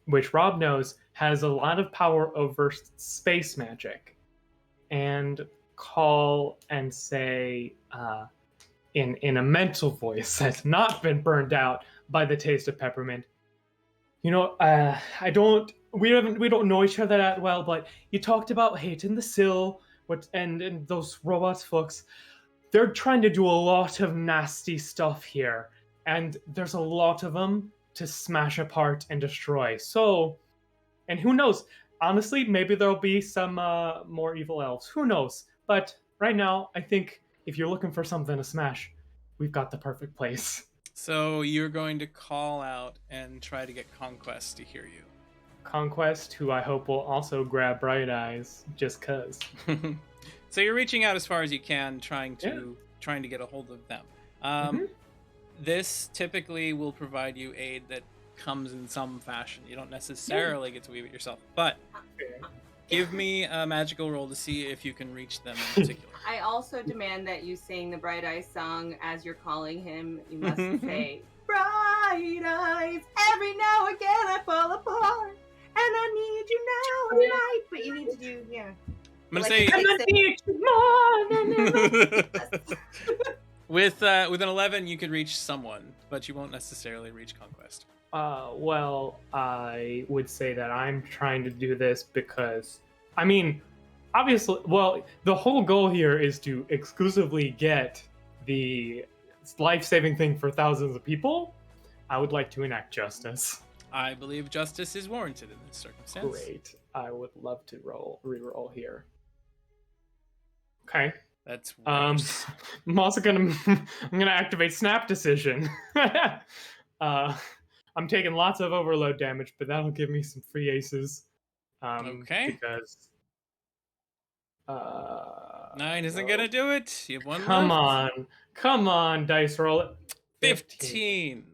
which Rob knows has a lot of power over space magic. And call and say in a mental voice that's not been burned out by the taste of peppermint, we don't know each other that well, but you talked about hating the Sill, and those robots folks. They're trying to do a lot of nasty stuff here, and there's a lot of them to smash apart and destroy. So, and who knows? Honestly, maybe there'll be some more evil elves. Who knows? But right now, I think if you're looking for something to smash, we've got the perfect place. So you're going to call out and try to get Conquest to hear you. Conquest, who I hope will also grab Bright Eyes, just cause. So you're reaching out as far as you can, trying to get a hold of them. This typically will provide you aid that comes in some fashion. You don't necessarily get to weave it yourself, but give me a magical roll to see if you can reach them in particular. I also demand that you sing the Bright Eyes song as you're calling him. You must say, Bright Eyes, every now and again I fall apart, and I need you now and night. But you need to do, I'm gonna Like, say I need you more than ever. with an 11 you could reach someone, but you won't necessarily reach Conquest. Well, I would say that I'm trying to do this because, I mean, obviously, well, the whole goal here is to exclusively get the life-saving thing for thousands of people. I would like to enact justice. I believe justice is warranted in this circumstance. Great. I would love to re-roll here. Okay. That's I'm also gonna activate Snap Decision. I'm taking lots of overload damage, but that'll give me some free aces. Okay. Because 9 isn't gonna do it. You have one come on, dice roll it. 15.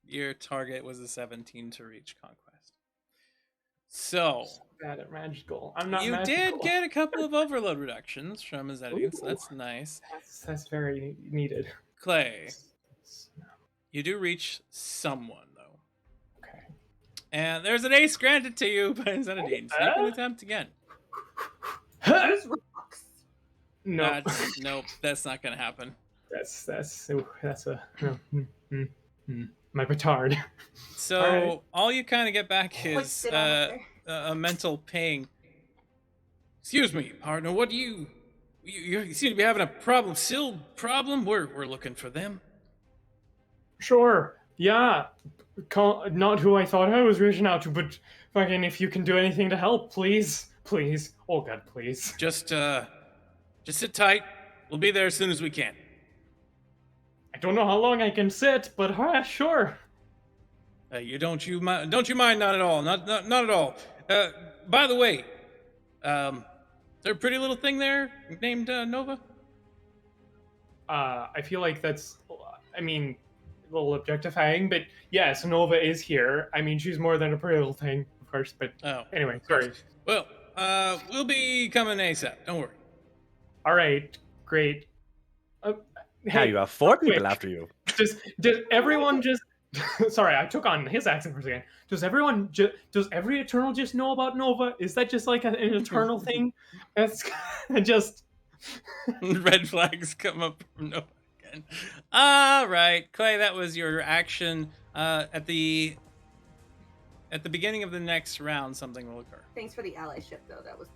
Your target was a 17 to reach Conquest. So Bad at magical. I'm not. you magical. did get a couple of overload reductions from Azedian, so that's nice. That's very needed. Clay, you do reach someone though. Okay. And there's an ace granted to you by Azedian, so you can attempt again. Use rocks. No. Nope, that's not gonna happen. That's a my petard. So Alright. all you kind of get back Hoist is it on there. a mental ping. Excuse me, partner. What do you seem to be having a problem? Still problem? We're looking for them. Sure. Yeah. Not who I thought I was reaching out to, but fucking if you can do anything to help, please. Please. Oh god, please. Just sit tight. We'll be there as soon as we can. I don't know how long I can sit, but sure. Don't you mind? Not at all. Not at all. By the way, is there a pretty little thing there named Nova? I feel like that's, I mean, a little objectifying, but yes, Nova is here. I mean, she's more than a pretty little thing, of course, but anyway, sorry. Well, we'll be coming ASAP. Don't worry. All right, great. Hey, you have 4 people after you. Does everyone just... Sorry, I took on his accent for a second. Does every Eternal just know about Nova? Is that just like an Eternal thing? That's just... Red flags come up from Nova again. All right, Clay, that was your action. At the beginning of the next round, something will occur. Thanks for the allyship, though. That was...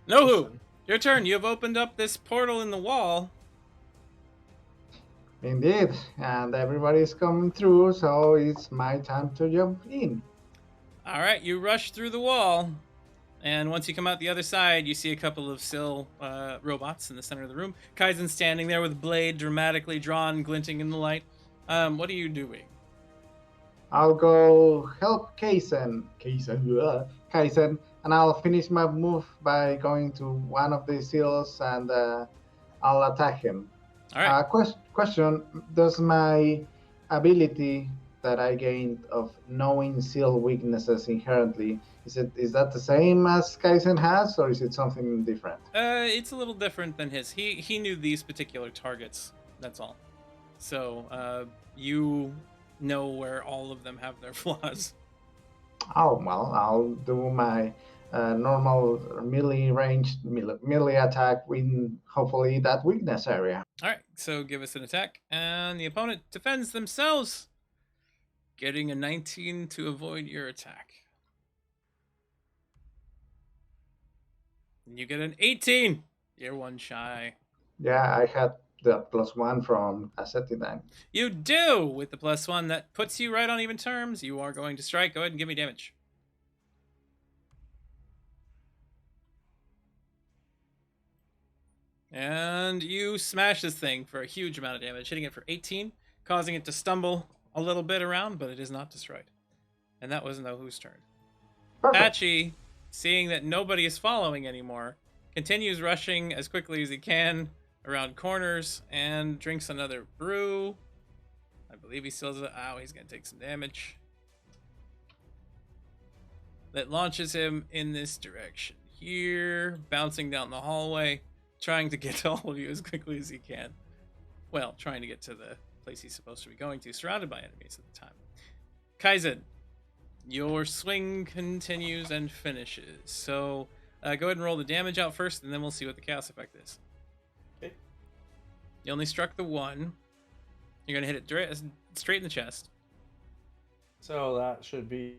Nohu, your turn. You have opened up this portal in the wall. Indeed, and everybody's coming through, so it's my time to jump in. All right, you rush through the wall, and once you come out the other side, you see a couple of Syl robots in the center of the room. Kaizen standing there with blade dramatically drawn, glinting in the light. What are you doing? I'll go help Kaizen, and I'll finish my move by going to one of the seals and I'll attack him. All right. Question: does my ability that I gained of knowing seal weaknesses inherently is that the same as Kaizen has, or is it something different? It's a little different than his. He knew these particular targets. That's all. So you know where all of them have their flaws. Oh well, I'll do my normal melee attack in hopefully that weakness area. All right, so give us an attack, and the opponent defends themselves, getting a 19 to avoid your attack. And you get an 18. You're one shy. Yeah, I had the +1 from Acetidine. You do! With the +1, that puts you right on even terms. You are going to strike. Go ahead and give me damage. And you smash this thing for a huge amount of damage, hitting it for 18, causing it to stumble a little bit around, but it is not destroyed. And that was Nohu's turn. Perfect. Patchy, seeing that nobody is following anymore, continues rushing as quickly as he can around corners and drinks another brew. I believe he still has a... Ow, he's going to take some damage. That launches him in this direction here, bouncing down the hallway, trying to get to all of you as quickly as he can. Well, trying to get to the place he's supposed to be going to, surrounded by enemies at the time. Kaizen, your swing continues and finishes. So go ahead and roll the damage out first, and then we'll see what the chaos effect is. Okay. You only struck the 1. You're going to hit it straight in the chest. So that should be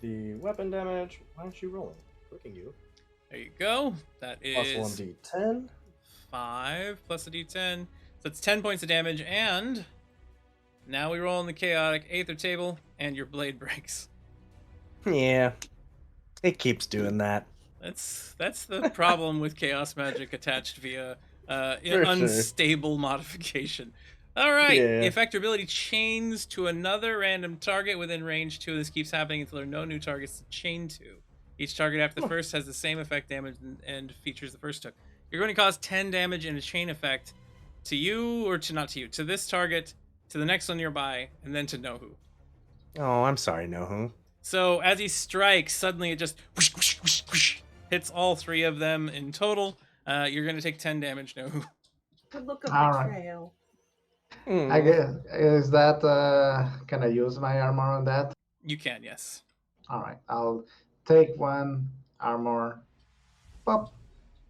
the weapon damage. Why aren't you rolling? Clicking you. There you go. That is Plus 1d10. 5 plus a d10. So that's 10 points of damage, and now we roll in the chaotic Aether table, and your blade breaks. Yeah. It keeps doing that. That's the problem with chaos magic attached via For unstable modification. All right. Yeah. The effect or ability chains to another random target within range 2. This keeps happening until there are no new targets to chain to. Each target after the first has the same effect damage and features the first took. You're going to cause 10 damage in a chain effect to you, or not to you, to this target, to the next one nearby, and then to Nohu. Oh, I'm sorry, Nohu. So as he strikes, suddenly it just whoosh, whoosh, whoosh, whoosh, hits all 3 of them in total. You're going to take 10 damage, Nohu. Good look of All right. betrayal. I guess, is that, can I use my armor on that? You can, yes. All right, I'll take 1 armor, pop,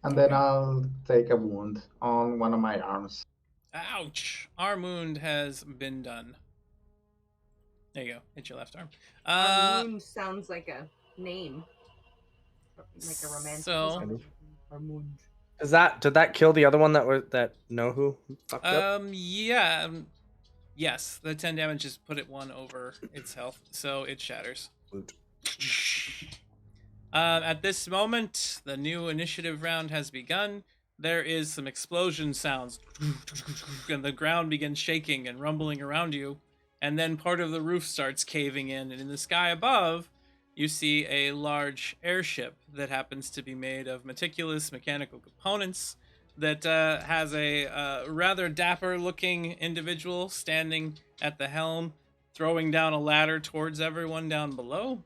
and then I'll take a wound on one of my arms. Ouch! Our wound has been done. There you go. Hit your left arm. Armoon sounds like a name. Like a romantic So- name. Did that kill the other one that Nohu fucked up? Yeah. Yes, the 10 damage just put it 1 over its health, so it shatters. Loot. At this moment, the new initiative round has begun. There is some explosion sounds, and the ground begins shaking and rumbling around you, and then part of the roof starts caving in, and in the sky above, you see a large airship that happens to be made of meticulous mechanical components that has a rather dapper-looking individual standing at the helm, throwing down a ladder towards everyone down below.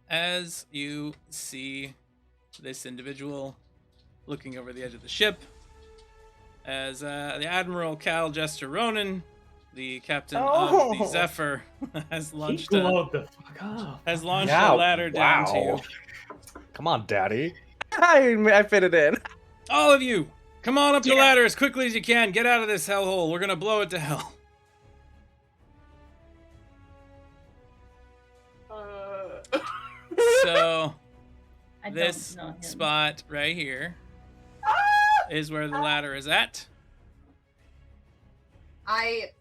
As you see this individual looking over the edge of the ship, as the Admiral Cal Jester Ronan, the captain of the Zephyr, has launched He glowed the fuck up. a ladder down to you. Come on, Daddy. I fit it in. All of you, come on up the ladder as quickly as you can. Get out of this hellhole. We're gonna blow it to hell. So this spot right here is where the ladder is at. I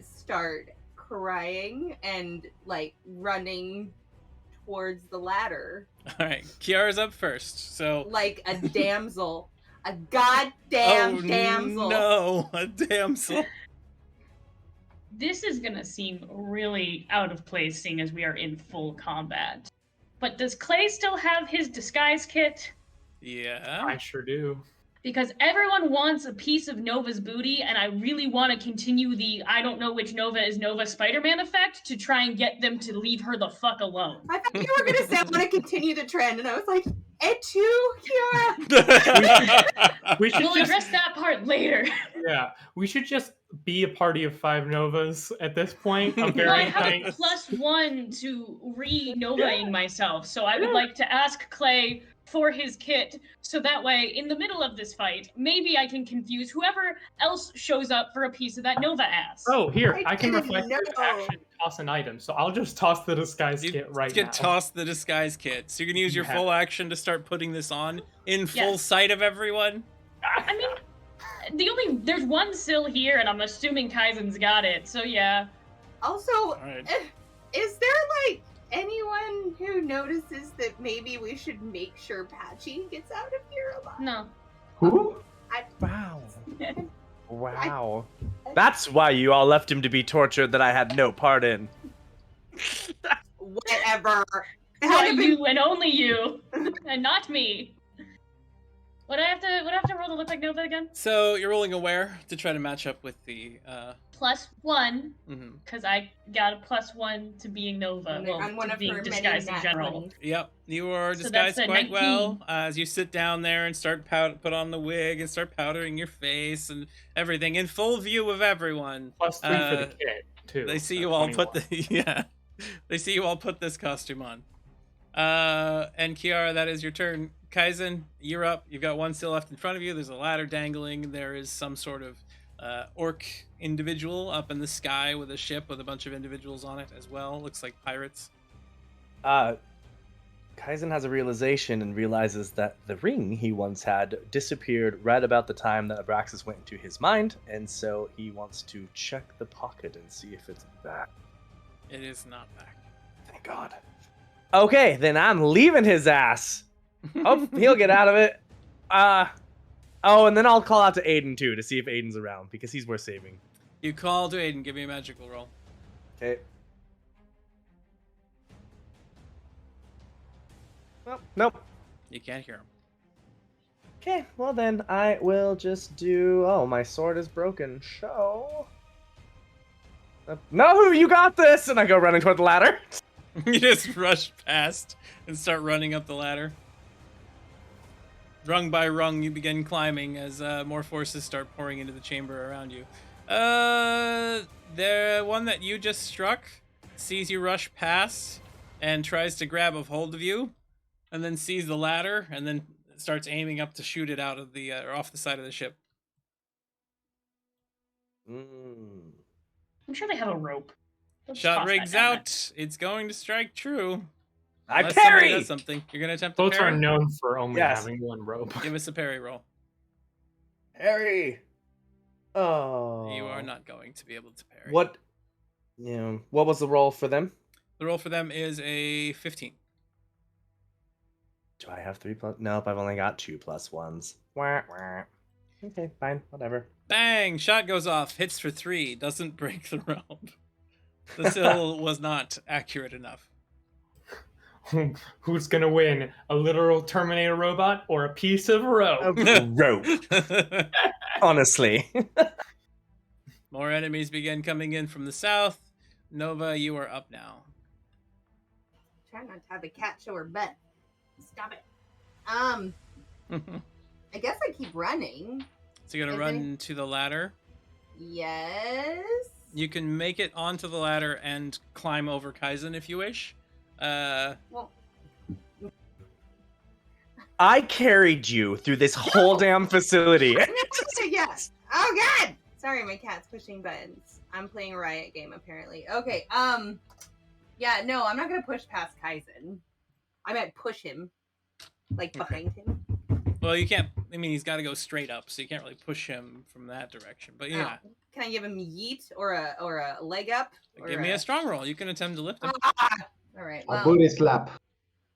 start crying and like running towards the ladder. All right, Kiara's up first. So like a damsel, a goddamn damsel. No, a damsel. This is gonna seem really out of place, seeing as we are in full combat. But does Clay still have his disguise kit? Yeah. I sure do. Because everyone wants a piece of Nova's booty, and I really want to continue the I don't know which Nova is Nova Spider-Man effect to try and get them to leave her the fuck alone. I thought you were gonna say I want to continue the trend, and I was like, "Et tu, Kiara?" We'll address that part later. Yeah, we should just be a party of 5 Novas at this point. I'm Well, I very have a thanks. +1 to re-Novaing myself, so I would like to ask Clay for his kit, so that way, in the middle of this fight, maybe I can confuse whoever else shows up for a piece of that Nova ass. Oh, here, I can didn't reflect this know. action, toss an item. So I'll just toss the disguise You kit right can now. toss the disguise kit. So you can use your Yeah. full action to start putting this on in full Yes. sight of everyone. I mean, there's one still here, and I'm assuming Kaizen's got it, so yeah. Also, All right. is there like anyone who notices that maybe we should make sure Patchy gets out of here alive? No. Who? Wow. Wow. That's why you all left him to be tortured that I had no part in. Whatever. It Why had to be- you and only you, and not me. Would I have to roll to look like Nova again? So you're rolling aware to try to match up with the. +1, Mhm. because I got a +1 to being Nova. Well, on one to of being her many disguised in nat general. 20s. Yep, you are So that's disguised a quite 19. well as you sit down there and start put on the wig and start powdering your face and everything in full view of everyone. +3 for the kit, too. They see so you all 21. put they see you all put this costume on. And Kiara, that is your turn. Kaizen, you're up. You've got one still left in front of you. There's a ladder dangling. There is some sort of orc individual up in the sky with a ship with a bunch of individuals on it as well. Looks like pirates. Kaizen has a realization and realizes that the ring he once had disappeared right about the time that Abraxas went into his mind, and so he wants to check the pocket and see if it's back. It is not back. Thank God. Okay, then I'm leaving his ass. Oh, he'll get out of it. Oh, and then I'll call out to Aiden too to see if Aiden's around because he's worth saving. You call to Aiden. Give me a magical roll. Okay. Well, nope. You can't hear him. Okay, well then I will just do. Oh, my sword is broken. Show. No, you got this! And I go running toward the ladder. You just rush past and start running up the ladder. Rung by rung, you begin climbing as more forces start pouring into the chamber around you. The one that you just struck sees you rush past and tries to grab a hold of you, and then sees the ladder and then starts aiming up to shoot it out of the or off the side of the ship. I'm sure they have a rope. Let's Shot toss that rigs down out. It's going to strike true. I Unless somebody parry. does something. You're gonna attempt to Boats are parry. known for only Yes. having one rope. Give us a parry roll. Parry. Oh. You are not going to be able to parry. What? Yeah. What was the roll for them? The roll for them is a 15. Do I have 3 plus? Nope, I've only got 2 plus ones. Wah, wah. Okay, fine, whatever. Bang! Shot goes off. Hits for 3. Doesn't break the rope. The sill was not accurate enough. Who's gonna win? A literal Terminator robot or a piece of rope? Rope. Honestly. More enemies begin coming in from the south. Nova, you are up now. Try not to have the cat show her butt. Stop it. I guess I keep running. So you're gonna run to the ladder. Yes. You can make it onto the ladder and climb over Kaizen if you wish. Well, I carried you through this whole damn facility. yes. Oh God. Sorry, my cat's pushing buttons. I'm playing a Riot game apparently. Okay. Yeah. No, I'm not gonna push past Kaizen. I meant push him, like behind him. Well, you can't. I mean, he's got to go straight up, so you can't really push him from that direction. But yeah, Can I give him yeet or a leg up? Or give me a strong roll. You can attempt to lift him. All right. A Well, booty slap.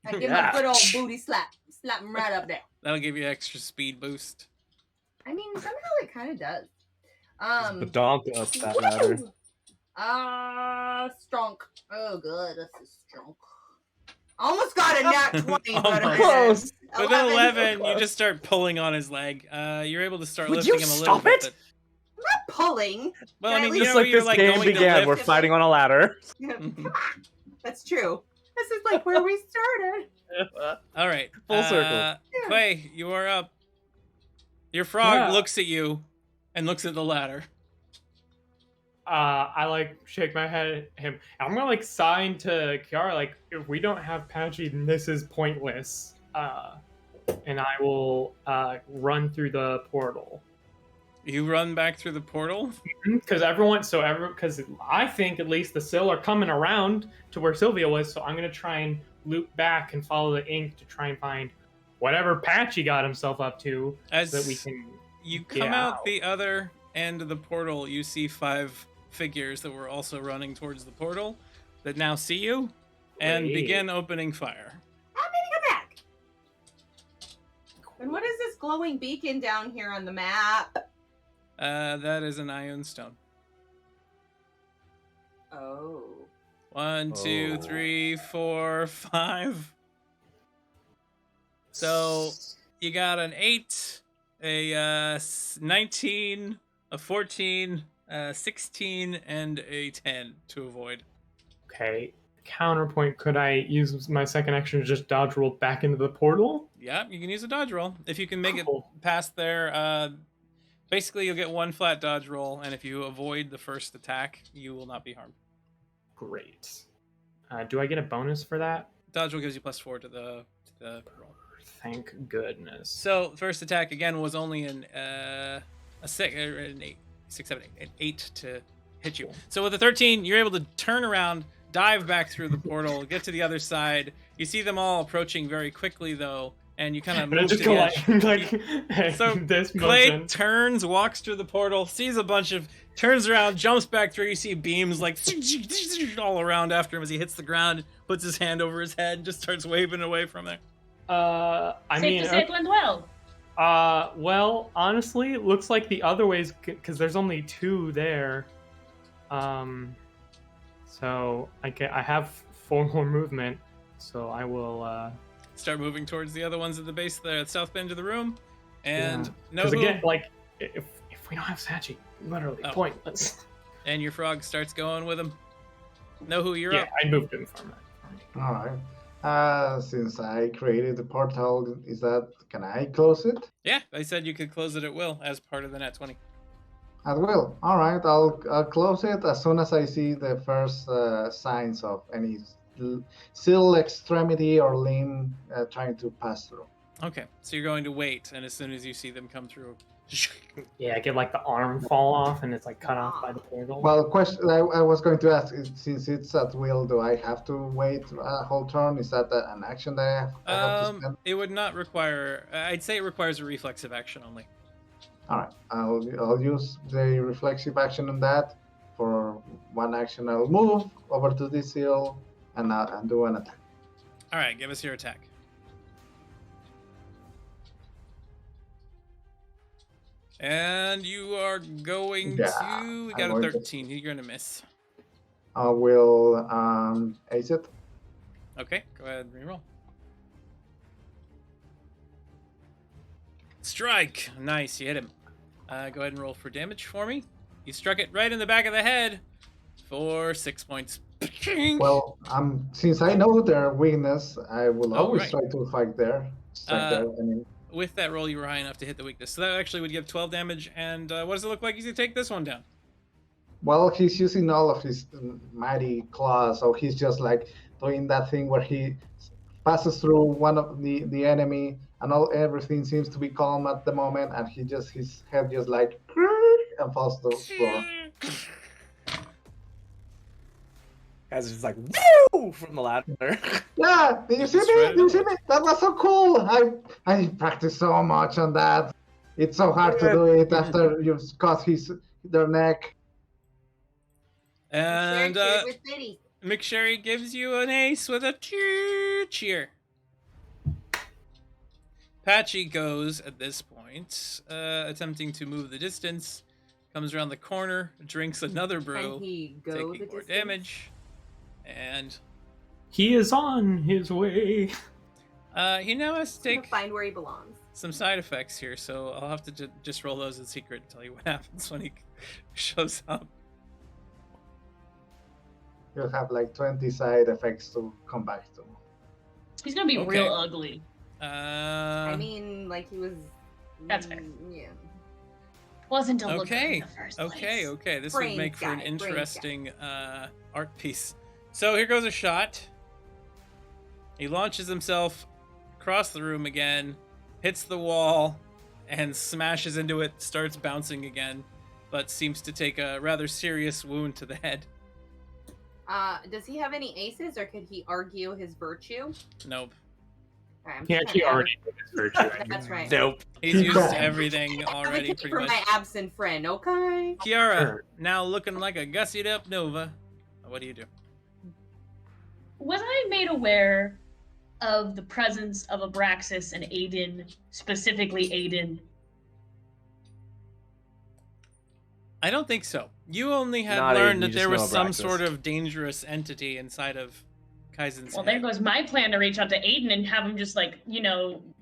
I give him a good old booty slap. Slap him right up there. That'll give you extra speed boost. I mean, somehow it kind of does. Badonk up that ladder. Strong. Oh, good. This is strong. Almost got a nat 20, but Almost. Close. With an 11, you just start pulling on his leg. You're able to start Would lifting you him a little stop bit. it? I'm not pulling. Well, I mean, you Just know, like you're this like game going to began, lift. we're fighting on a ladder. Come on. That's true. This is like where we started. All right. Full circle. Clay, you are up. Your frog looks at you and looks at the ladder. I like shake my head at him. I'm gonna like sign to Kiara like, if we don't have Patchy, then this is pointless. And I will run through the portal. You run back through the portal? Because because I think at least the Sill are coming around to where Sylvia was, so I'm gonna try and loop back and follow the ink to try and find whatever Patchy got himself up to, As so that we can. you come out the other end of the portal, you see 5 figures that were also running towards the portal that now see you and Great. begin opening fire. I'm gonna go back. And what is this glowing beacon down here on the map? That is an ion stone. Oh. 1, 2, 3, 4, 5. So you got an 8, a 19, a 14, 16, and a 10 to avoid. Okay. Counterpoint, could I use my second action to just dodge roll back into the portal? Yeah, you can use a dodge roll. If you can make Cool. it past there, basically you'll get 1 flat dodge roll, and if you avoid the first attack, you will not be harmed. Great. Do I get a bonus for that? Dodge roll gives you +4 to the roll. Thank goodness. So first attack again was only an 6 or an 8, 6, 7, 8, an 8 to hit you. So with a 13, you're able to turn around, dive back through the portal, get to the other side. You see them all approaching very quickly though, and you kind of move to the edge. So this Clay motion. turns, walks through the portal, sees a bunch of, turns around, jumps back through. You see beams like all around after him as he hits the ground, puts his hand over his head, and just starts waving away from there. I Safe mean, to say it went well. well, honestly, it looks like the other ways, because there's only 2 there. So I have 4 more movement, so I will Start moving towards the other ones at the base of the south end of the room, and because again, like if we don't have Sachi, literally pointless. And your frog starts going with him. Know who you're Yeah, up. I moved him from it. All right. Since I created the portal, can I close it? Yeah, I said you could close it at will as part of the nat 20. I will. All right. I'll close it as soon as I see the first signs of any still extremity or limb trying to pass through. Okay, so you're going to wait, and as soon as you see them come through, Yeah, get like the arm fall off and it's like cut off by the portal. Well, question I was going to ask is, since it's at will, do I have to wait a whole turn? Is that an action that I have to spend? It would not require. I'd say it requires a reflexive action only. All right, I'll use the reflexive action on that. For one action, I'll move over to this hill and do an attack. All right, give us your attack. And you are going to. We got a 13. You're going to miss. I will ace it. Okay, go ahead and reroll. Strike! Nice, you hit him. Go ahead and roll for damage for me. You struck it right in the back of the head for 6 points. Well, since I know their weakness, I will always right. try to fight there. Strike there. I mean, with that roll, you were high enough to hit the weakness. So that actually would give 12 damage. And what does it look like as you take this one down? well, he's using all of his mighty claws, so he's just like doing that thing where he passes through one of the enemy, and everything seems to be calm at the moment, and his head just like and falls to the floor. Guys are just like, woo! From the ladder. Yeah, did you see me? Did you see me? That was so cool. I practiced so much on that. It's so hard to do it after you've cut their neck. And McSherry gives you an ace with a cheer. Patchy goes at this point, attempting to move the distance. Comes around the corner, drinks another brew, Can he go taking the more distance? damage. And He is on his way. he now has to He'll take find where he belongs. some side effects here, so I'll have to just roll those in secret and tell you what happens when he shows up. You'll have like 20 side effects to come back to. He's gonna be Okay. real ugly. I mean, like he was. That's fair. Yeah. Wasn't to look good Okay, in the first place. okay. This would Brains make for an guy, brains guy. interesting art piece. So here goes a shot. He launches himself across the room again, hits the wall, and smashes into it, starts bouncing again, but seems to take a rather serious wound to the head. Does he have any aces, or could he argue his virtue? Nope. Alright, I'm He just actually gonna already did his virtue. That's right. Nope. He's used everything already, Advocate pretty for much. my absent friend, okay? Kiara, Sure. now looking like a gussied up Nova. What do you do? Was I made aware of the presence of Abraxas and Aiden, specifically Aiden? I don't think so. You only had Not learned Aiden, that you there just was know some Abraxas. sort of dangerous entity inside of Kaizen's Well, head. there goes my plan to reach out to Aiden and have him just like,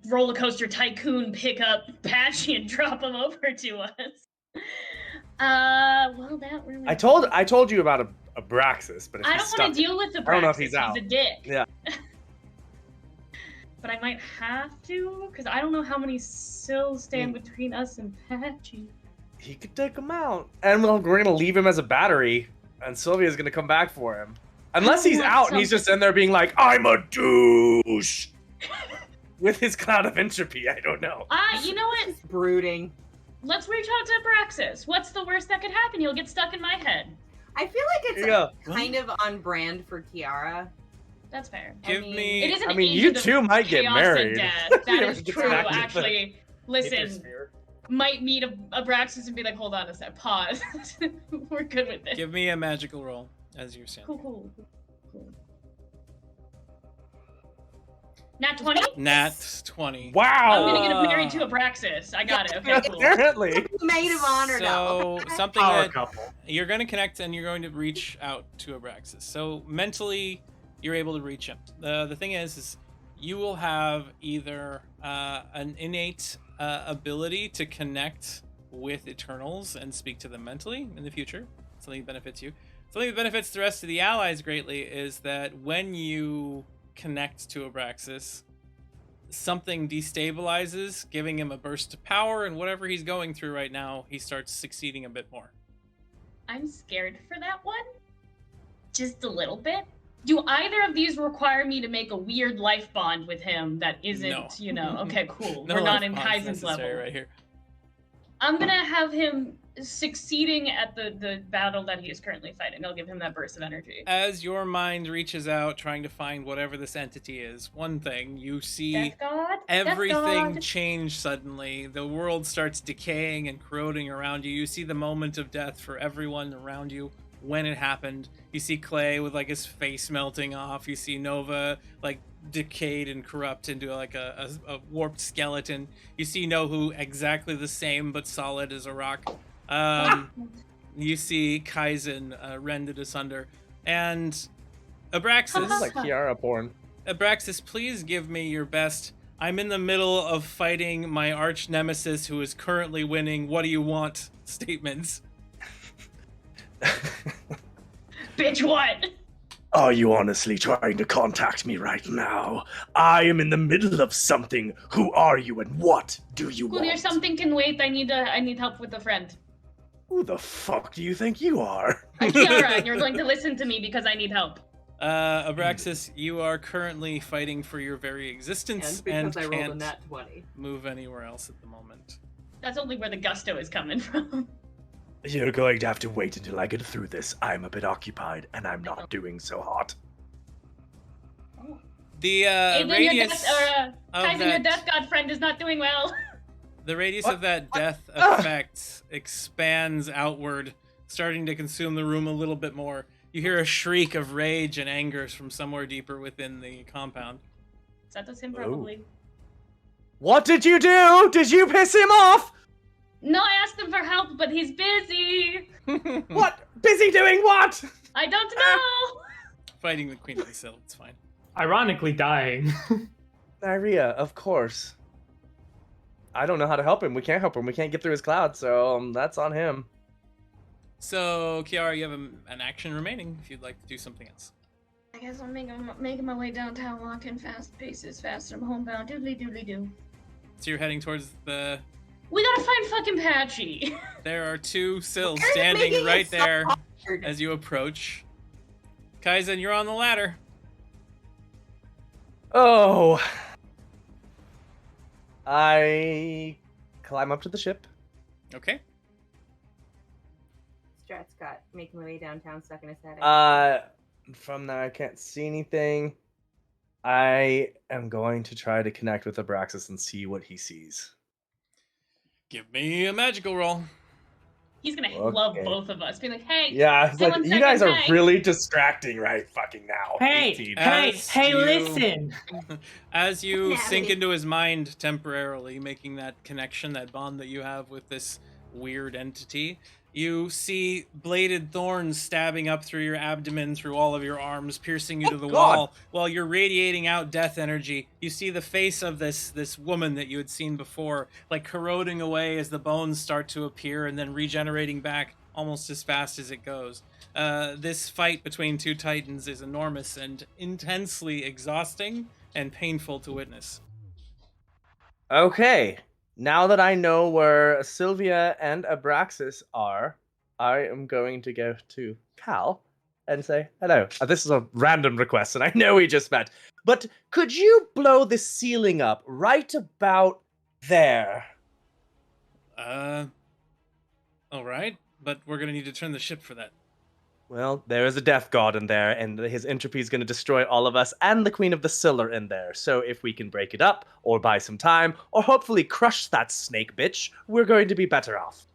roller coaster tycoon pick up Patchy and drop him over to us. Well, that really. I told you about Abraxas, but if I he's don't stuck, want to deal with the. I don't know if he's out. He's a dick. Yeah. But I might have to, because I don't know how many sills stand between us and Patchy. he could take him out, and we're gonna leave him as a battery, and Sylvia's gonna come back for him. Unless he's want out and he's just in there being like, I'm a douche. With his cloud of entropy, I don't know. You know what? It's brooding. Let's reach out to Abraxas. What's the worst that could happen? He'll get stuck in my head. I feel like it's Yeah. kind of on brand for Kiara. That's fair. Give mean, me. It is an I mean, agent you of two might get chaos married. And death. That is Get true, back to the actually. Listen, Intersphere. might meet Abraxas and be like, hold on a sec, pause. We're good with this. Give me a magical roll as you're saying. Cool. Nat 20? Nat 20. Wow. I'm gonna get married to Abraxas. I got it. Okay, cool. Apparently. Maid of honor now. So something Power that couple. you're going to connect and you're going to reach out to Abraxas. So mentally, you're able to reach him. The thing is you will have either an innate ability to connect with Eternals and speak to them mentally in the future. Something that benefits you. Something that benefits the rest of the allies greatly is that when you connect to Abraxas, something destabilizes, giving him a burst of power, and whatever he's going through right now, he starts succeeding a bit more. I'm scared for that one. Just a little bit. Do either of these require me to make a weird life bond with him that isn't, No. okay, cool. No We're not life in bond's Kaizen's necessary level. right here. I'm gonna have him succeeding at the battle that he is currently fighting. I'll give him that burst of energy. As your mind reaches out, trying to find whatever this entity is, one thing, you see Death God? everything Death God. change suddenly. The world starts decaying and corroding around you. You see the moment of death for everyone around you when it happened. You see Clay with like his face melting off. You see Nova like decayed and corrupt into like a warped skeleton. You see Nohu exactly the same but solid as a rock. You see Kaizen rended asunder. And Abraxas. This is like Kiara porn. Abraxas, please give me your best. I'm in the middle of fighting my arch nemesis who is currently winning. What do you want? Statements. Bitch, what? Are you honestly trying to contact me right now? I am in the middle of something. Who are you and what do you Cool, want? something can wait. I need help with a friend. Who the fuck do you think you are? I'm Kiara, and you're going to listen to me because I need help. Abraxas, you are currently fighting for your very existence and because I rolled a can't nat 20. move anywhere else at the moment. That's only where the gusto is coming from. You're going to have to wait until I get through this. I'm a bit occupied, and I'm not doing so hot. The Aiden, radius Kaizen, your death god friend is not doing well. The radius of that death effect expands outward, starting to consume the room a little bit more. You hear a shriek of rage and anger from somewhere deeper within the compound. That was him, probably. What did you do? Did you piss him off? No, I asked him for help, but he's busy. What? Busy doing what? I don't know. Fighting the Queen of the Sill, it's fine. Ironically dying. Diarrhea, of course. I don't know how to help him. We can't help him. We can't get through his cloud, so that's on him. So, Kiara, you have an action remaining if you'd like to do something else. I guess I'm making my way downtown, walking fast paces, faster. I'm homebound. Doodly doo. So you're heading towards the... We gotta find fucking Patchy. There are two Sills Why are you standing making right it so there hard? as you approach. Kaizen, you're on the ladder. Oh. I climb up to the ship. Okay. Strat Scott making my way downtown, stuck in his head. From there I can't see anything. I am going to try to connect with Abraxas and see what he sees. Give me a magical roll. He's gonna Okay. love both of us. Be like, hey. Yeah, it's Hey, like, one you second, guys are hey. really distracting right fucking now. Hey, 18. As hey, you- listen. As you sink Natalie. into his mind temporarily, making that connection, that bond that you have with this weird entity, you see bladed thorns stabbing up through your abdomen, through all of your arms, piercing you to the God. wall, while you're radiating out death energy. You see the face of this woman that you had seen before, like corroding away as the bones start to appear and then regenerating back almost as fast as it goes. This fight between two titans is enormous and intensely exhausting and painful to witness. Okay, now that I know where Sylvia and Abraxas are, I am going to go to Cal and say, hello. This is a random request, and I know we just met, but could you blow the ceiling up right about there? All right, but we're gonna need to turn the ship for that. Well, there is a death god in there, and his entropy is going to destroy all of us, and the Queen of the Sill are in there. So if we can break it up, or buy some time, or hopefully crush that snake bitch, we're going to be better off.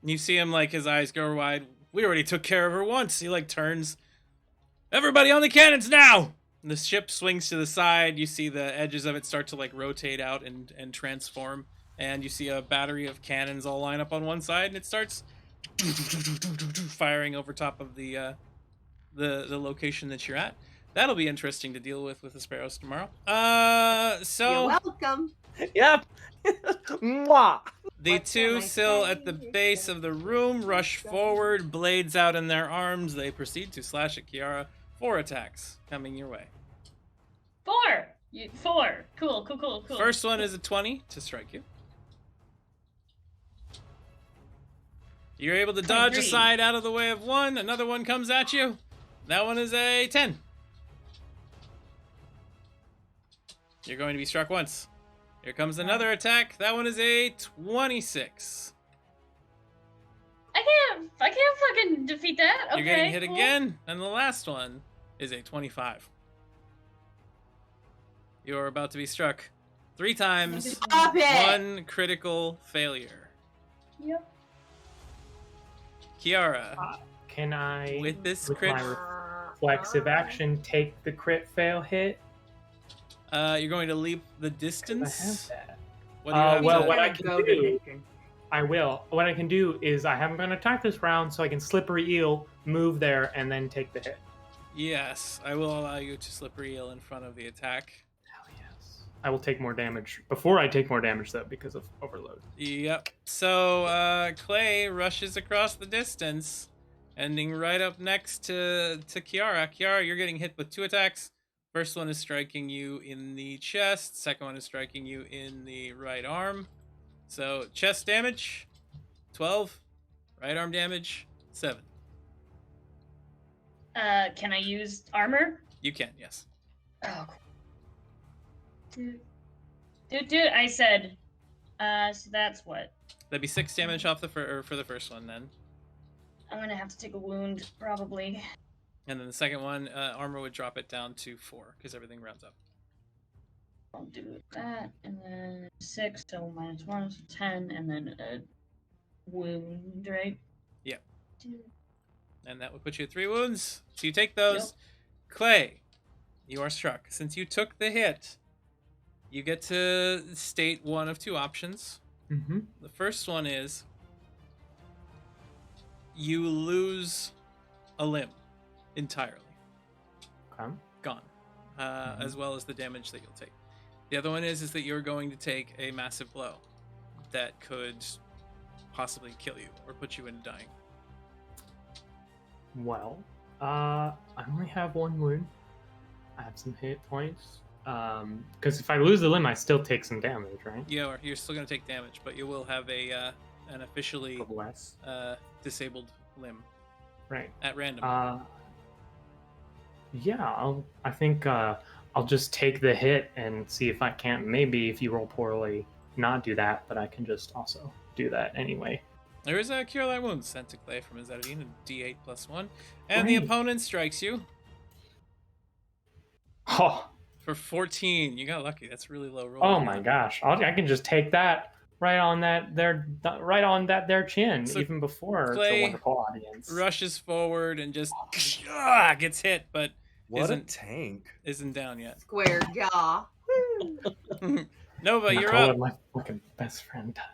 You see him, like, his eyes go wide. We already took care of her once. He, like, turns. Everybody on the cannons now! And the ship swings to the side. You see the edges of it start to, like, rotate out and transform. And you see a battery of cannons all line up on one side, and it starts firing over top of the location that you're at. That'll be interesting to deal with the Sparrows tomorrow. So You're welcome. Yep. Mwah. the What two can I Sill say? at the base of the room rush forward, blades out in their arms. They proceed to slash at Kiara. 4 attacks coming your way. 4. 4. Cool. First one is a 20 to strike you. You're able to dodge 23. aside out of the way of one. Another one comes at you. That one is a 10. You're going to be struck once. Here comes another attack. That one is a 26. I can't fucking defeat that. Okay. You're getting hit cool. again, and the last one is a 25. You're about to be struck 3 times. Stop it! 1 critical failure. Yep. Kiara, Can I, with this with crit, my reflexive action, take the crit fail hit? you're going to leap the I have distance. that. What do you have Well, to- what I Gonna can go to do, distance. I will. What I can do is I haven't been attacked this round, so I can slippery eel, move there, and then take the hit. Yes, I will allow you to slippery eel in front of the attack. Hell yes. I will take more damage before I take more damage though because of overload. Yep. So Clay rushes across the distance, ending right up next to Kiara. Kiara, you're getting hit with 2 attacks. First one is striking you in the chest. Second one is striking you in the right arm. So chest damage, 12. Right arm damage, 7. Can I use armor? You can, yes. Oh. Dude, I said. So that's what. That'd be 6 damage off for the first one then. I'm gonna have to take a wound, probably. And then the second one, armor would drop it down to 4 because everything rounds up. I'll do that, and then 6, so -1, so 10, and then a wound, right? Yep. Dude. And that would put you at 3 wounds. So you take those. Clay, you are struck. Since you took the hit, you get to state one of 2 options. Mm-hmm. The first one is you lose a limb entirely. Okay. Gone. As well as the damage that you'll take. The other one is that you're going to take a massive blow that could possibly kill you or put you into dying. Well, I only have 1 wound. I have some hit points. Because if I lose the limb, I still take some damage, right? Yeah, you're still going to take damage, but you will have an officially Less. disabled limb Right. at random. Yeah, I think I'll just take the hit and see if I can't. Maybe if you roll poorly, not do that, but I can just also do that anyway. There is a Cure Light Wounds sent to Clay from his Eidolyn, a D8 + 1. And the Great. opponent strikes you Oh, for 14. You got lucky. That's a really low roll. oh my gosh! I can just take that right on their chin, So even before Clay the wonderful audience. rushes forward and just gets hit, but What a isn't tank. down yet. Square jaw. Nova, I'm not you're calling up. my fucking best friend dying.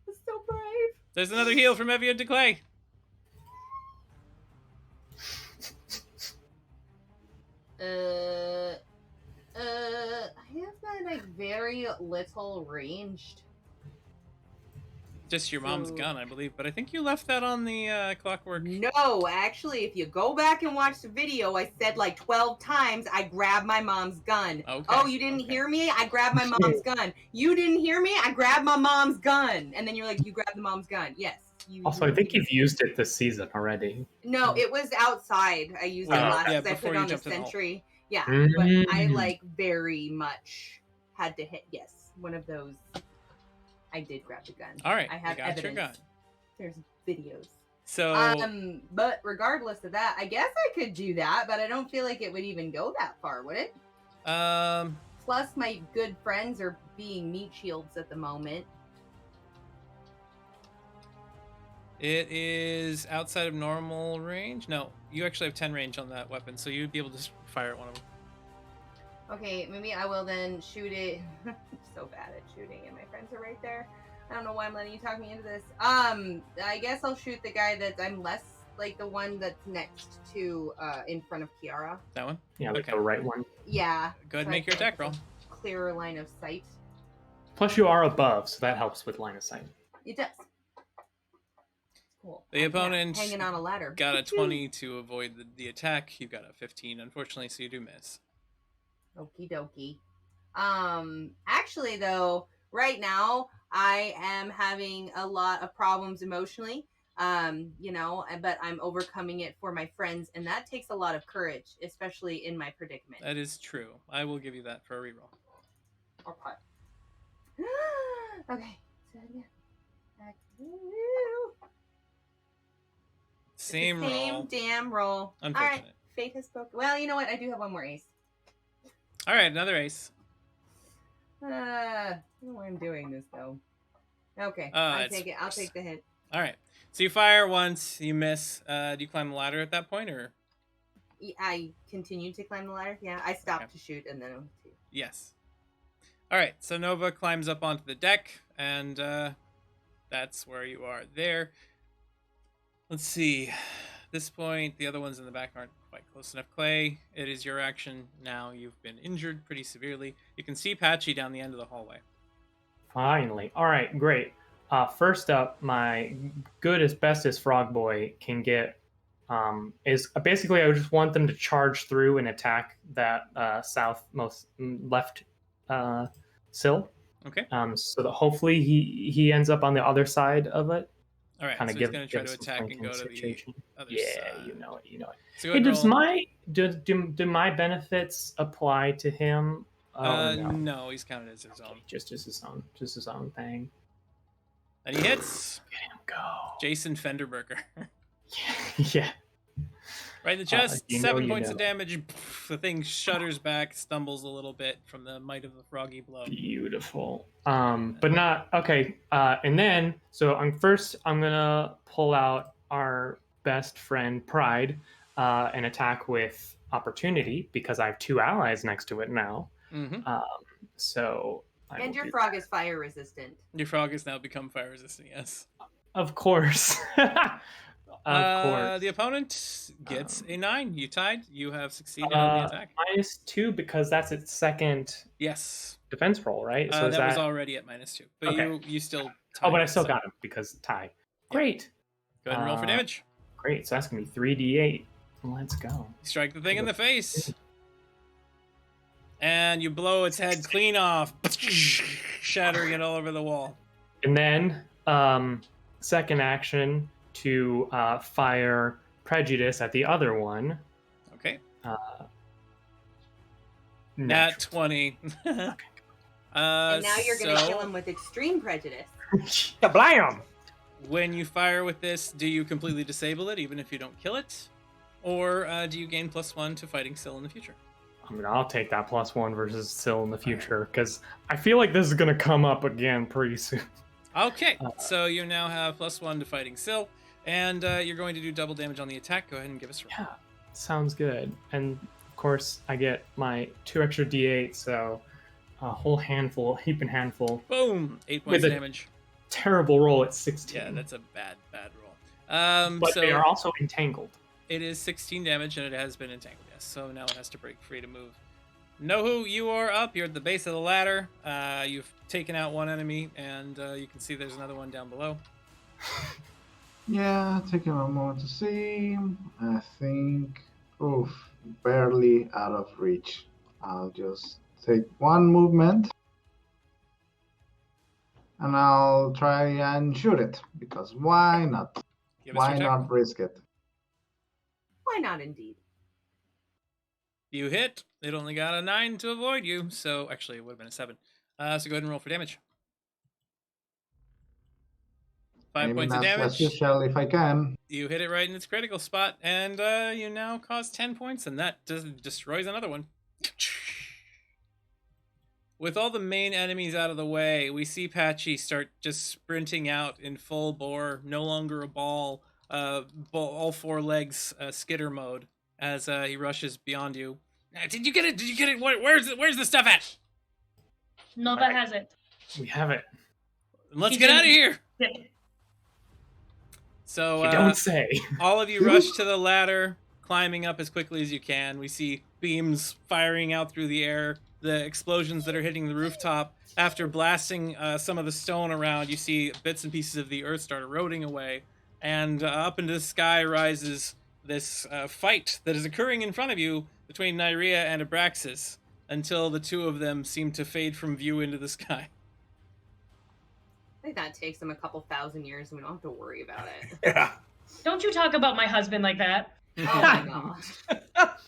That's so brave. There's another heal from Evian to Clay. I have that like very little ranged. Just your mom's So- gun, I believe, but I think you left that on the clockwork. No, actually, if you go back and watch the video, I said like 12 times I grabbed my mom's gun. Okay, Oh, you didn't okay. hear me? I grabbed my mom's gun. You didn't hear me? I grabbed my mom's gun. And then you're like, you grabbed the mom's gun. Yes. Also, I think you've used it this season already. No, it was outside. I used it Oh, last yeah, because I before put you on the jumped in the hole. sentry. Yeah, Mm. but I like very much had to hit. Yes, one of those. I did grab the gun. All right, I have you got your evidence. gun. There's videos. So But regardless of that, I guess I could do that, but I don't feel like it would even go that far, would it? Plus, my good friends are being meat shields at the moment. it is outside of normal range. No, you actually have 10 range on that weapon, so you'd be able to just fire at one of them. Okay, maybe I will then shoot it. I'm so bad at shooting, and my friends are right there. I don't know why I'm letting you talk me into this. I guess I'll shoot the guy that I'm less like the one that's next to, in front of Kiara. That one? Yeah, like Okay. the right one. Yeah. Go ahead and so make your I can attack roll. have a clearer line of sight. Plus, you are above, so that helps with line of sight. It does. Cool. The opponent hanging on a ladder. Got a 20 to avoid the attack. You got a 15, unfortunately, so you do miss. Okie dokie. Actually though, right now I am having a lot of problems emotionally. But I'm overcoming it for my friends, and that takes a lot of courage, especially in my predicament. That is true. I will give you that for a reroll. Okay. Okay. So yeah. Same Same roll. damn roll. All Unfortunate. right. Fate has spoken. Well, you know what? I do have one more ace. All right, another ace. I don't know why I'm doing this though. Okay, I'll take it. I'll take the hit. All right. So you fire once, you miss. Do you climb the ladder at that point, or? I continue to climb the ladder. Yeah, I stopped to shoot and then. Yes. All right. So Nova climbs up onto the deck, and that's where you are there. Let's see. At this point, the other ones in the back aren't quite close enough. Clay, it is your action now. You've been injured pretty severely. You can see Patchy down the end of the hallway. Finally. All right, great. First up, my good as best as Frog Boy can get is basically I just want them to charge through and attack that southmost left sill. Okay. So that hopefully he ends up on the other side of it. All right. Kind So of he's going to try to attack and go to the other side. Yeah, you know it. So hey, do my benefits apply to him? No, he's counted as his own. Just his own thing. And he hits. Get him go. Jason Fenderberger. Yeah. Right in the chest, 7 points of damage. The thing shudders back, stumbles a little bit from the might of the froggy blow. Beautiful. But not okay. And then I'm gonna pull out our best friend Pride, and attack with opportunity because I have 2 allies next to it now. Mm-hmm. And your frog is fire resistant. Your frog has now become fire resistant. Yes. Of course. Of course. The opponent gets a 9. You tied. You have succeeded on the attack. -2 because that's its second. Yes. Defense roll, right? So that was already at -2, but okay. you still. Tied, but I still got him because tie. Great. Go ahead and roll for damage. Great. So that's gonna be 3d8. Let's go. Strike the thing in the face. And you blow its head clean off, shattering it all over the wall. And then, second action to fire Prejudice at the other one. Okay. Nat 20. And now you're going to kill him with extreme prejudice. Blam! When you fire with this, do you completely disable it, even if you don't kill it? Or do you gain +1 to fighting Syl in the future? I mean, I'll take that +1 versus Syl in the future, because I feel like this is going to come up again pretty soon. Okay, so you now have +1 to fighting Syl, and you're going to do double damage on the attack. Go ahead and give us a roll. Yeah, sounds good. And, of course, I get my 2 extra d8, so a whole handful, heaping handful. Boom! 8 points of damage. Terrible roll at 16. Yeah, that's a bad roll. But they are also entangled. It is 16 damage, and it has been entangled, yes. So now it has to break free to move. Nohu, you are up. You're at the base of the ladder. You've taken out one enemy, and you can see there's another one down below. Yeah, taking a moment to see. I think, barely out of reach. I'll just take one movement. And I'll try and shoot it, because why not? Why not risk it? Why not, indeed? You hit. It only got a 9 to avoid you, so actually it would have been a 7. So go ahead and roll for damage. 5 points of damage. If I can. You hit it right in its critical spot, and you now cause 10 points, and that destroys another one. With all the main enemies out of the way, we see Patchy start just sprinting out in full bore, no longer a ball, all 4 legs skitter mode as he rushes beyond you. Did you get it? Did you get it? Where's the stuff at? Nova has it. We have it. Let's get out of here. So you don't say. All of you rush to the ladder, climbing up as quickly as you can. We see beams firing out through the air, the explosions that are hitting the rooftop. After blasting some of the stone around, you see bits and pieces of the earth start eroding away, and up into the sky rises this fight that is occurring in front of you between Nyria and Abraxas, until the 2 of them seem to fade from view into the sky. I think that takes them a couple thousand years, and we don't have to worry about it. Yeah. Don't you talk about my husband like that. Oh my gosh.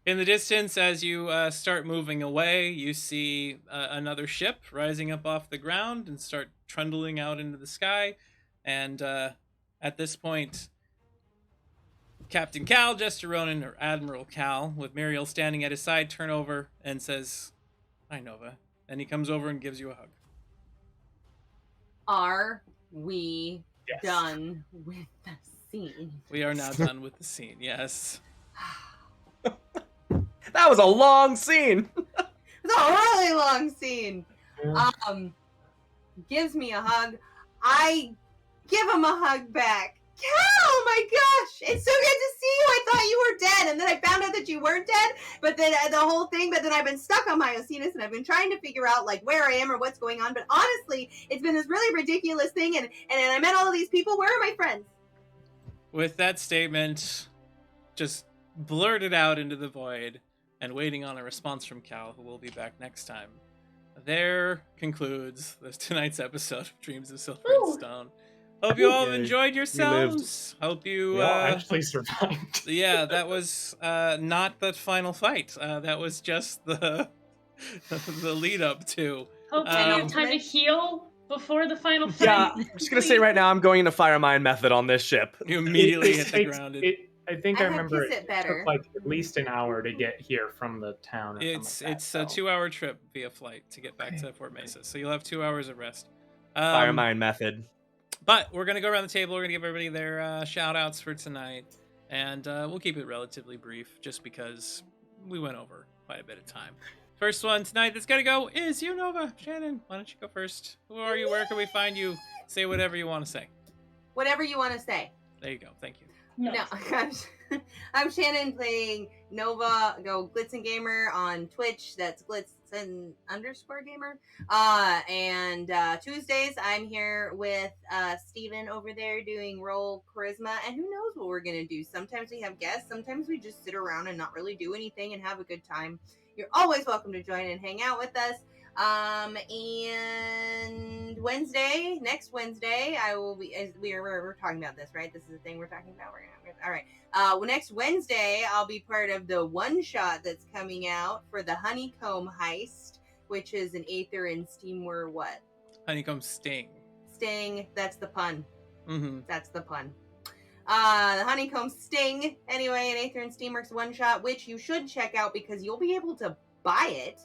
In the distance, as you start moving away, you see another ship rising up off the ground and start trundling out into the sky. And at this point, Captain Cal, Jester Ronan, or Admiral Cal, with Muriel standing at his side, turn over and says, "Hi, Nova." And he comes over and gives you a hug. Are we Yes. done with the scene? We are now done with the scene, yes. That was a long scene. It's a really long scene. Yeah. Gives me a hug. I give him a hug back. Cal, oh my gosh, it's so good to see you. I thought you were dead, and then I found out that you weren't dead. But then the whole thing. But then I've been stuck on Miocenis, and I've been trying to figure out like where I am or what's going on. But honestly, it's been this really ridiculous thing, and I met all of these people. Where are my friends? With that statement, just blurted out into the void, and waiting on a response from Cal, who will be back next time. There concludes tonight's episode of Dreams of Silver and Stone. Hope you all have enjoyed yourselves. Hope you We all actually survived. Yeah, that was not the final fight. That was just the lead up to. Hope you have time to heal before the final fight. Yeah, I'm just gonna say right now, I'm going into Fire Mine Method on this ship. You immediately hit the ground. I think I remember it took like at least an hour to get here from the town. Or It's like that, a 2-hour trip via flight to get back to Fort Mesa, so you'll have 2 hours of rest. Fire Mine Method. But we're going to go around the table. We're going to give everybody their shout-outs for tonight. And we'll keep it relatively brief just because we went over quite a bit of time. First one tonight that's got to go is you, Nova. Shannon, why don't you go first? Who are you? Where can we find you? Say whatever you want to say. Whatever you want to say. There you go. Thank you. No, I'm Shannon playing Nova. Go Glitzen Gamer on Twitch. That's Glitzen_gamer. And Tuesdays I'm here with Steven over there doing Roll Charisma. And who knows what we're gonna do? Sometimes we have guests. Sometimes we just sit around and not really do anything and have a good time. You're always welcome to join and hang out with us. And next Wednesday, I will be. We're talking about this, right? This is the thing we're talking about. All right. Next Wednesday, I'll be part of the one shot that's coming out for the Honeycomb Heist, which is an Aether and Steamworks. What? Honeycomb Sting. Sting. That's the pun. Mm-hmm. That's the pun. The Honeycomb Sting. Anyway, an Aether and Steamworks one shot, which you should check out because you'll be able to buy it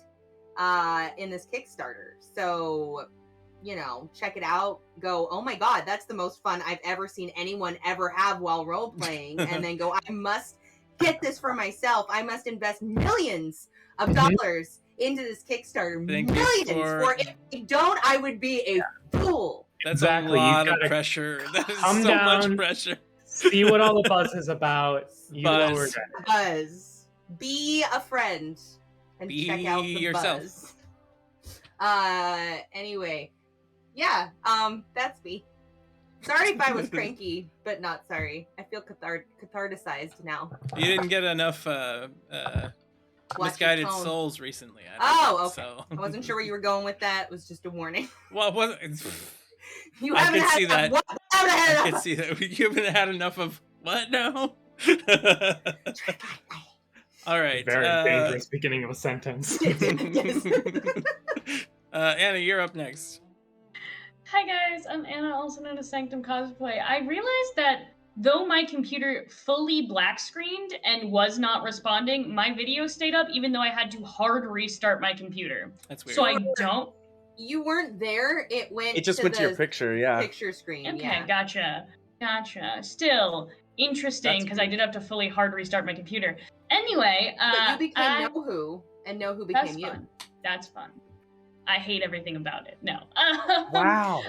in this Kickstarter. So, check it out. Go, oh my god, that's the most fun I've ever seen anyone ever have while role playing. And then go, I must get this for myself. I must invest millions of dollars into this Kickstarter. Millions. For if I don't, I would be a fool. That's a lot of pressure. That is so much pressure. See what all the buzz is about. Buzz. Be a friend. And check out the yourself. Buzz. Anyway. Yeah, that's me. Sorry if I was cranky, but not sorry. I feel catharticized now. You didn't get enough Misguided Souls recently. Okay. So. I wasn't sure where you were going with that. It was just a warning. Well, you haven't had enough. I can see that. You haven't had enough of what now? All right. Very dangerous beginning of a sentence. Anna, you're up next. Hi guys, I'm Anna, also known as Sanctum Cosplay. I realized that though my computer fully black screened and was not responding, my video stayed up even though I had to hard restart my computer. That's weird. So I don't. You weren't there. It just went to your picture, yeah. Picture screen. Okay, yeah. Gotcha. Still interesting because I did have to fully hard restart my computer. Anyway, but you became Nohu, and Nohu became you. Fun. That's fun. I hate everything about it. No. Wow.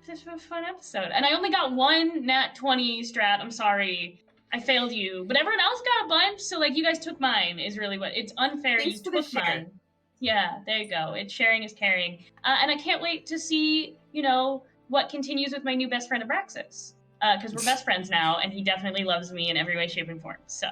This was a fun episode, and I only got one nat 20 strat. I'm sorry, I failed you, but everyone else got a bunch. So you guys took mine is really what it's unfair. Thanks you took mine. Yeah, there you go. It's sharing is caring, and I can't wait to see what continues with my new best friend Abraxas, because we're best friends now, and he definitely loves me in every way, shape, and form. So.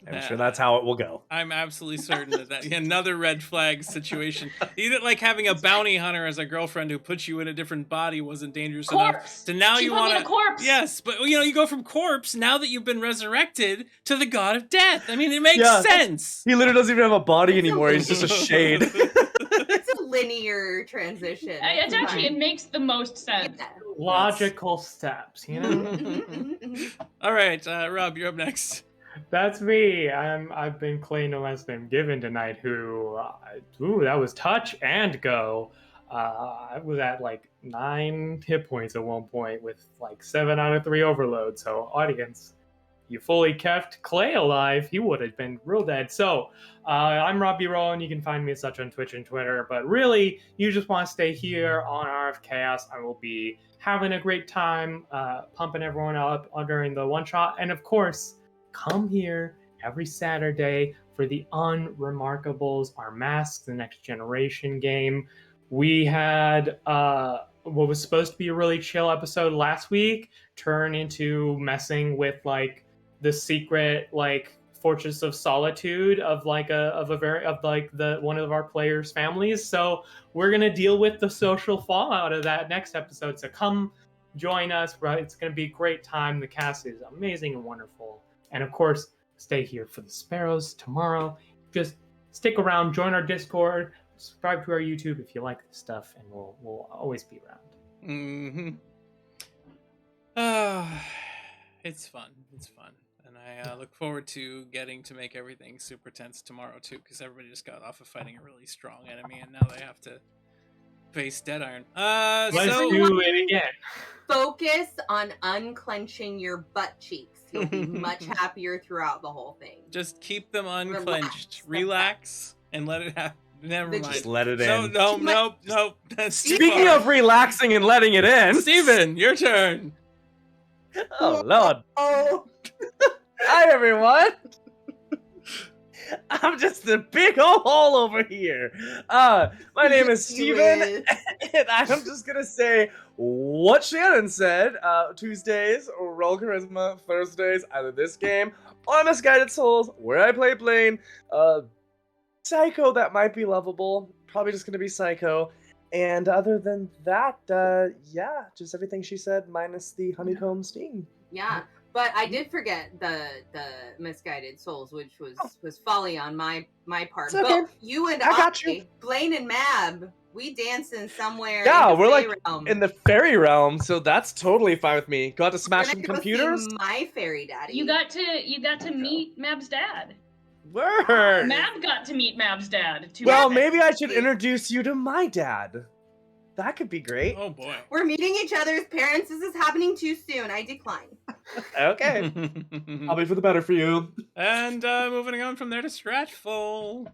I'm sure that's how it will go. I'm absolutely certain that another red flag situation. Either like having a bounty hunter as a girlfriend who puts you in a different body wasn't dangerous enough. So now She you put me in want a corpse. Yes, but you go from corpse now that you've been resurrected to the god of death. I mean, it makes Yeah. sense. He literally doesn't even have a body It's a anymore. He's just a shade. It's a linear transition. It's actually, it fine. makes the most sense. Yeah. Logical steps, you know. All right, Rob, you're up next. That's me. I've been playing No Less Than Given tonight. That was touch and go. I was at like 9 hit points at one point with like 7 out of 3 overload. So audience, you fully kept Clay alive, he would have been real dead. So I'm Robbie Rowan. You can find me as such on Twitch and Twitter. But really, you just want to stay here on RF Chaos. I will be having a great time, pumping everyone up during the one shot, and of course, come here every Saturday for the Unremarkables, our Masks, the Next Generation game. We had what was supposed to be a really chill episode last week turn into messing with like the secret like Fortress of Solitude of like one of our players' families. So we're gonna deal with the social fallout of that next episode. So come join us, right? It's gonna be a great time. The cast is amazing and wonderful. And of course, stay here for the Sparrows tomorrow. Just stick around, join our Discord, subscribe to our YouTube if you like this stuff, and we'll always be around. It's fun. It's fun. And I look forward to getting to make everything super tense tomorrow, too, because everybody just got off of fighting a really strong enemy, and now they have to face Dead Iron. Let's do it again. Focus on unclenching your butt cheeks. You'll be much happier throughout the whole thing. Just keep them unclenched. Relax and let it happen. Never mind. Just let it in. No. Speaking of relaxing and letting it in, Steven, your turn. Oh, Lord. Oh. Hi, everyone. I'm just a big old hole over here. My name is Steven, and I'm just gonna say what Shannon said. Tuesdays, Roll Charisma. Thursdays, either this game or Misguided Souls, where I play Blaine. Psycho, that might be lovable. Probably just gonna be Psycho. And other than that, yeah, just everything she said minus the honeycomb sting. Yeah. But I did forget the Misguided Souls, which was folly on my part. It's okay. But you and I got you. Blaine and Mab, we dancing somewhere. Yeah, in the we're fairy like realm. in the fairy realm, so that's totally fine with me. Got to smash some We're gonna go see computers. My fairy daddy. You got to meet Mab's dad. Word. Mab got to meet Mab's dad. Well, maybe I should introduce you to my dad. That could be great. Oh boy. We're meeting each other's parents. This is happening too soon. I decline. Okay. I'll be for the better for you. And moving on from there to Stratful.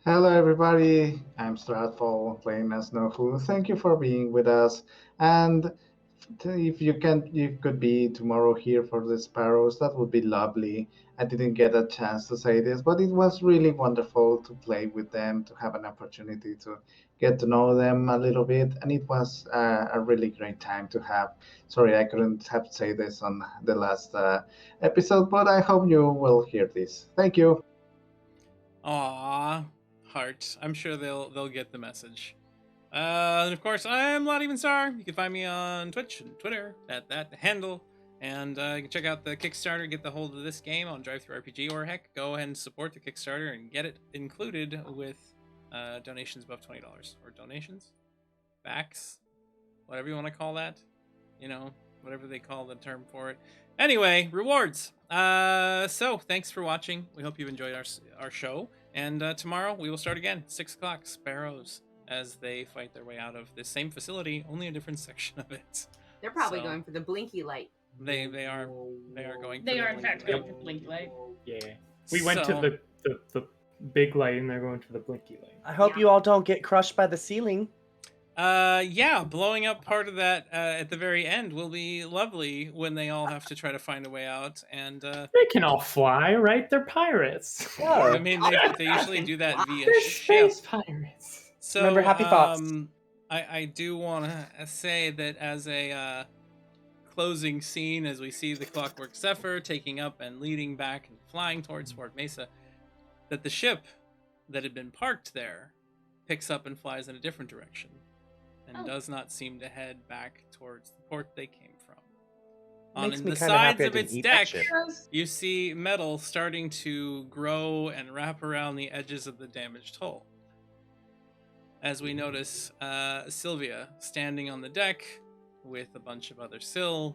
Hello, everybody. I'm Stratful, playing as No Who. Thank you for being with us. And if you could be tomorrow here for the Sparrows, that would be lovely. I didn't get a chance to say this, but it was really wonderful to play with them, to have an opportunity to get to know them a little bit, and it was a really great time to have. Sorry, I couldn't have said this on the last episode, but I hope you will hear this. Thank you. Aww, heart. I'm sure they'll get the message. And of course, I'm Not Even Star. You can find me on Twitch and Twitter at that handle. And you can check out the Kickstarter, get the hold of this game on DriveThruRPG, or heck, go ahead and support the Kickstarter and get it included with donations above $20. Or donations? Backs? Whatever you want to call that. You know, whatever they call the term for it. Anyway, rewards. So, thanks for watching. We hope you've enjoyed our show. And tomorrow, we will start again, 6 o'clock, Sparrows, as they fight their way out of the same facility, only a different section of it. They're probably going for the blinky light. They are going. They for are the in fact blinky going to blink light. Yeah. We went to the big light and they're going to the blinky light. I hope you all don't get crushed by the ceiling. Yeah, blowing up part of that at the very end will be lovely when they all have to try to find a way out. And they can all fly, right? They're pirates. Yeah. I mean, they usually do that via They're ship. space pirates. So remember, happy thoughts. I do want to say that as a closing scene as we see the Clockwork Zephyr taking up and leading back and flying towards Fort Mesa, that the ship that had been parked there picks up and flies in a different direction and does not seem to head back towards the port they came from. On Makes me the kinda happy sides I of didn't its eat that deck, shit. you see metal starting to grow and wrap around the edges of the damaged hull. As we notice Sylvia standing on the deck with a bunch of other Syl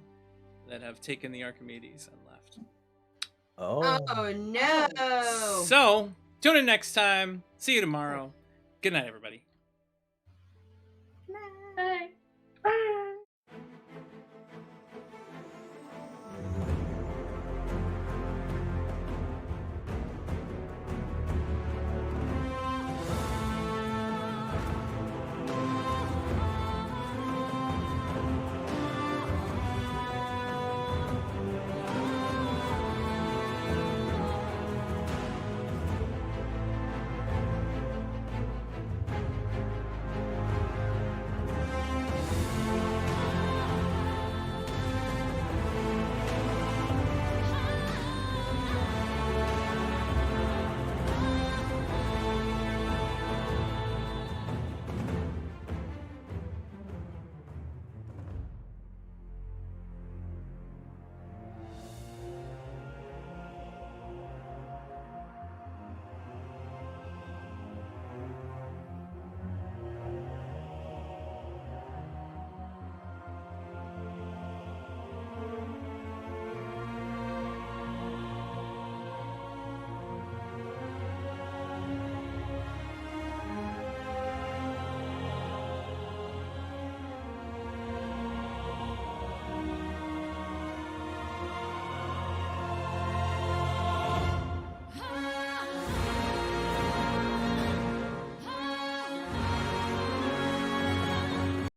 that have taken the Archimedes and left. Oh no! So, tune in next time. See you tomorrow. Good night, everybody.